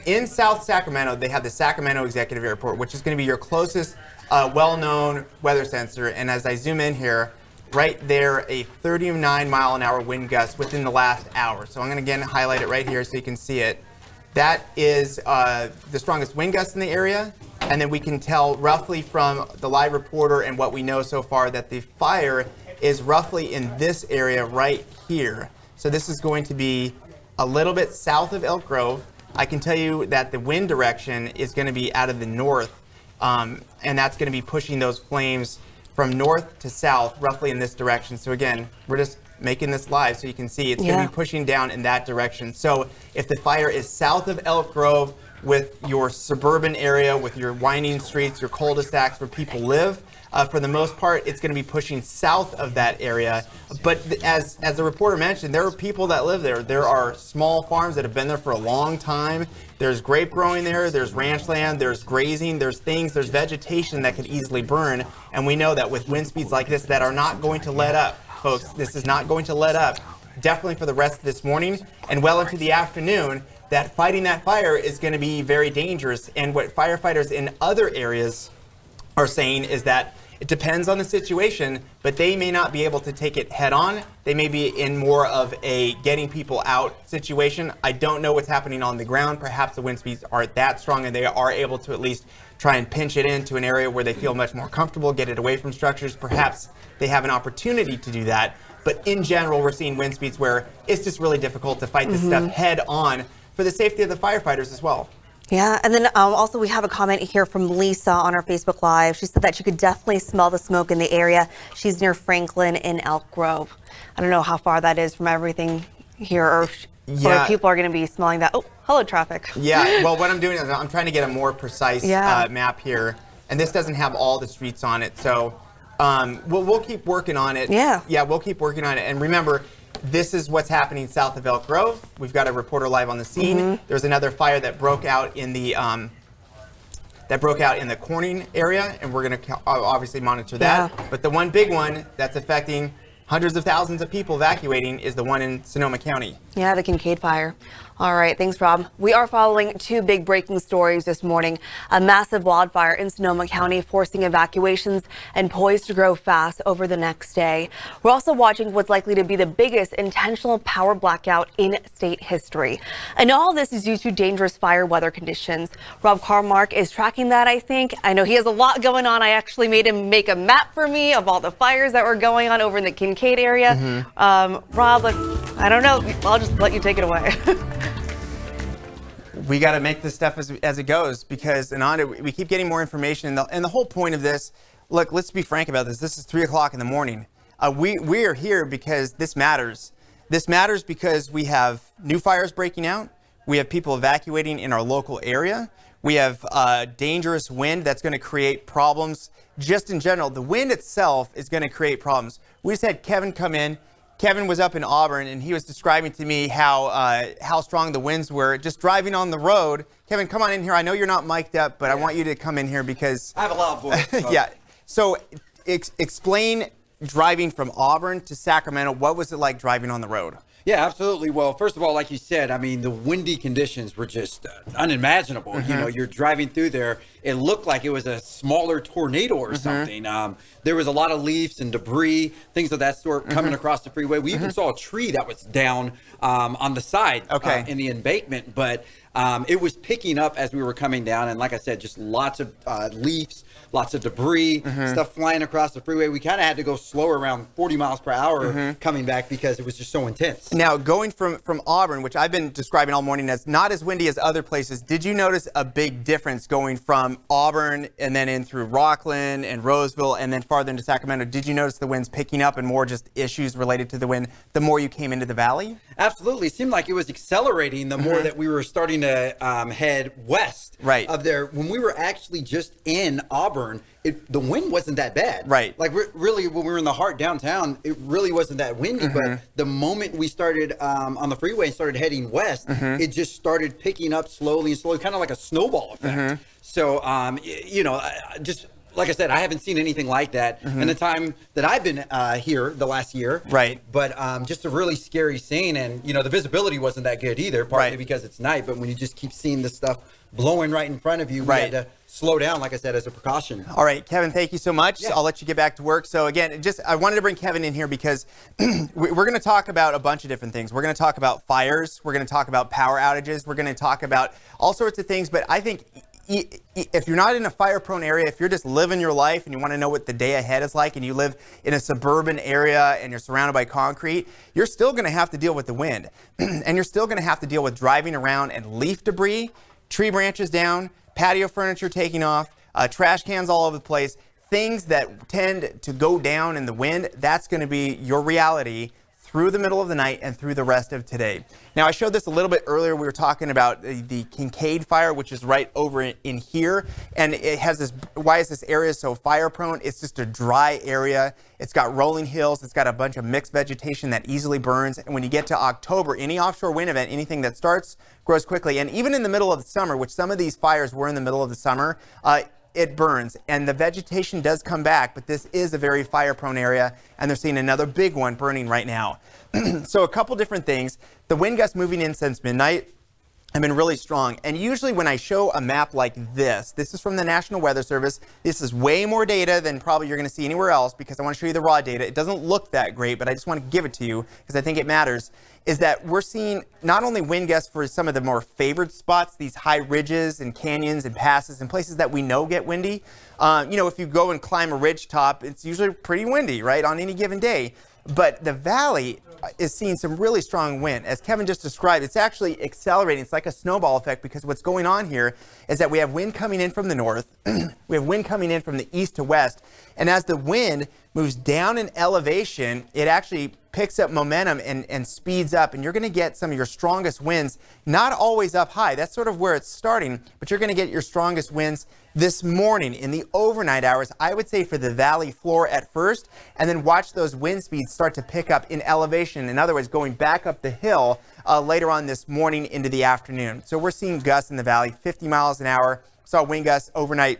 in South Sacramento, they have the Sacramento Executive Airport, which is going to be your closest well-known weather sensor. And as I zoom in here, right there, a 39-mile-an-hour wind gust within the last hour. So I'm going to again highlight it right here so you can see it. That is the strongest wind gust in the area. And then we can tell roughly from the live reporter and what we know so far that the fire is roughly in this area right here. So this is going to be a little bit south of Elk Grove. I can tell you that the wind direction is going to be out of the north, and that's going to be pushing those flames from north to south, roughly in this direction. So again, we're just making this live so you can see it's going to be pushing down in that direction. So if the fire is south of Elk Grove, with your suburban area, with your winding streets, your cul-de-sacs where people live, for the most part, it's going to be pushing south of that area. But as the reporter mentioned, there are people that live there. There are small farms that have been there for a long time. There's grape growing there. There's ranch land. There's grazing. There's vegetation that could easily burn. And we know that with wind speeds like this that are not going to let up, folks. This is not going to let up. Definitely for the rest of this morning and well into the afternoon. That fighting that fire is going to be very dangerous. And what firefighters in other areas are saying is that it depends on the situation, but they may not be able to take it head on. They may be in more of a getting people out situation. I don't know what's happening on the ground. Perhaps the wind speeds aren't that strong and they are able to at least try and pinch it into an area where they feel much more comfortable, get it away from structures. Perhaps they have an opportunity to do that. But in general, we're seeing wind speeds where it's just really difficult to fight this stuff head on, for the safety of the firefighters as well. Yeah, and then also we have a comment here from Lisa on our Facebook Live. She said that she could definitely smell the smoke in the area. She's near Franklin in Elk Grove. I don't know how far that is from everything here, or people are going to be smelling that. Oh, hello, traffic. Yeah, well, what I'm doing is I'm trying to get a more precise map here, and this doesn't have all the streets on it, so we'll keep working on it. Yeah, we'll keep working on it. And remember, this is what's happening south of Elk Grove. We've got a reporter live on the scene. There's another fire that broke out in the Corning area, and we're going to obviously monitor that. But the one big one that's affecting hundreds of thousands of people evacuating is the one in Sonoma County. Yeah, the Kincade Fire. All right, thanks, Rob. We are following two big breaking stories this morning. A massive wildfire in Sonoma County forcing evacuations and poised to grow fast over the next day. We're also watching what's likely to be the biggest intentional power blackout in state history. And all this is due to dangerous fire weather conditions. Rob Carmark is tracking that, I think. I know he has a lot going on. I actually made him make a map for me of all the fires that were going on over in the Kincade area. Rob, I don't know. I'll just let you take it away. We got to make this stuff as it goes, because Ananda, we keep getting more information. And the whole point of this, look, let's be frank about this. This is 3 o'clock in the morning. We are here because this matters. This matters because we have new fires breaking out. We have people evacuating in our local area. We have dangerous wind that's going to create problems just in general. The wind itself is going to create problems. We just had Kevin come in. Kevin was up in Auburn, and he was describing to me how strong the winds were just driving on the road. Kevin, come on in here. I know you're not mic'd up, but I want you to come in here because I have a loud voice. So. Yeah. So explain driving from Auburn to Sacramento. What was it like driving on the road? Yeah, absolutely. Well, first of all, like you said, I mean, the windy conditions were just unimaginable. You know, you're driving through there. It looked like it was a smaller tornado or something. There was a lot of leaves and debris, things of that sort coming across the freeway. We even saw a tree that was down on the side in the embankment, but it was picking up as we were coming down. And like I said, just lots of leaves, lots of debris, stuff flying across the freeway. We kind of had to go slower, around 40 miles per hour coming back because it was just so intense. Now, going from Auburn, which I've been describing all morning as not as windy as other places, did you notice a big difference going from Auburn and then in through Rockland and Roseville and then farther into Sacramento? Did you notice the winds picking up and more just issues related to the wind the more you came into the valley? Absolutely. It seemed like it was accelerating the more that we were starting to head west of there. When we were actually just in Auburn, the wind wasn't that bad. Like really, when we were in the heart downtown, it really wasn't that windy. But the moment we started on the freeway and started heading west, it just started picking up slowly and slowly, kind of like a snowball effect. So, you know, just like I said, I haven't seen anything like that in the time that I've been here the last year. But just a really scary scene. And, you know, the visibility wasn't that good either, partly because it's night. But when you just keep seeing this stuff blowing right in front of you, we had to slow down, like I said, as a precaution. All right, Kevin, thank you so much. I'll let you get back to work. So again, I wanted to bring Kevin in here because we're going to talk about a bunch of different things. We're going to talk about fires. We're going to talk about power outages. We're going to talk about all sorts of things. But I think if you're not in a fire-prone area, if you're just living your life and you want to know what the day ahead is like and you live in a suburban area and you're surrounded by concrete, you're still going to have to deal with the wind. And you're still going to have to deal with driving around and leaf debris, tree branches down, patio furniture taking off, trash cans all over the place, things that tend to go down in the wind. That's going to be your reality through the middle of the night and through the rest of today. Now, I showed this a little bit earlier. We were talking about the Kincade Fire, which is right over in here. And it has this, why is this area so fire prone? It's just a dry area. It's got rolling hills. It's got a bunch of mixed vegetation that easily burns. And when you get to October, any offshore wind event, anything that starts, grows quickly. And even in the middle of the summer, which some of these fires were in the middle of the summer, it burns and the vegetation does come back, but this is a very fire-prone area, and they're seeing another big one burning right now. So a couple different things. The wind gusts moving in since midnight have been really strong. And usually when I show a map like this is from the National Weather Service. This is way more data than probably you're going to see anywhere else because I want to show you the raw data. It doesn't look that great, but I just want to give it to you because I think it matters. Is that we're seeing not only wind gusts for some of the more favored spots, these high ridges and canyons and passes and places that we know get windy. You know, if you go and climb a ridge top, it's usually pretty windy, right, on any given day. But the valley is seeing some really strong wind. As Kevin just described, it's actually accelerating. It's like a snowball effect because what's going on here is that we have wind coming in from the north. We have wind coming in from the east to west. And as the wind moves down in elevation, it actually picks up momentum and speeds up. And you're going to get some of your strongest winds, not always up high. That's sort of where it's starting. But you're going to get your strongest winds this morning in the overnight hours, I would say for the valley floor at first, and then watch those wind speeds start to pick up in elevation. In other words, going back up the hill later on this morning into the afternoon. So we're seeing gusts in the valley, 50 miles an hour. Saw wind gusts overnight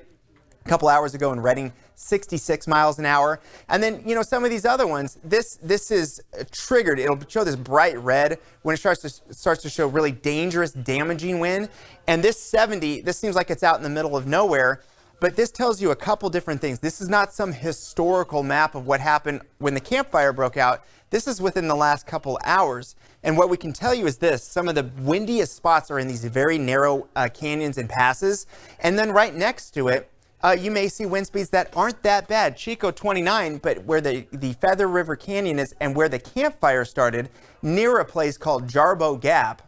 A couple hours ago in Reading, 66 miles an hour. And then, you know, some of these other ones, this is triggered. It'll show this bright red when it starts to show really dangerous, damaging wind. And this 70, this seems like it's out in the middle of nowhere, but this tells you a couple different things. This is not some historical map of what happened when the Camp Fire broke out. This is within the last couple hours. And what we can tell you is this: some of the windiest spots are in these very narrow canyons and passes. And then right next to it, you may see wind speeds that aren't that bad. Chico 29, but where the Feather River Canyon is and where the Camp Fire started, near a place called Jarbo Gap,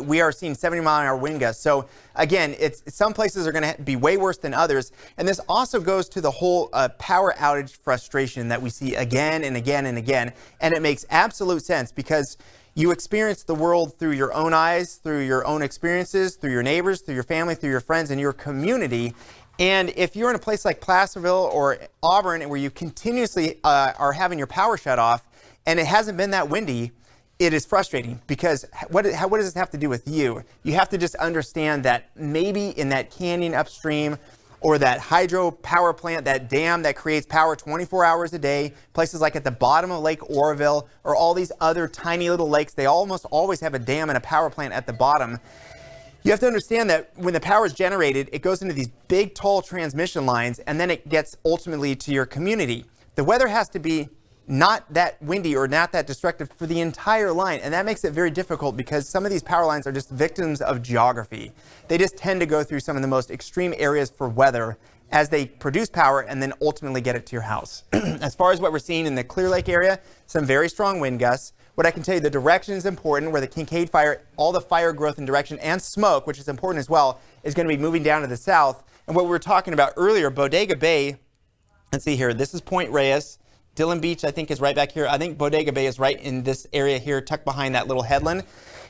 we are seeing 70-mile-an-hour wind gusts. So again, some places are going to be way worse than others. And this also goes to the whole power outage frustration that we see again and again and again. And it makes absolute sense because you experience the world through your own eyes, through your own experiences, through your neighbors, through your family, through your friends, and your community. And if you're in a place like Placerville or Auburn where you continuously are having your power shut off and it hasn't been that windy, it is frustrating because what does this have to do with you? You have to just understand that maybe in that canyon upstream or that hydro power plant, that dam that creates power 24 hours a day, places like at the bottom of Lake Oroville or all these other tiny little lakes, they almost always have a dam and a power plant at the bottom. You have to understand that when the power is generated, it goes into these big, tall transmission lines, and then it gets ultimately to your community. The weather has to be not that windy or not that destructive for the entire line. And that makes it very difficult because some of these power lines are just victims of geography. They just tend to go through some of the most extreme areas for weather as they produce power and then ultimately get it to your house. As far as what we're seeing in the Clear Lake area, some very strong wind gusts. What I can tell you, the direction is important, where the Kincade Fire, all the fire growth and direction and smoke, which is important as well, is going to be moving down to the south. And what we were talking about earlier, Bodega Bay, let's see here, this is Point Reyes. Dillon Beach, I think, is right back here. I think Bodega Bay is right in this area here, tucked behind that little headland.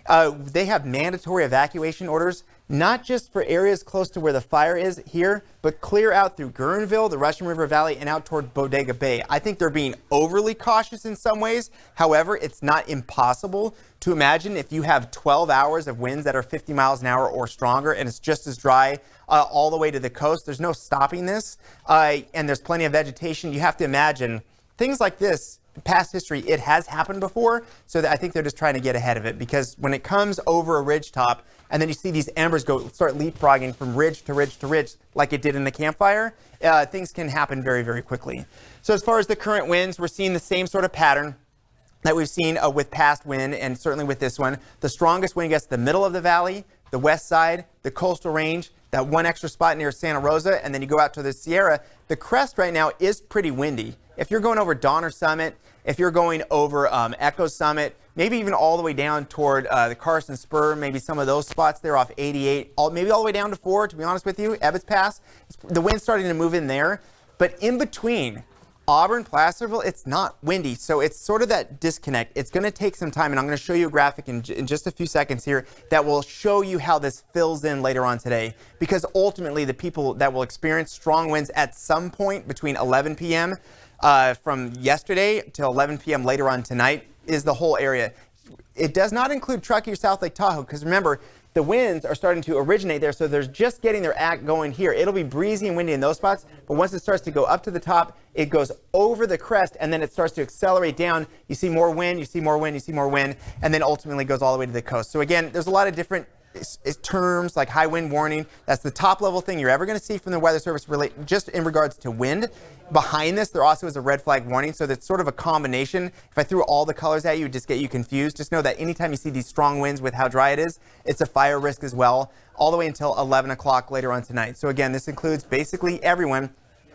They have mandatory evacuation orders, not just for areas close to where the fire is here, but clear out through Guerneville, the Russian River Valley, and out toward Bodega Bay. I think they're being overly cautious in some ways. However, it's not impossible to imagine if you have 12 hours of winds that are 50 miles an hour or stronger, and it's just as dry all the way to the coast. There's no stopping this, and there's plenty of vegetation. You have to imagine things like this, past history, it has happened before, so that I think they're just trying to get ahead of it, because when it comes over a ridge top and then you see these embers start leapfrogging from ridge to ridge to ridge like it did in the Camp Fire, things can happen very, very quickly. So as far as the current winds, we're seeing the same sort of pattern that we've seen with past wind, and certainly with this one. The strongest wind gets the middle of the valley, the west side, the coastal range, that one extra spot near Santa Rosa, and then you go out to the Sierra. The crest right now is pretty windy. If you're going over Donner Summit, if you're going over Echo Summit, maybe even all the way down toward the Carson Spur, maybe some of those spots there off 88, maybe all the way down to 4, to be honest with you, Ebbets Pass, the wind's starting to move in there. But in between Auburn, Placerville, it's not windy. So it's sort of that disconnect. It's going to take some time, and I'm going to show you a graphic in just a few seconds here that will show you how this fills in later on today. Because ultimately, the people that will experience strong winds at some point between 11 p.m. From yesterday till 11 p.m. later on tonight is the whole area. It does not include Truckee or South Lake Tahoe, because remember, the winds are starting to originate there, so they're just getting their act going here. It'll be breezy and windy in those spots, but once it starts to go up to the top, it goes over the crest, and then it starts to accelerate down. You see more wind, you see more wind, you see more wind, and then ultimately goes all the way to the coast. So again, there's a lot of different terms like high wind warning. That's the top level thing you're ever going to see from the Weather Service just in regards to wind. Behind this, there also is a red flag warning, so that's sort of a combination. If I threw all the colors at you, it'd just get you confused. Just know that anytime you see these strong winds with how dry it is, it's a fire risk as well, all the way until 11 o'clock later on tonight. So again, this includes basically everyone.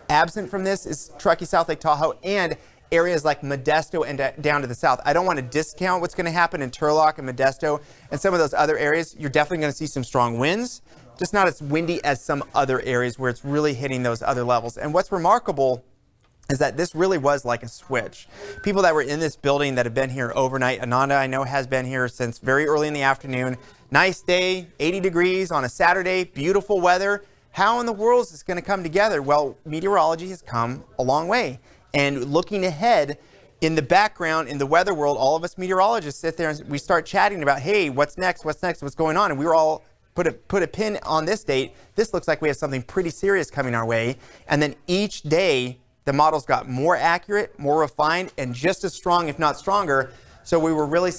Absent from this is Truckee, South Lake Tahoe, and areas like Modesto and down to the south. I don't want to discount what's going to happen in Turlock and Modesto and some of those other areas. You're definitely going to see some strong winds, just not as windy as some other areas where it's really hitting those other levels. And what's remarkable is that this really was like a switch. People that were in this building that have been here overnight, Ananda I know has been here since very early in the afternoon. Nice day, 80 degrees on a Saturday, beautiful weather. How in the world is this going to come together? Well, meteorology has come a long way. And looking ahead, in the background, in the weather world, all of us meteorologists sit there and we start chatting about, hey, what's next, what's going on? And we were all put a pin on this date, this looks like we have something pretty serious coming our way. And then each day, the models got more accurate, more refined, and just as strong, if not stronger. So we were really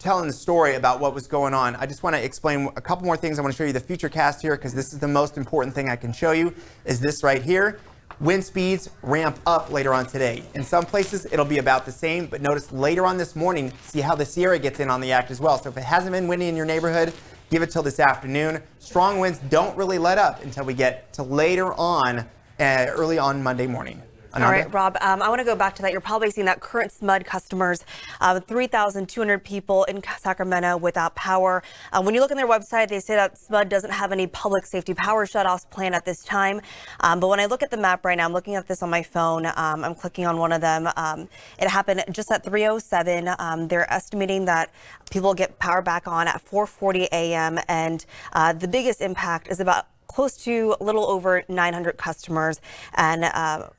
telling the story about what was going on. I just want to explain a couple more things. I want to show you the future cast here, because this is the most important thing I can show you, is this right here. Wind speeds ramp up later on today. In some places, it'll be about the same, but notice later on this morning, see how the Sierra gets in on the act as well. So if it hasn't been windy in your neighborhood, give it till this afternoon. Strong winds don't really let up until we get to later on, early on Monday morning. All right, Rob, I want to go back to that. You're probably seeing that current SMUD customers, 3,200 people in Sacramento without power. When you look on their website, they say that SMUD doesn't have any public safety power shutoffs planned at this time. But when I look at the map right now, I'm looking at this on my phone. I'm clicking on one of them. It happened just at 3:07. They're estimating that people get power back on at 4:40 a.m. And the biggest impact is about close to a little over 900 customers. And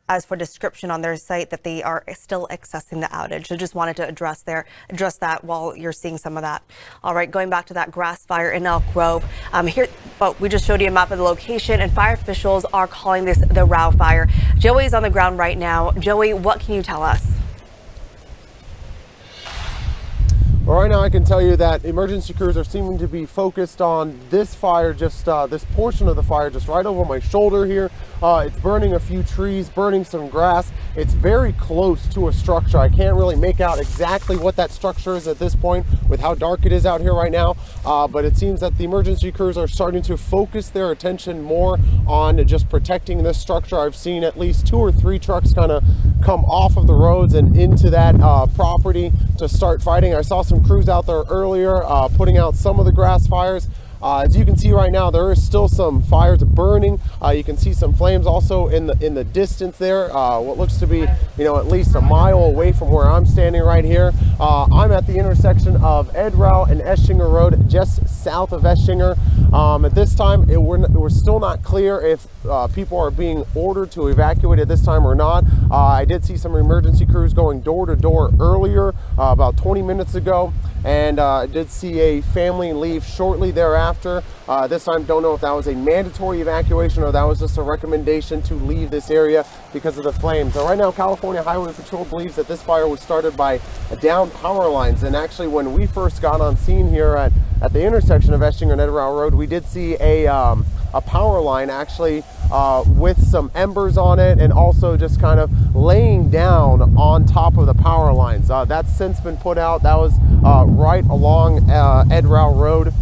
as for description on their site, that they are still accessing the outage. So just wanted to address that while you're seeing some of that. All right, going back to that grass fire in Elk Grove. We just showed you a map of the location, and fire officials are calling this the Row fire. Joey's on the ground right now. Joey, what can you tell us? Well, right now I can tell you that emergency crews are seeming to be focused on this fire, just this portion of the fire just right over my shoulder here. It's burning a few trees, burning some grass. It's very close to a structure. I can't really make out exactly what that structure is at this point with how dark it is out here right now, but it seems that the emergency crews are starting to focus their attention more on just protecting this structure. I've seen at least 2 or 3 trucks kind of come off of the roads and into that property to start fighting. I saw some crews out there earlier putting out some of the grass fires. As you can see right now, there is still some fires burning. You can see some flames also in the distance there. What looks to be, at least a mile away from where I'm standing right here. I'm at the intersection of Ed Rao and Eschinger Road, just south of Eschinger. At this time, we're still not clear if people are being ordered to evacuate at this time or not. I did see some emergency crews going door to door earlier, about 20 minutes ago, and I did see a family leave shortly thereafter. This time, don't know if that was a mandatory evacuation or that was just a recommendation to leave this area because of the flames. So right now, California Highway Patrol believes that this fire was started by downed power lines. And actually, when we first got on scene here at the intersection of Eschinger and Ed Rao Road, we did see a power line actually with some embers on it and also just kind of laying down on top of the power lines. That's since been put out. That was right along Ed Rao Road.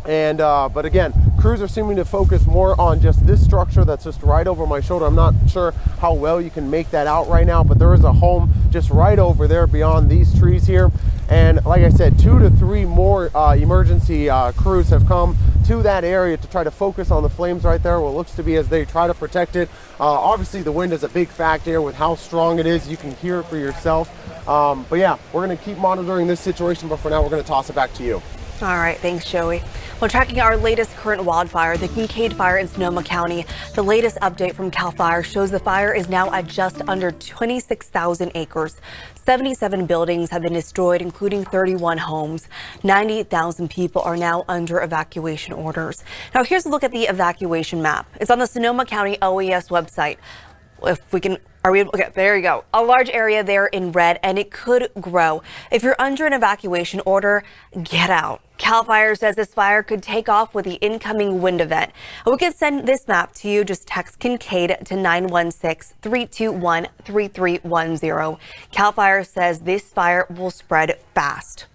And but again, crews are seeming to focus more on just this structure that's just right over my shoulder. I'm not sure how well you can make that out right now, but there is a home just right over there beyond these trees here. And like I said, 2 to 3 more emergency crews have come to that area to try to focus on the flames right there, what looks to be as they try to protect it. Obviously the wind is a big factor with how strong it is. You can hear it for yourself. But yeah, we're going to keep monitoring this situation, but for now we're going to toss it back to you. All right, thanks, Joey. Well, tracking our latest current wildfire, the Kincade Fire in Sonoma County. The latest update from CAL FIRE shows the fire is now at just under 26,000 acres. 77 buildings have been destroyed, including 31 homes. 98,000 people are now under evacuation orders. Now, here's a look at the evacuation map. It's on the Sonoma County OES website. If we can, okay, there you go. A large area there in red, and it could grow. If you're under an evacuation order, get out. CAL FIRE says this fire could take off with the incoming wind event. We can send this map to you. Just text Kincade to 916-321-3310. CAL FIRE says this fire will spread fast.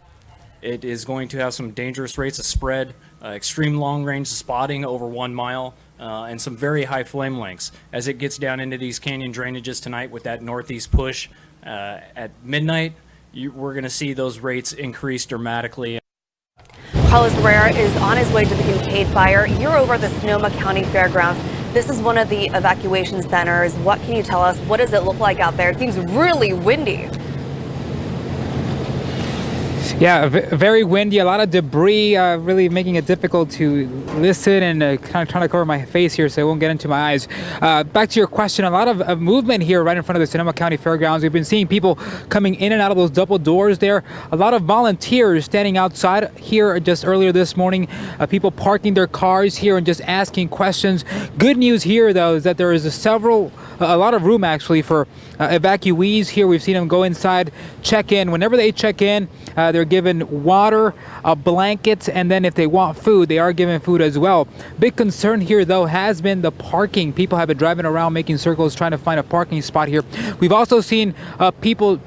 It is going to have some dangerous rates of spread, extreme long-range spotting over 1 mile, and some very high flame lengths. As it gets down into these canyon drainages tonight with that northeast push at midnight, we're going to see those rates increase dramatically. Carlos Herrera is on his way to the Kincade Fire. You're over at the Sonoma County Fairgrounds. This is one of the evacuation centers. What can you tell us? What does it look like out there? It seems really windy. Yeah, very windy, a lot of debris, really making it difficult to listen, and kind of trying to cover my face here so it won't get into my eyes. Back to your question, a lot of movement here right in front of the Sonoma County Fairgrounds. We've been seeing people coming in and out of those double doors there. A lot of volunteers standing outside here just earlier this morning. People parking their cars here and just asking questions. Good news here, though, is that there is a lot of room actually for evacuees here. We've seen them go inside, check in. Whenever they check in, they're given water, blankets, and then if they want food, they are given food as well. Big concern here, though, has been the parking. People have been driving around making circles trying to find a parking spot here. We've also seen people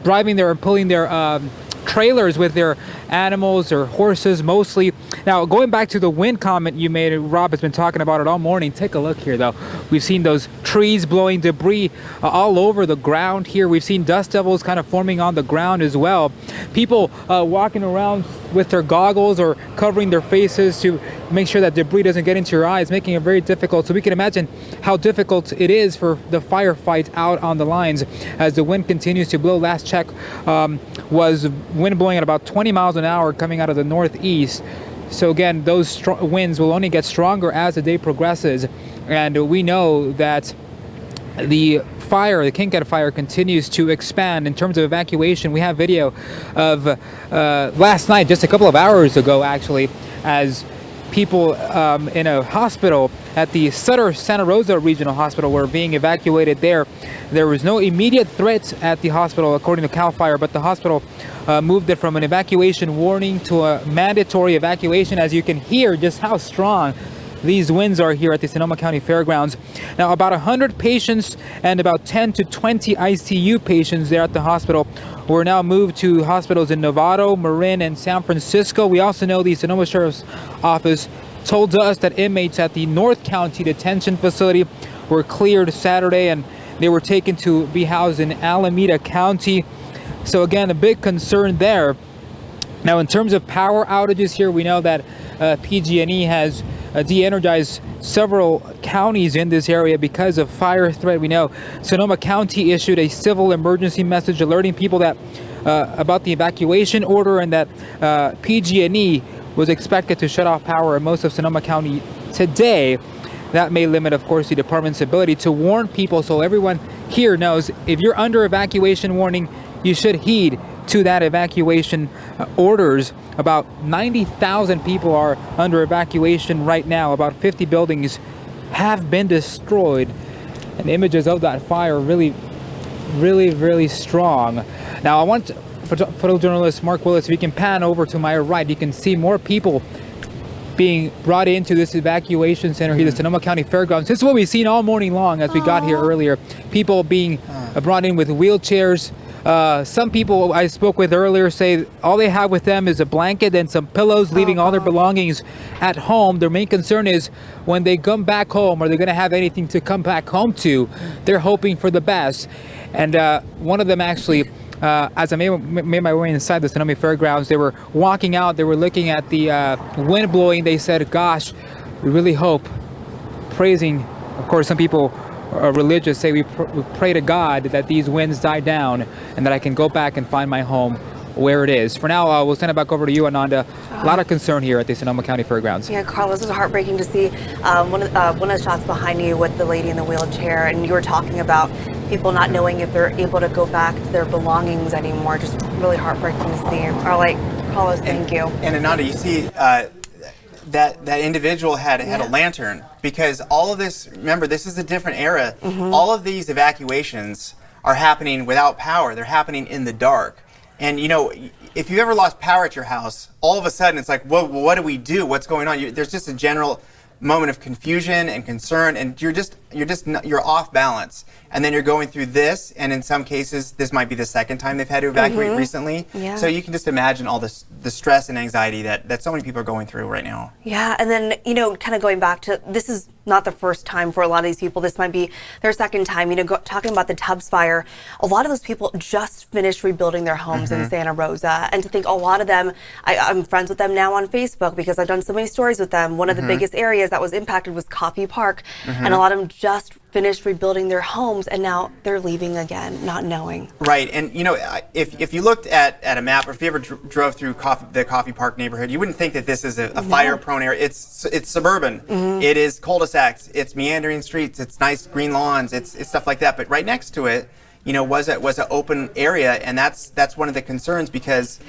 driving there and pulling their trailers with their animals or horses mostly. Now, going back to the wind comment you made, Rob has been talking about it all morning. Take a look here, though. We've seen those trees blowing debris all over the ground here. We've seen dust devils kind of forming on the ground as well. People walking around with their goggles or covering their faces to make sure that debris doesn't get into your eyes, making it very difficult. So we can imagine how difficult it is for the firefight out on the lines as the wind continues to blow. Last check was wind blowing at about 20 miles an hour coming out of the northeast. So again, those winds will only get stronger as the day progresses. And we know that the fire, the Kincade Fire, continues to expand in terms of evacuation. We have video of last night, just a couple of hours ago actually, as people in a hospital at the Sutter Santa Rosa Regional Hospital were being evacuated there. There was no immediate threat at the hospital, according to CAL FIRE, but the hospital moved it from an evacuation warning to a mandatory evacuation. As you can hear just how strong these winds are here at the Sonoma County Fairgrounds. Now, about 100 patients and about 10 to 20 ICU patients there at the hospital were now moved to hospitals in Novato, Marin, and San Francisco. We also know the Sonoma Sheriff's Office told us that inmates at the North County Detention Facility were cleared Saturday and they were taken to be housed in Alameda County. So again, a big concern there. Now, in terms of power outages here, we know that PG&E has de-energized several counties in this area because of fire threat. We know Sonoma County issued a civil emergency message alerting people that about the evacuation order, and that PG&E was expected to shut off power in most of Sonoma County today. That may limit, of course, the department's ability to warn people. So everyone here knows if you're under evacuation warning, you should heed to that evacuation orders. About 90,000 people are under evacuation right now. About 50 buildings have been destroyed, and images of that fire really strong. Now, I want photojournalist Mark Willis, if you can pan over to my right, you can see more people being brought into this evacuation center here, the Sonoma County Fairgrounds. This is what we've seen all morning long as we got here earlier. People being brought in with wheelchairs. Some people I spoke with earlier say all they have with them is a blanket and some pillows, leaving all their belongings at home. Their main concern is when they come back home, are they going to have anything to come back home to? They're hoping for the best. And one of them actually, as I made my way inside the Sonoma Fairgrounds, they were walking out, they were looking at the wind blowing. They said, gosh, we really hope, praising, of course, some people religious say we pray to God that these winds die down and that I can go back and find my home where it is. For now, we'll send it back over to you, Ananda. A lot of concern here at the Sonoma County Fairgrounds. Yeah, Carlos, it was heartbreaking to see one of the shots behind you with the lady in the wheelchair, and you were talking about people not knowing if they're able to go back to their belongings anymore. Just really heartbreaking to see. Or like, Carlos, thank you. And Ananda, you see that individual had a lantern, because all of this, remember, this is a different era. All of these evacuations are happening without power. They're happening in the dark. And you know, if you've ever lost power at your house, all of a sudden it's like, well, what do we do? What's going on? There's just a general moment of confusion and concern, and you're off balance. And then you're going through this, and in some cases, this might be the second time they've had to evacuate recently. Yeah. So you can just imagine all this, the stress and anxiety that so many people are going through right now. Yeah, and then, you know, kind of going back to, this is not the first time for a lot of these people. This might be their second time. You know, talking about the Tubbs fire, a lot of those people just finished rebuilding their homes in Santa Rosa. And to think a lot of them, I'm friends with them now on Facebook because I've done so many stories with them. One of the biggest areas that was impacted was Coffey Park. And a lot of them just finished rebuilding their homes, and now they're leaving again, not knowing. Right, and you know, if you looked at a map, or if you ever drove through the Coffee Park neighborhood, you wouldn't think that this is a fire-prone area. It's suburban. It is cul-de-sacs. It's meandering streets. It's nice green lawns. It's stuff like that. But right next to it, you know, was an open area, and that's one of the concerns, because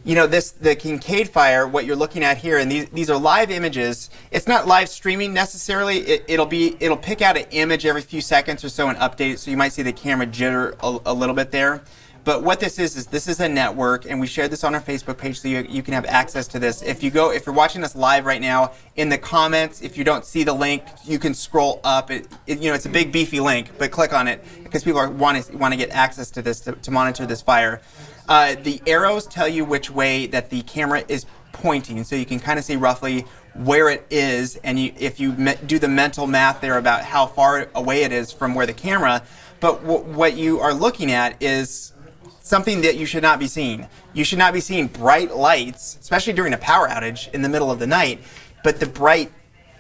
you know, the Kincade Fire, what you're looking at here, and these are live images. It's not live streaming necessarily. It'll pick out an image every few seconds or so and update it, so you might see the camera jitter a little bit there. But what this is a network, and we shared this on our Facebook page, so you can have access to this. If you're watching us live right now, in the comments, if you don't see the link, you can scroll up. You know, it's a big beefy link, but click on it because people want to get access to this to monitor this fire. The arrows tell you which way that the camera is pointing, so you can kind of see roughly where it is, and if you do the mental math there about how far away it is from where the camera, but what you are looking at is something that you should not be seeing. You should not be seeing bright lights, especially during a power outage in the middle of the night, but the bright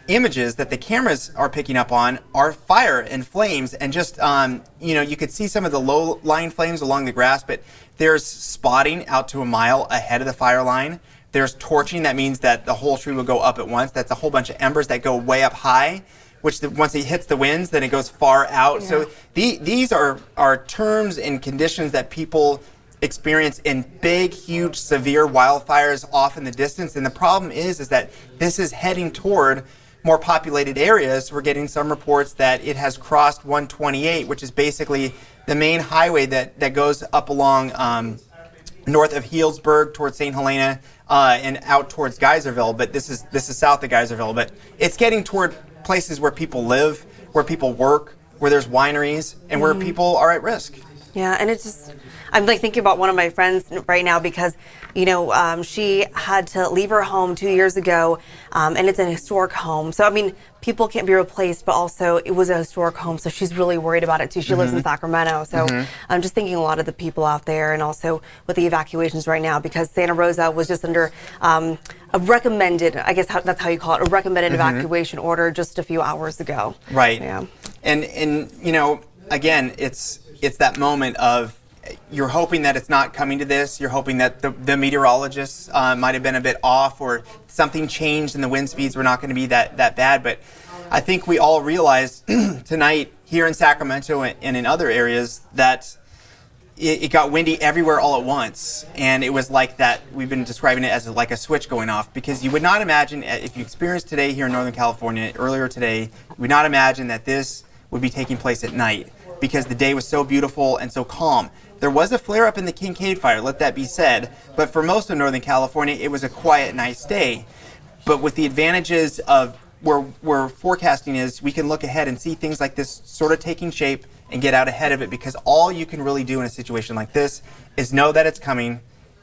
images that the cameras are picking up on are fire and flames, and just you know, you could see some of the low-lying flames along the grass, but there's spotting out to a mile ahead of the fire line. There's torching. That means that the whole tree will go up at once. That's a whole bunch of embers that go way up high, which once it hits the winds, then it goes far out. Yeah. So these are terms and conditions that people experience in big, huge, severe wildfires off in the distance. And the problem is that this is heading toward more populated areas. We're getting some reports that it has crossed 128, which is basically the main highway that goes up along north of Healdsburg towards St. Helena and out towards Geyserville. But this is south of Geyserville. But it's getting toward places where people live, where people work, where there's wineries, and where people are at risk. Yeah, and it's just, I'm like thinking about one of my friends right now because, you know, she had to leave her home 2 years ago, and it's an historic home. So, I mean, people can't be replaced, but also it was a historic home, so she's really worried about it too. She lives in Sacramento, so I'm just thinking a lot of the people out there, and also with the evacuations right now, because Santa Rosa was just under a recommended, I guess that's how you call it, a recommended evacuation order just a few hours ago. Right. Yeah. And you know, again, it's that moment of you're hoping that it's not coming to this. You're hoping that the meteorologists might have been a bit off, or something changed and the wind speeds were not going to be that bad. But I think we all realized tonight here in Sacramento and in other areas that it got windy everywhere all at once. And it was like that. We've been describing it as like a switch going off, because you would not imagine, if you experienced today here in Northern California earlier today, you would not imagine that this would be taking place at night, because the day was so beautiful and so calm. There was a flare-up in the Kincade Fire, let that be said, but for most of Northern California, it was a quiet, nice day. But with the advantages of where we're forecasting is, we can look ahead and see things like this sort of taking shape and get out ahead of it, because all you can really do in a situation like this is know that it's coming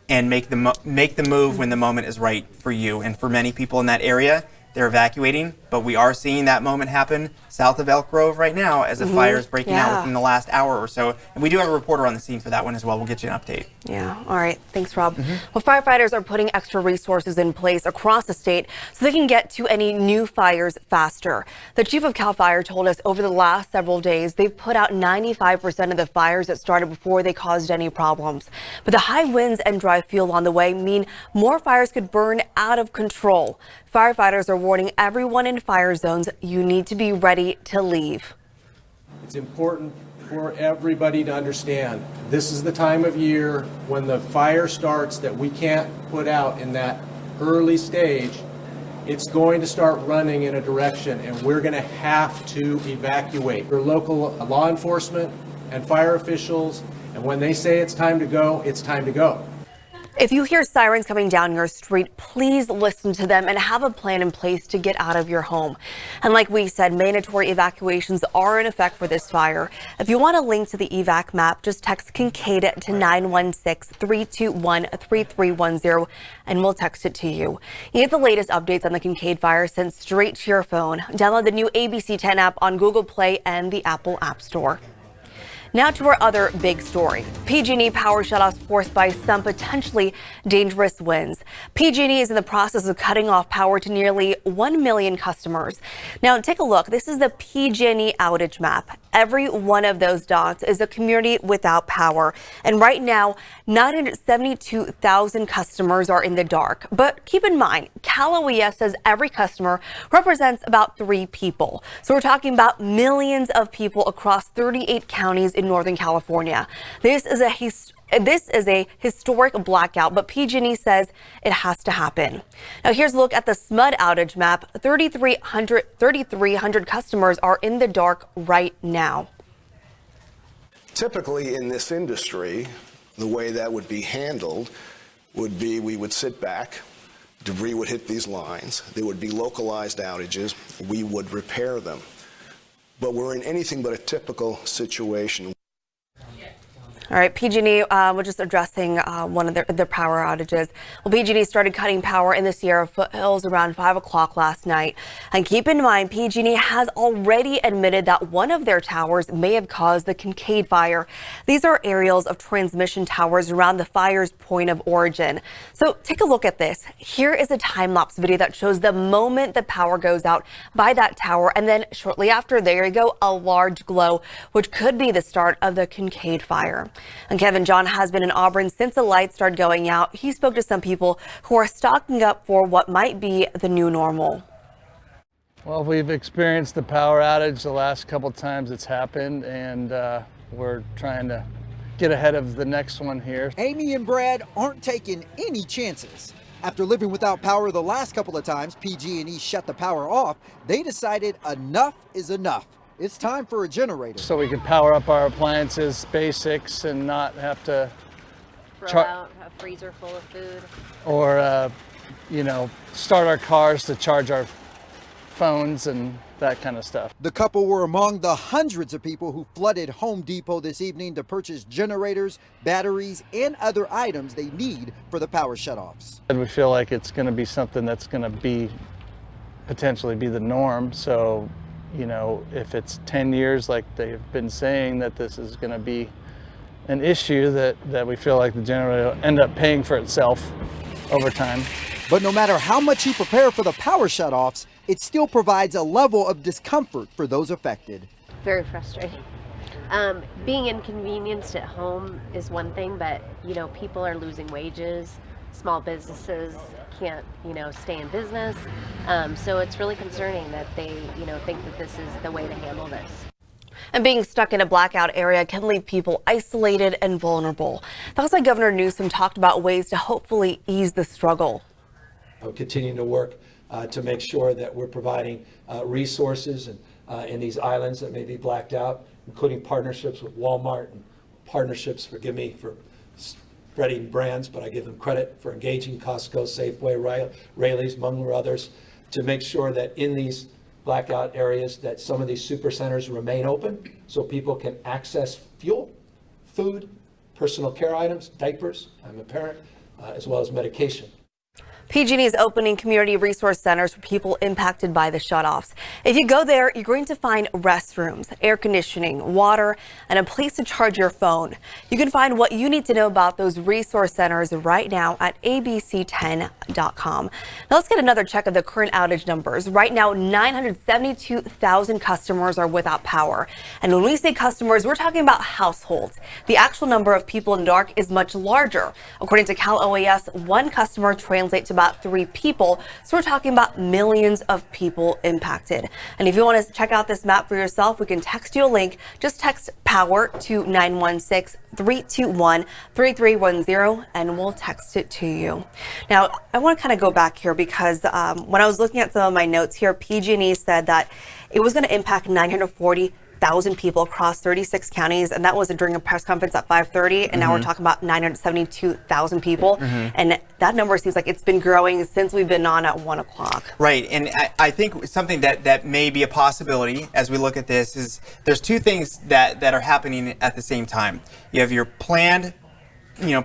and make the move when the moment is right for you. And for many people in that area, they're evacuating, but we are seeing that moment happen south of Elk Grove right now as a fire is breaking out within the last hour or so. And we do have a reporter on the scene for that one as well. We'll get you an update. Yeah. All right. Thanks, Rob. Well, firefighters are putting extra resources in place across the state so they can get to any new fires faster. The chief of CAL FIRE told us over the last several days, they've put out 95% of the fires that started before they caused any problems. But the high winds and dry fuel on the way mean more fires could burn out of control. Firefighters are warning everyone in fire zones, you need to be ready to leave. It's important for everybody to understand this is the time of year when the fire starts that we can't put out in that early stage. It's going to start running in a direction, and we're going to have to evacuate. For local law enforcement and fire officials, and when they say it's time to go, it's time to go. If you hear sirens coming down your street, please listen to them and have a plan in place to get out of your home. And like we said, mandatory evacuations are in effect for this fire. If you want a link to the evac map, just text Kincade to 916-321-3310 and we'll text it to you. You get the latest updates on the Kincade Fire sent straight to your phone. Download the new ABC 10 app on Google Play and the Apple App Store. Now to our other big story. PG&E Power Shutoffs forced by some potentially dangerous winds. PG&E is in the process of cutting off power to nearly 1 million customers. Now take a look. This is the PG&E outage map. Every one of those dots is a community without power. And right now, 972,000 customers are in the dark. But keep in mind, Cal OES says every customer represents about 3 people. So we're talking about millions of people across 38 counties in Northern California. This is a historic blackout, but PG&E says it has to happen. Now here's a look at the SMUD outage map. 3,300 customers are in the dark right now. Typically in this industry, the way that would be handled would be we would sit back, debris would hit these lines, there would be localized outages, we would repair them. But we're in anything but a typical situation. All right, PG&E was just addressing one of their power outages. Well, PG&E started cutting power in the Sierra foothills around 5 o'clock last night. And keep in mind, PG&E has already admitted that one of their towers may have caused the Kincade Fire. These are aerials of transmission towers around the fire's point of origin. So take a look at this. Here is a time-lapse video that shows the moment the power goes out by that tower, and then shortly after, there you go, a large glow, which could be the start of the Kincade Fire. And Kevin John has been in Auburn since the lights started going out. He spoke to some people who are stocking up for what might be the new normal. Well, we've experienced the power outage the last couple times it's happened, and we're trying to get ahead of the next one here. Amy and Brad aren't taking any chances. After living without power the last couple of times PG&E shut the power off, they decided enough is enough. It's time for a generator. So we can power up our appliances, basics, and not have to throw out a freezer full of food. Or, you know, start our cars to charge our phones and that kind of stuff. The couple were among the hundreds of people who flooded Home Depot this evening to purchase generators, batteries, and other items they need for the power shutoffs. And we feel like it's going to be something that's going to potentially be the norm. So, you know, if it's 10 years like they've been saying that this is going to be an issue, that we feel like the generator will end up paying for itself over time. But no matter how much you prepare for the power shutoffs, it still provides a level of discomfort for those affected. Very frustrating. Being inconvenienced at home is one thing, but, you know, people are losing wages. Small businesses can't, you know, stay in business. So it's really concerning that they, you know, think that this is the way to handle this. And being stuck in a blackout area can leave people isolated and vulnerable. That's why Governor Newsom talked about ways to hopefully ease the struggle. I'm continuing to work to make sure that we're providing resources and in these islands that may be blacked out, including partnerships with Walmart and partnerships, forgive me for spreading brands, but I give them credit for engaging Costco, Safeway, Raley's, among others, to make sure that in these blackout areas that some of these super centers remain open so people can access fuel, food, personal care items, diapers, I'm a parent, as well as medication. PG&E is opening community resource centers for people impacted by the shutoffs. If you go there, you're going to find restrooms, air conditioning, water, and a place to charge your phone. You can find what you need to know about those resource centers right now at abc10.com. Now let's get another check of the current outage numbers. Right now, 972,000 customers are without power. And when we say customers, we're talking about households. The actual number of people in the dark is much larger. According to Cal OES, one customer translates to about 3 people. So we're talking about millions of people impacted. And if you want to check out this map for yourself, we can text you a link. Just text POWER to 916-321-3310 and we'll text it to you. Now, I want to kind of go back here because when I was looking at some of my notes here, PG&E said that it was going to impact 940,000 people across 36 counties, and that was during a press conference at 5:30, and now we're talking about 972,000 people, and that number seems like it's been growing since we've been on at 1 o'clock. Right, and I think something that may be a possibility as we look at this is there's 2 things that are happening at the same time. You have your planned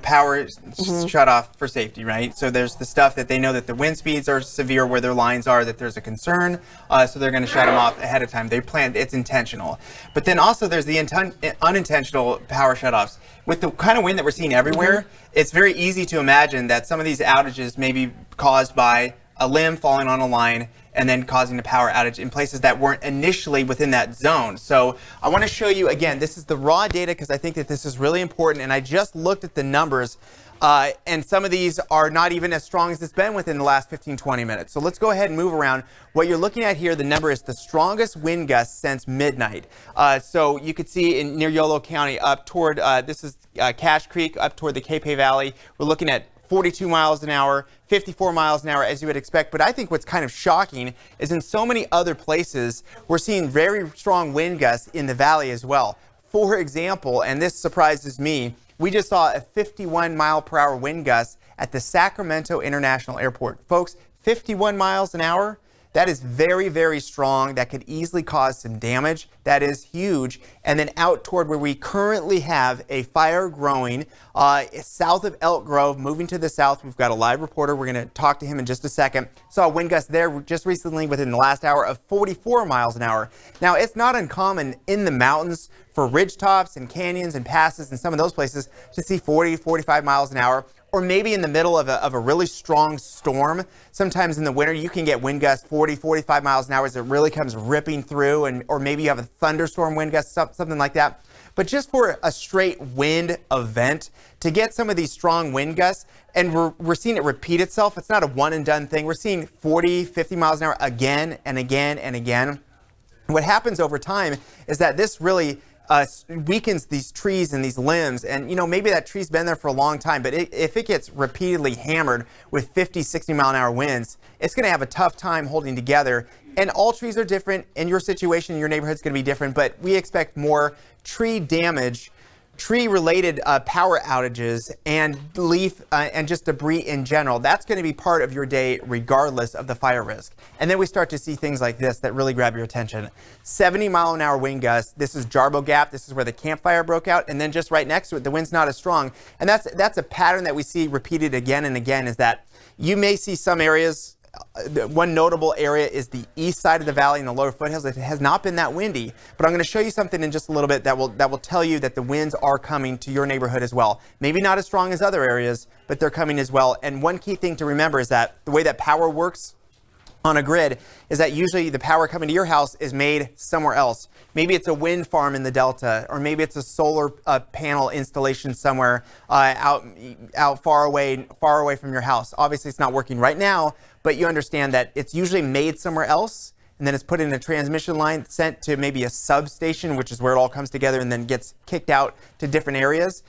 power shut off for safety, right? So there's the stuff that they know that the wind speeds are severe where their lines are, that there's a concern, so they're going to shut them off ahead of time. They plan, it's intentional. But then also there's the unintentional power shutoffs. With the kind of wind that we're seeing everywhere, it's very easy to imagine that some of these outages may be caused by a limb falling on a line and then causing a power outage in places that weren't initially within that zone. So I want to show you again, this is the raw data because I think that this is really important, and I just looked at the numbers and some of these are not even as strong as it's been within the last 15-20 minutes. So let's go ahead and move around. What you're looking at here, the number is the strongest wind gust since midnight. So you could see near Yolo County up toward, this is Cache Creek, up toward the Capay Valley. We're looking at 42 miles an hour, 54 miles an hour, as you would expect. But I think what's kind of shocking is in so many other places, we're seeing very strong wind gusts in the valley as well. For example, and this surprises me, we just saw a 51 mile per hour wind gust at the Sacramento International Airport. Folks, 51 miles an hour, that is very, very strong. That could easily cause some damage. That is huge. And then out toward where we currently have a fire growing south of Elk Grove, moving to the south. We've got a live reporter. We're going to talk to him in just a second. Saw a wind gust there just recently within the last hour of 44 miles an hour. Now, it's not uncommon in the mountains for ridge tops and canyons and passes and some of those places to see 40, 45 miles an hour. Or maybe in the middle of a really strong storm. Sometimes in the winter, you can get wind gusts 40, 45 miles an hour as it really comes ripping through, or maybe you have a thunderstorm wind gust, something like that. But just for a straight wind event, to get some of these strong wind gusts, and we're seeing it repeat itself, it's not a one and done thing. We're seeing 40, 50 miles an hour again and again and again. What happens over time is that this really weakens these trees and these limbs, and maybe that tree's been there for a long time, but if it gets repeatedly hammered with 50, 60 mile an hour winds, it's going to have a tough time holding together. And all trees are different, and your situation in your neighborhood is going to be different, but we expect more tree damage, tree-related power outages, and leaf and just debris in general. That's going to be part of your day regardless of the fire risk. And then we start to see things like this that really grab your attention. 70 mile an hour wind gusts. This is Jarbo Gap. This is where the campfire broke out. And then just right next to it, the wind's not as strong. And that's a pattern that we see repeated again and again, is that you may see some areas. One notable area is the east side of the valley in the lower foothills. It has not been that windy, but I'm going to show you something in just a little bit that will tell you that the winds are coming to your neighborhood as well. Maybe not as strong as other areas, but they're coming as well. And one key thing to remember is that the way that power works on a grid is that usually the power coming to your house is made somewhere else. Maybe it's a wind farm in the Delta, or maybe it's a solar panel installation somewhere out far away from your house. Obviously, it's not working right now, but you understand that it's usually made somewhere else, and then it's put in a transmission line, sent to maybe a substation, which is where it all comes together and then gets kicked out to different areas.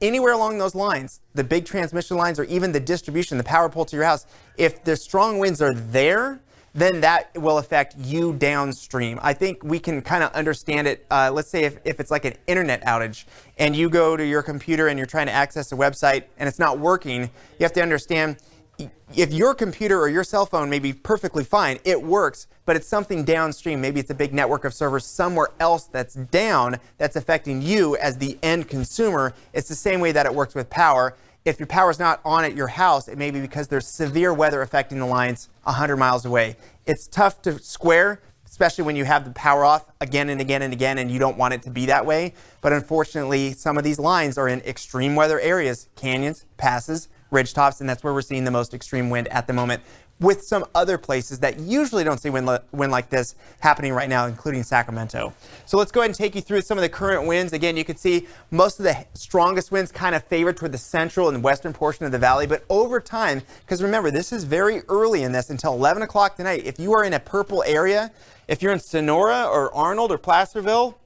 Anywhere along those lines, the big transmission lines or even the distribution, the power pole to your house, if the strong winds are there, then that will affect you downstream. I think we can kind of understand it. Let's say if it's like an internet outage and you go to your computer and you're trying to access a website and it's not working, you have to understand if your computer or your cell phone may be perfectly fine, it works, but it's something downstream. Maybe it's a big network of servers somewhere else that's down that's affecting you as the end consumer. It's the same way that it works with power. If your power's not on at your house, it may be because there's severe weather affecting the lines 100 miles away. It's tough to square, especially when you have the power off again and again and again and you don't want it to be that way. But unfortunately, some of these lines are in extreme weather areas, canyons, passes, ridge tops, and that's where we're seeing the most extreme wind at the moment, with some other places that usually don't see wind like this happening right now, including Sacramento. So let's go ahead and take you through some of the current winds. Again, you can see most of the strongest winds kind of favored toward the central and western portion of the valley, but over time, because remember, this is very early in this until 11 o'clock tonight. If you are in a purple area, if you're in Sonora or Arnold or Placerville,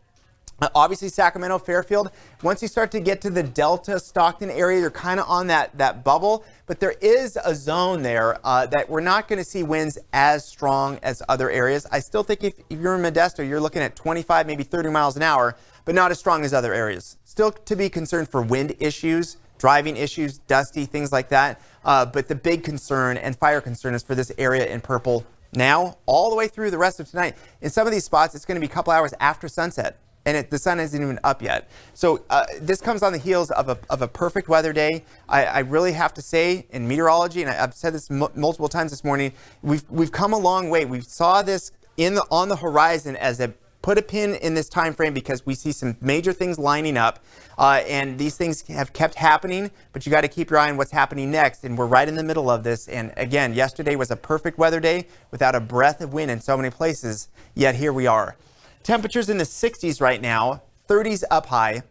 obviously Sacramento, Fairfield, once you start to get to the Delta, Stockton area, you're kind of on that bubble, but there is a zone there that we're not going to see winds as strong as other areas. I still think if you're in Modesto, you're looking at 25, maybe 30 miles an hour, but not as strong as other areas. Still to be concerned for wind issues, driving issues, dusty, things like that, but the big concern and fire concern is for this area in purple now, all the way through the rest of tonight. In some of these spots, it's going to be a couple hours after sunset. and the sun isn't even up yet. So this comes on the heels of a perfect weather day. I really have to say, in meteorology, and I've said this multiple times this morning, we've come a long way. We saw this on the horizon as a put a pin in this time frame because we see some major things lining up, and these things have kept happening, but you got to keep your eye on what's happening next, and we're right in the middle of this. And again, yesterday was a perfect weather day without a breath of wind in so many places, yet here we are. Temperatures in the 60s right now, 30s up high.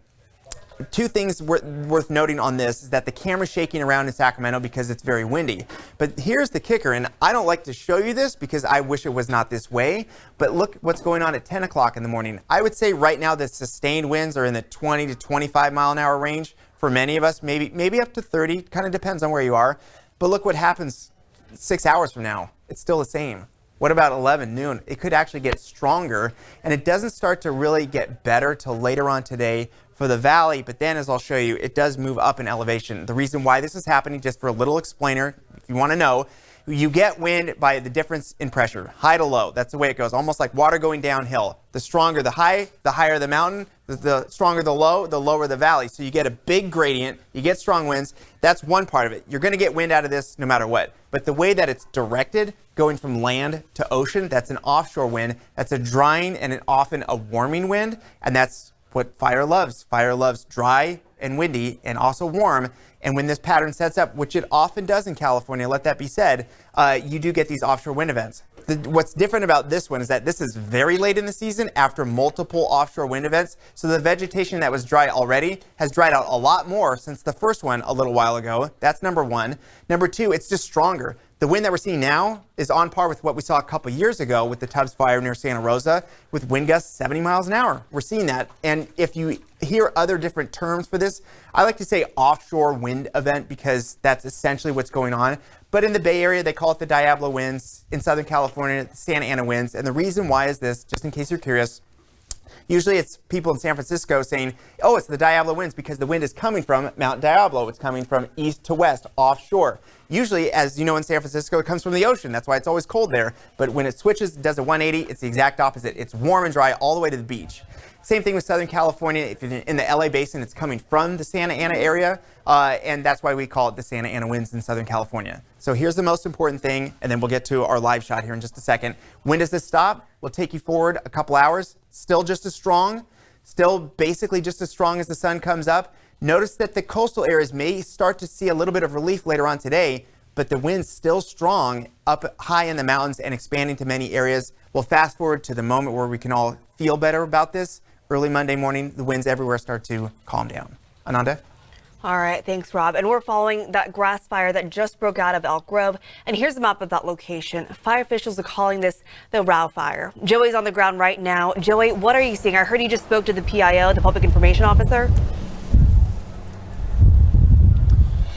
Two things worth noting on this is that the camera's shaking around in Sacramento because it's very windy. But here's the kicker, and I don't like to show you this because I wish it was not this way, but look what's going on at 10 o'clock in the morning. I would say right now the sustained winds are in the 20 to 25 mile an hour range for many of us, maybe up to 30, kind of depends on where you are. But look what happens 6 hours from now. It's still the same. What about 11 noon? It could actually get stronger, and it doesn't start to really get better till later on today for the valley, but then as I'll show you, it does move up in elevation. The reason why this is happening, just for a little explainer, if you want to know, you get wind by the difference in pressure, high to low. That's the way it goes, almost like water going downhill. The stronger the high, the higher the mountain. The stronger the lower the valley. So you get a big gradient, you get strong winds. That's one part of it. You're going to get wind out of this no matter what. But the way that it's directed, going from land to ocean, that's an offshore wind. That's a drying and often a warming wind, and that's what fire loves. Fire loves dry and windy and also warm. And when this pattern sets up, which it often does in California, let that be said, you do get these offshore wind events. What's different about this one is that this is very late in the season after multiple offshore wind events. So the vegetation that was dry already has dried out a lot more since the first one a little while ago. That's number one. Number two, it's just stronger. The wind that we're seeing now is on par with what we saw a couple years ago with the Tubbs Fire near Santa Rosa with wind gusts 70 miles an hour. We're seeing that. And if you hear other different terms for this, I like to say offshore wind event because that's essentially what's going on. But in the Bay Area, they call it the Diablo winds. In Southern California, the Santa Ana winds. And the reason why is this, just in case you're curious, usually it's people in San Francisco saying, oh, it's the Diablo winds because the wind is coming from Mount Diablo. It's coming from east to west, offshore. Usually, as you know, in San Francisco, it comes from the ocean. That's why it's always cold there. But when it switches, does a 180, it's the exact opposite. It's warm and dry all the way to the beach. Same thing with Southern California. If you're in the LA basin, it's coming from the Santa Ana area. And that's why we call it the Santa Ana winds in Southern California. So here's the most important thing, and then we'll get to our live shot here in just a second. When does this stop? We'll take you forward a couple hours. Still just as strong. Still basically just as strong as the sun comes up. Notice that the coastal areas may start to see a little bit of relief later on today, but the wind's still strong up high in the mountains and expanding to many areas. We'll fast forward to the moment where we can all feel better about this. Early Monday morning, the winds everywhere start to calm down. Ananda? All right, thanks, Rob. And we're following that grass fire that just broke out of Elk Grove. And here's a map of that location. Fire officials are calling this the Rao Fire. Joey's on the ground right now. Joey, what are you seeing? I heard you just spoke to the PIO, the Public Information Officer.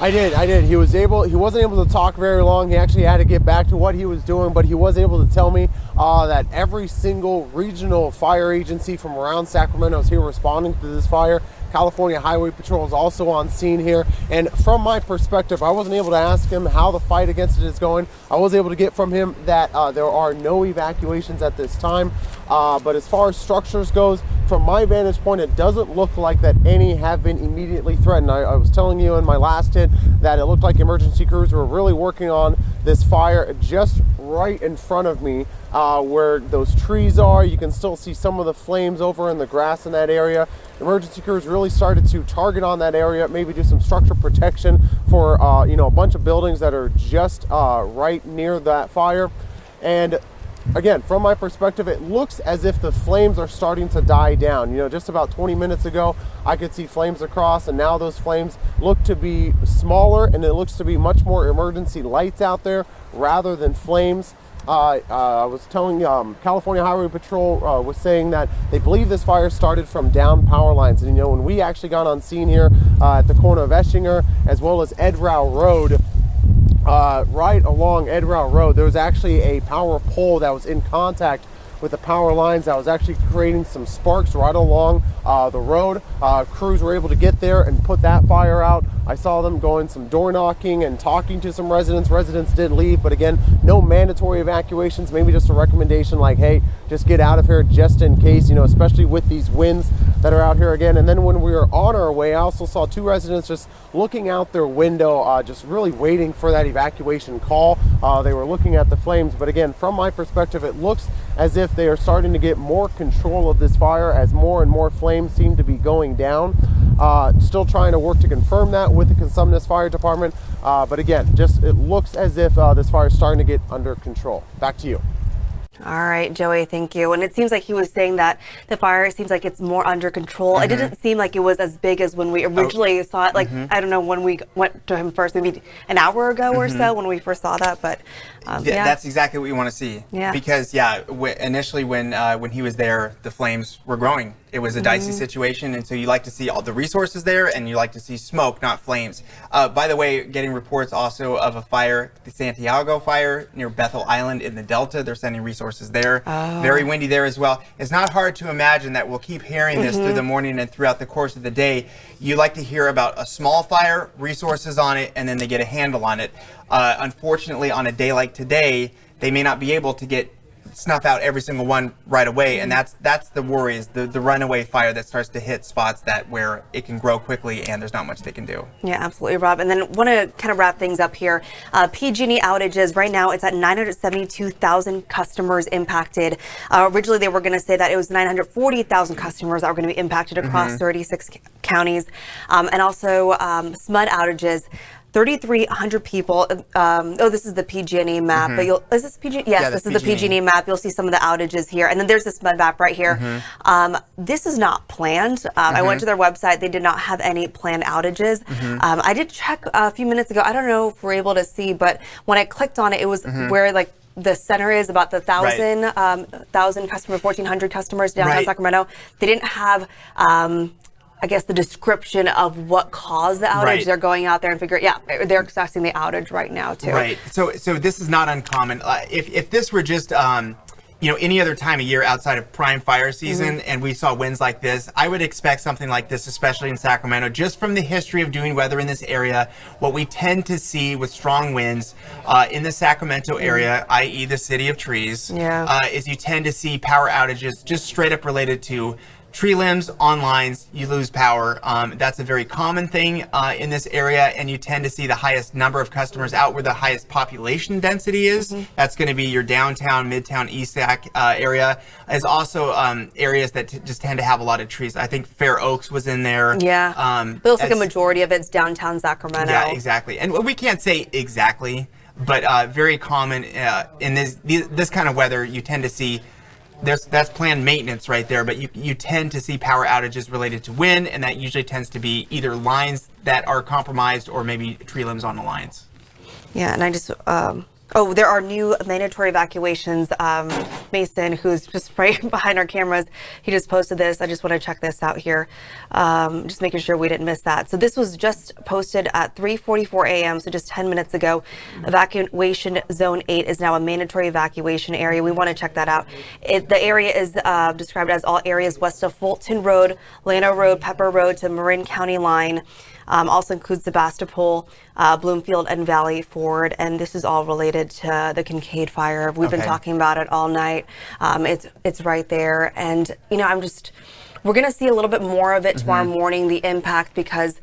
I did. He wasn't able to talk very long. He actually had to get back to what he was doing, but he was able to tell me that every single regional fire agency from around Sacramento is here responding to this fire. California Highway Patrol is also on scene here. And from my perspective, I wasn't able to ask him how the fight against it is going. I was able to get from him that there are no evacuations at this time. But as far as structures goes, from my vantage point, it doesn't look like that any have been immediately threatened. I was telling you in my last hit that it looked like emergency crews were really working on this fire just right in front of me where those trees are. You can still see some of the flames over in the grass in that area. Emergency crews really started to target on that area, maybe do some structure protection for a bunch of buildings that are just right near that fire. And again, from my perspective, it looks as if the flames are starting to die down. Just about 20 minutes ago, I could see flames across, and now those flames look to be smaller, and it looks to be much more emergency lights out there rather than flames. I was telling California Highway Patrol was saying that they believe this fire started from down power lines. And when we actually got on scene here at the corner of Eschinger as well as Ed Rao Road, right along Ed Rao Road, there was actually a power pole that was in contact with the power lines that was actually creating some sparks right along the road. Crews were able to get there and put that fire out. I saw them going some door knocking and talking to some residents. Residents did leave, but again, no mandatory evacuations, maybe just a recommendation like, hey, just get out of here just in case, you know, especially with these winds that are out here again. And then when we were on our way, I also saw 2 residents just looking out their window, just really waiting for that evacuation call. They were looking at the flames, but again, from my perspective, it looks as if they are starting to get more control of this fire as more and more flames seem to be going down. Still trying to work to confirm that with the Consumnes Fire Department, but again, just it looks as if this fire is starting to get under control. Back to you. All right, Joey, thank you. And it seems like he was saying that the fire seems like it's more under control. It didn't seem like it was as big as when we originally saw it. Like, I don't know, when we went to him first, maybe an hour ago or so when we first saw that. But yeah, that's exactly what we want to see. Yeah. Because initially when he was there, the flames were growing. It was a dicey situation, and so you like to see all the resources there, and you like to see smoke, not flames. By the way, getting reports also of a fire, the Santiago fire near Bethel Island in the Delta. They're sending resources there. Very windy there as well. It's not hard to imagine that we'll keep hearing this through the morning and throughout the course of the day. You like to hear about a small fire, resources on it, and then they get a handle on it. Unfortunately, on a day like today, they may not be able to snuff out every single one right away, and that's the worry, is the runaway fire that starts to hit spots where it can grow quickly and there's not much they can do. Yeah, absolutely, Rob. And then want to kind of wrap things up here. PG&E outages right now, it's at 972,000 customers impacted. Originally, they were going to say that it was 940,000 customers that were going to be impacted across 36 counties, and also SMUD outages. 3,300 people. This is the PG&E map. But is this PG? Yes, this is the PG&E map. You'll see some of the outages here, and then there's this mud map right here. This is not planned. I went to their website. They did not have any planned outages. I did check a few minutes ago. I don't know if we're able to see, but when I clicked on it, it was where like the center is about the 1,000 customers, 1,400 customers downtown Sacramento. They didn't have. I guess the description of what caused the outage. They're going out there and they're assessing the outage right now too. Right. So this is not uncommon. If this were just any other time of year outside of prime fire season and we saw winds like this, I would expect something like this, especially in Sacramento. Just from the history of doing weather in this area, what we tend to see with strong winds in the Sacramento area, i.e. the city of trees, is you tend to see power outages just straight up related to tree limbs on lines, you lose power. That's a very common thing in this area, and you tend to see the highest number of customers out where the highest population density is. That's going to be your downtown, midtown, East Sac area. There's also areas that just tend to have a lot of trees. I think Fair Oaks was in there. Yeah, it looks like a majority of it's downtown Sacramento. Yeah, exactly. And we can't say exactly, but very common in this kind of weather, you tend to see that's planned maintenance right there, but you tend to see power outages related to wind, and that usually tends to be either lines that are compromised or maybe tree limbs on the lines. Yeah, and I just there are new mandatory evacuations. Mason, who's just right behind our cameras, he just posted this. I just want to check this out here, just making sure we didn't miss that. So this was just posted at 3:44 a.m., so just 10 minutes ago. Evacuation Zone 8 is now a mandatory evacuation area. We want to check that out. The area is described as all areas west of Fulton Road, Llano Road, Pepper Road to Marin County line. Also includes Sebastopol, Bloomfield, and Valley Ford, and this is all related to the Kincade Fire. We've been talking about it all night. It's right there, and we're going to see a little bit more of it tomorrow morning, the impact, because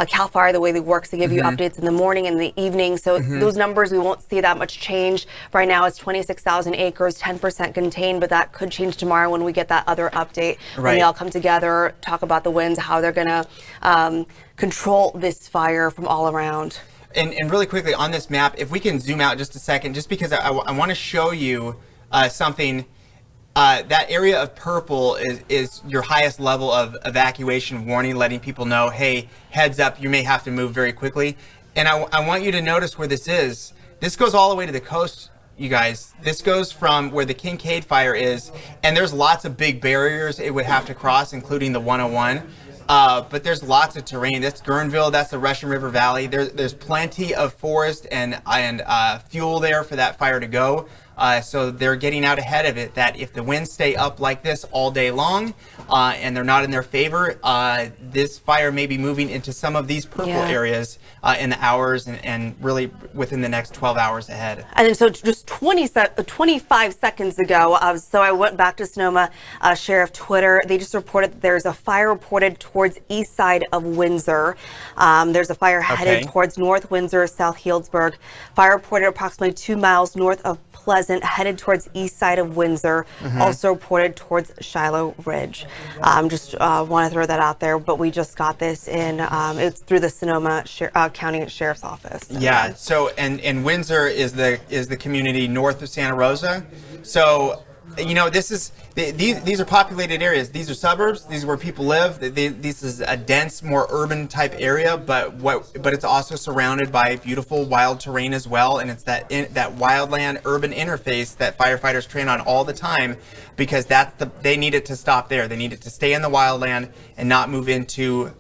CAL FIRE, the way they work, they give you updates in the morning and the evening. So those numbers, we won't see that much change. Right now, it's 26,000 acres, 10% contained, but that could change tomorrow when we get that other update. When they all come together, talk about the winds, how they're going to control this fire from all around. And really quickly on this map, if we can zoom out just a second, just because I want to show you something. That area of purple is your highest level of evacuation warning, letting people know, hey, heads up, you may have to move very quickly. And I want you to notice where this is. This goes all the way to the coast, you guys. This goes from where the Kincade Fire is, and there's lots of big barriers it would have to cross, including the 101. But there's lots of terrain. That's Guerneville, that's the Russian River Valley. There's plenty of forest and fuel there for that fire to go. So they're getting out ahead of it, that if the winds stay up like this all day long and they're not in their favor, this fire may be moving into some of these purple areas in the hours and really within the next 12 hours ahead. And then so just 25 seconds ago, so I went back to Sonoma Sheriff Twitter. They just reported that there's a fire reported towards east side of Windsor. There's a fire headed towards North Windsor, South Healdsburg. Fire reported approximately 2 miles north of Pleasant, headed towards east side of Windsor. Also reported towards Shiloh Ridge. Just want to throw that out there, but we just got this in. It's through the Sonoma County Sheriff's Office. Yeah. So and Windsor is the community north of Santa Rosa. So you know, these are populated areas. These are suburbs. These are where people live. This is a dense, more urban type area, but it's also surrounded by beautiful wild terrain as well. And it's that wildland urban interface that firefighters train on all the time, because they need it to stop there. They need it to stay in the wildland and not move into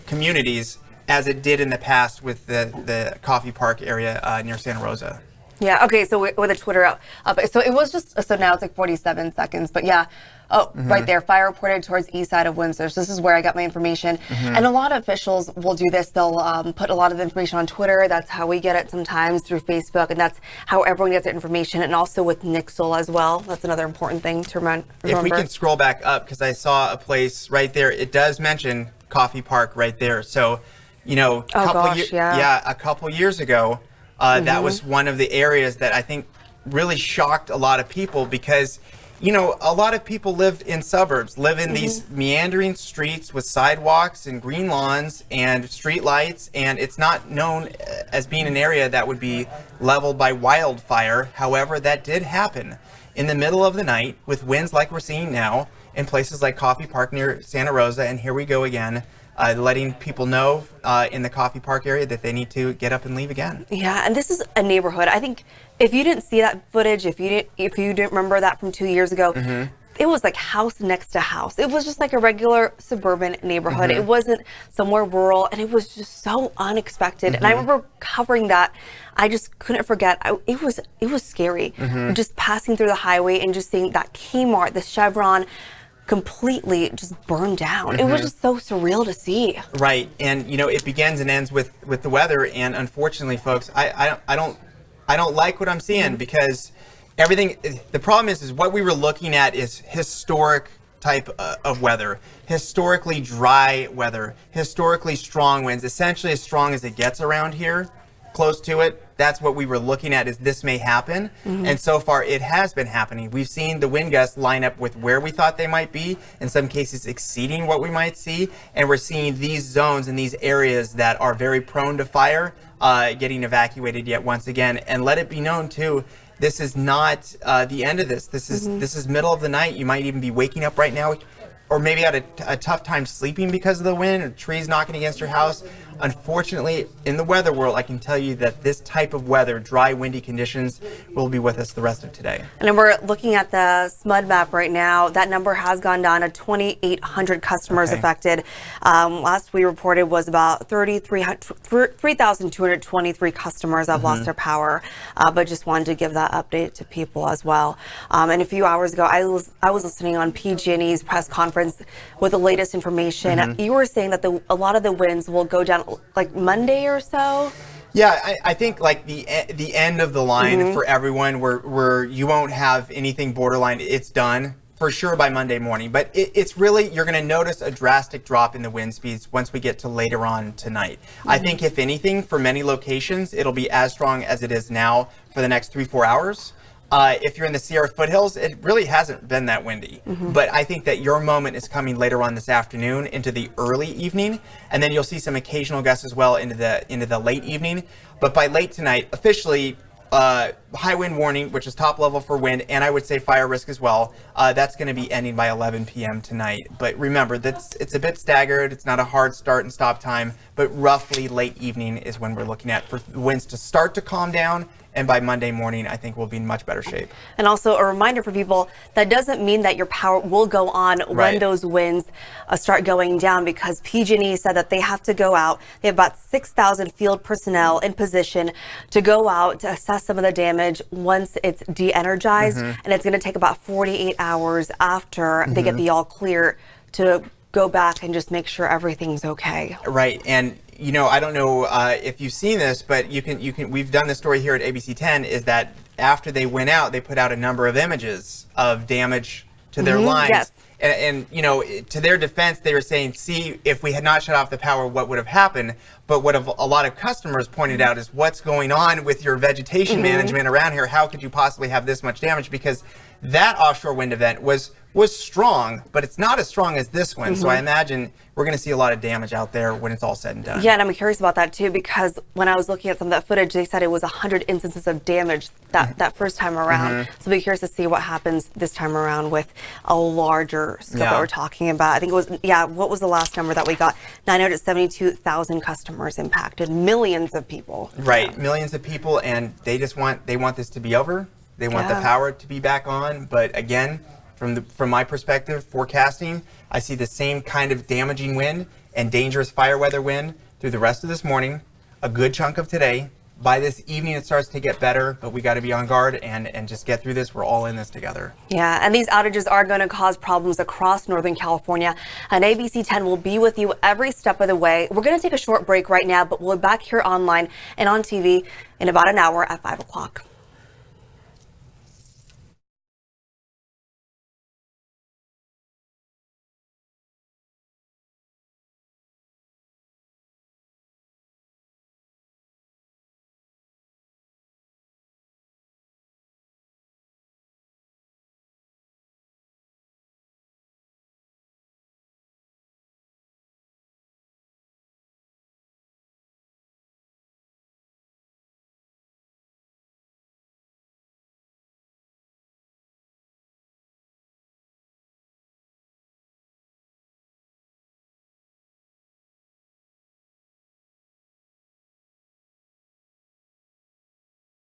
communities as it did in the past with the Coffee Park area near Santa Rosa. Yeah, okay, so with the Twitter up, so it was just, so now it's like 47 seconds, but yeah, right there, fire reported towards east side of Windsor. So this is where I got my information. And a lot of officials will do this. They'll put a lot of information on Twitter. That's how we get it sometimes, through Facebook, and that's how everyone gets their information, and also with Nixle as well. That's another important thing to remember. If we can scroll back up, because I saw a place right there, it does mention Coffee Park right there. So, you know, a couple years ago, that was one of the areas that I think really shocked a lot of people, because, you know, a lot of people live in suburbs, live in these meandering streets with sidewalks and green lawns and street lights, and it's not known as being an area that would be leveled by wildfire. However, that did happen in the middle of the night with winds like we're seeing now in places like Coffee Park near Santa Rosa, and here we go again. Letting people know in the Coffee Park area that they need to get up and leave again. Yeah, and this is a neighborhood. I think if you didn't see that footage, if you didn't remember that from 2 years ago, it was like house next to house. It was just like a regular suburban neighborhood. It wasn't somewhere rural, and it was just so unexpected. And I remember covering that. I just couldn't forget. It was scary. Just passing through the highway and just seeing that Kmart, the Chevron, completely just burned down. It was just so surreal to see. Right, and you know, it begins and ends with the weather. And unfortunately, folks, I don't like what I'm seeing, because everything. The problem is what we were looking at is historic type of weather, historically dry weather, historically strong winds, essentially as strong as it gets around here, close to it. That's what we were looking at, is this may happen. And so far it has been happening. We've seen the wind gusts line up with where we thought they might be, in some cases exceeding what we might see. And we're seeing these zones and these areas that are very prone to fire getting evacuated yet once again. And let it be known too, this is not the end of this. This is middle of the night. You might even be waking up right now, or maybe had a tough time sleeping because of the wind, or trees knocking against your house. Unfortunately, in the weather world, I can tell you that this type of weather, dry, windy conditions, will be with us the rest of today. And then we're looking at the SMUD map right now. That number has gone down to 2,800 customers affected. Last we reported was about 3,223 customers have lost their power. But just wanted to give that update to people as well. And a few hours ago, I was listening on PG&E's press conference with the latest information. You were saying that a lot of the winds will go down like Monday or so. Yeah, I think like the end of the line for everyone, where you won't have anything borderline. It's done for sure by Monday morning. But it's really, you're going to notice a drastic drop in the wind speeds once we get to later on tonight. I think if anything, for many locations, it'll be as strong as it is now for the next 3-4 hours. If you're in the Sierra foothills, it really hasn't been that windy. But I think that your moment is coming later on this afternoon into the early evening, and then you'll see some occasional gusts as well into the late evening. But by late tonight, officially, high wind warning, which is top level for wind, and I would say fire risk as well. That's going to be ending by 11 p.m. tonight. But remember, it's a bit staggered. It's not a hard start and stop time, but roughly late evening is when we're looking at for winds to start to calm down And by Monday morning, I think we'll be in much better shape. And also a reminder for people, that doesn't mean that your power will go on when those winds start going down, because PG&E said that they have to go out. They have about 6,000 field personnel in position to go out to assess some of the damage once it's de-energized. And it's going to take about 48 hours after they get the all clear to go back and just make sure everything's okay. Right. And you know, I don't know if you've seen this, but we've done this story here at ABC 10, is that after they went out, they put out a number of images of damage to their lines. Yes. And, you know, to their defense, they were saying, see, if we had not shut off the power, what would have happened? But what a lot of customers pointed out is what's going on with your vegetation management around here. How could you possibly have this much damage? Because that offshore wind event was strong, but it's not as strong as this one. So I imagine we're going to see a lot of damage out there when it's all said and done. Yeah, and I'm curious about that too, because when I was looking at some of that footage, they said it was 100 instances of damage that first time around. So I'll be curious to see what happens this time around with a larger scope that we're talking about. I think it was, what was the last number that we got? 972,000 customers impacted, millions of people. Right, millions of people, and they want this to be over. They want the power to be back on, but again, from my perspective, forecasting, I see the same kind of damaging wind and dangerous fire weather wind through the rest of this morning, a good chunk of today. By this evening, it starts to get better, but we got to be on guard and just get through this. We're all in this together. Yeah, and these outages are going to cause problems across Northern California. And ABC 10 will be with you every step of the way. We're going to take a short break right now, but we'll be back here online and on TV in about an hour at 5 o'clock.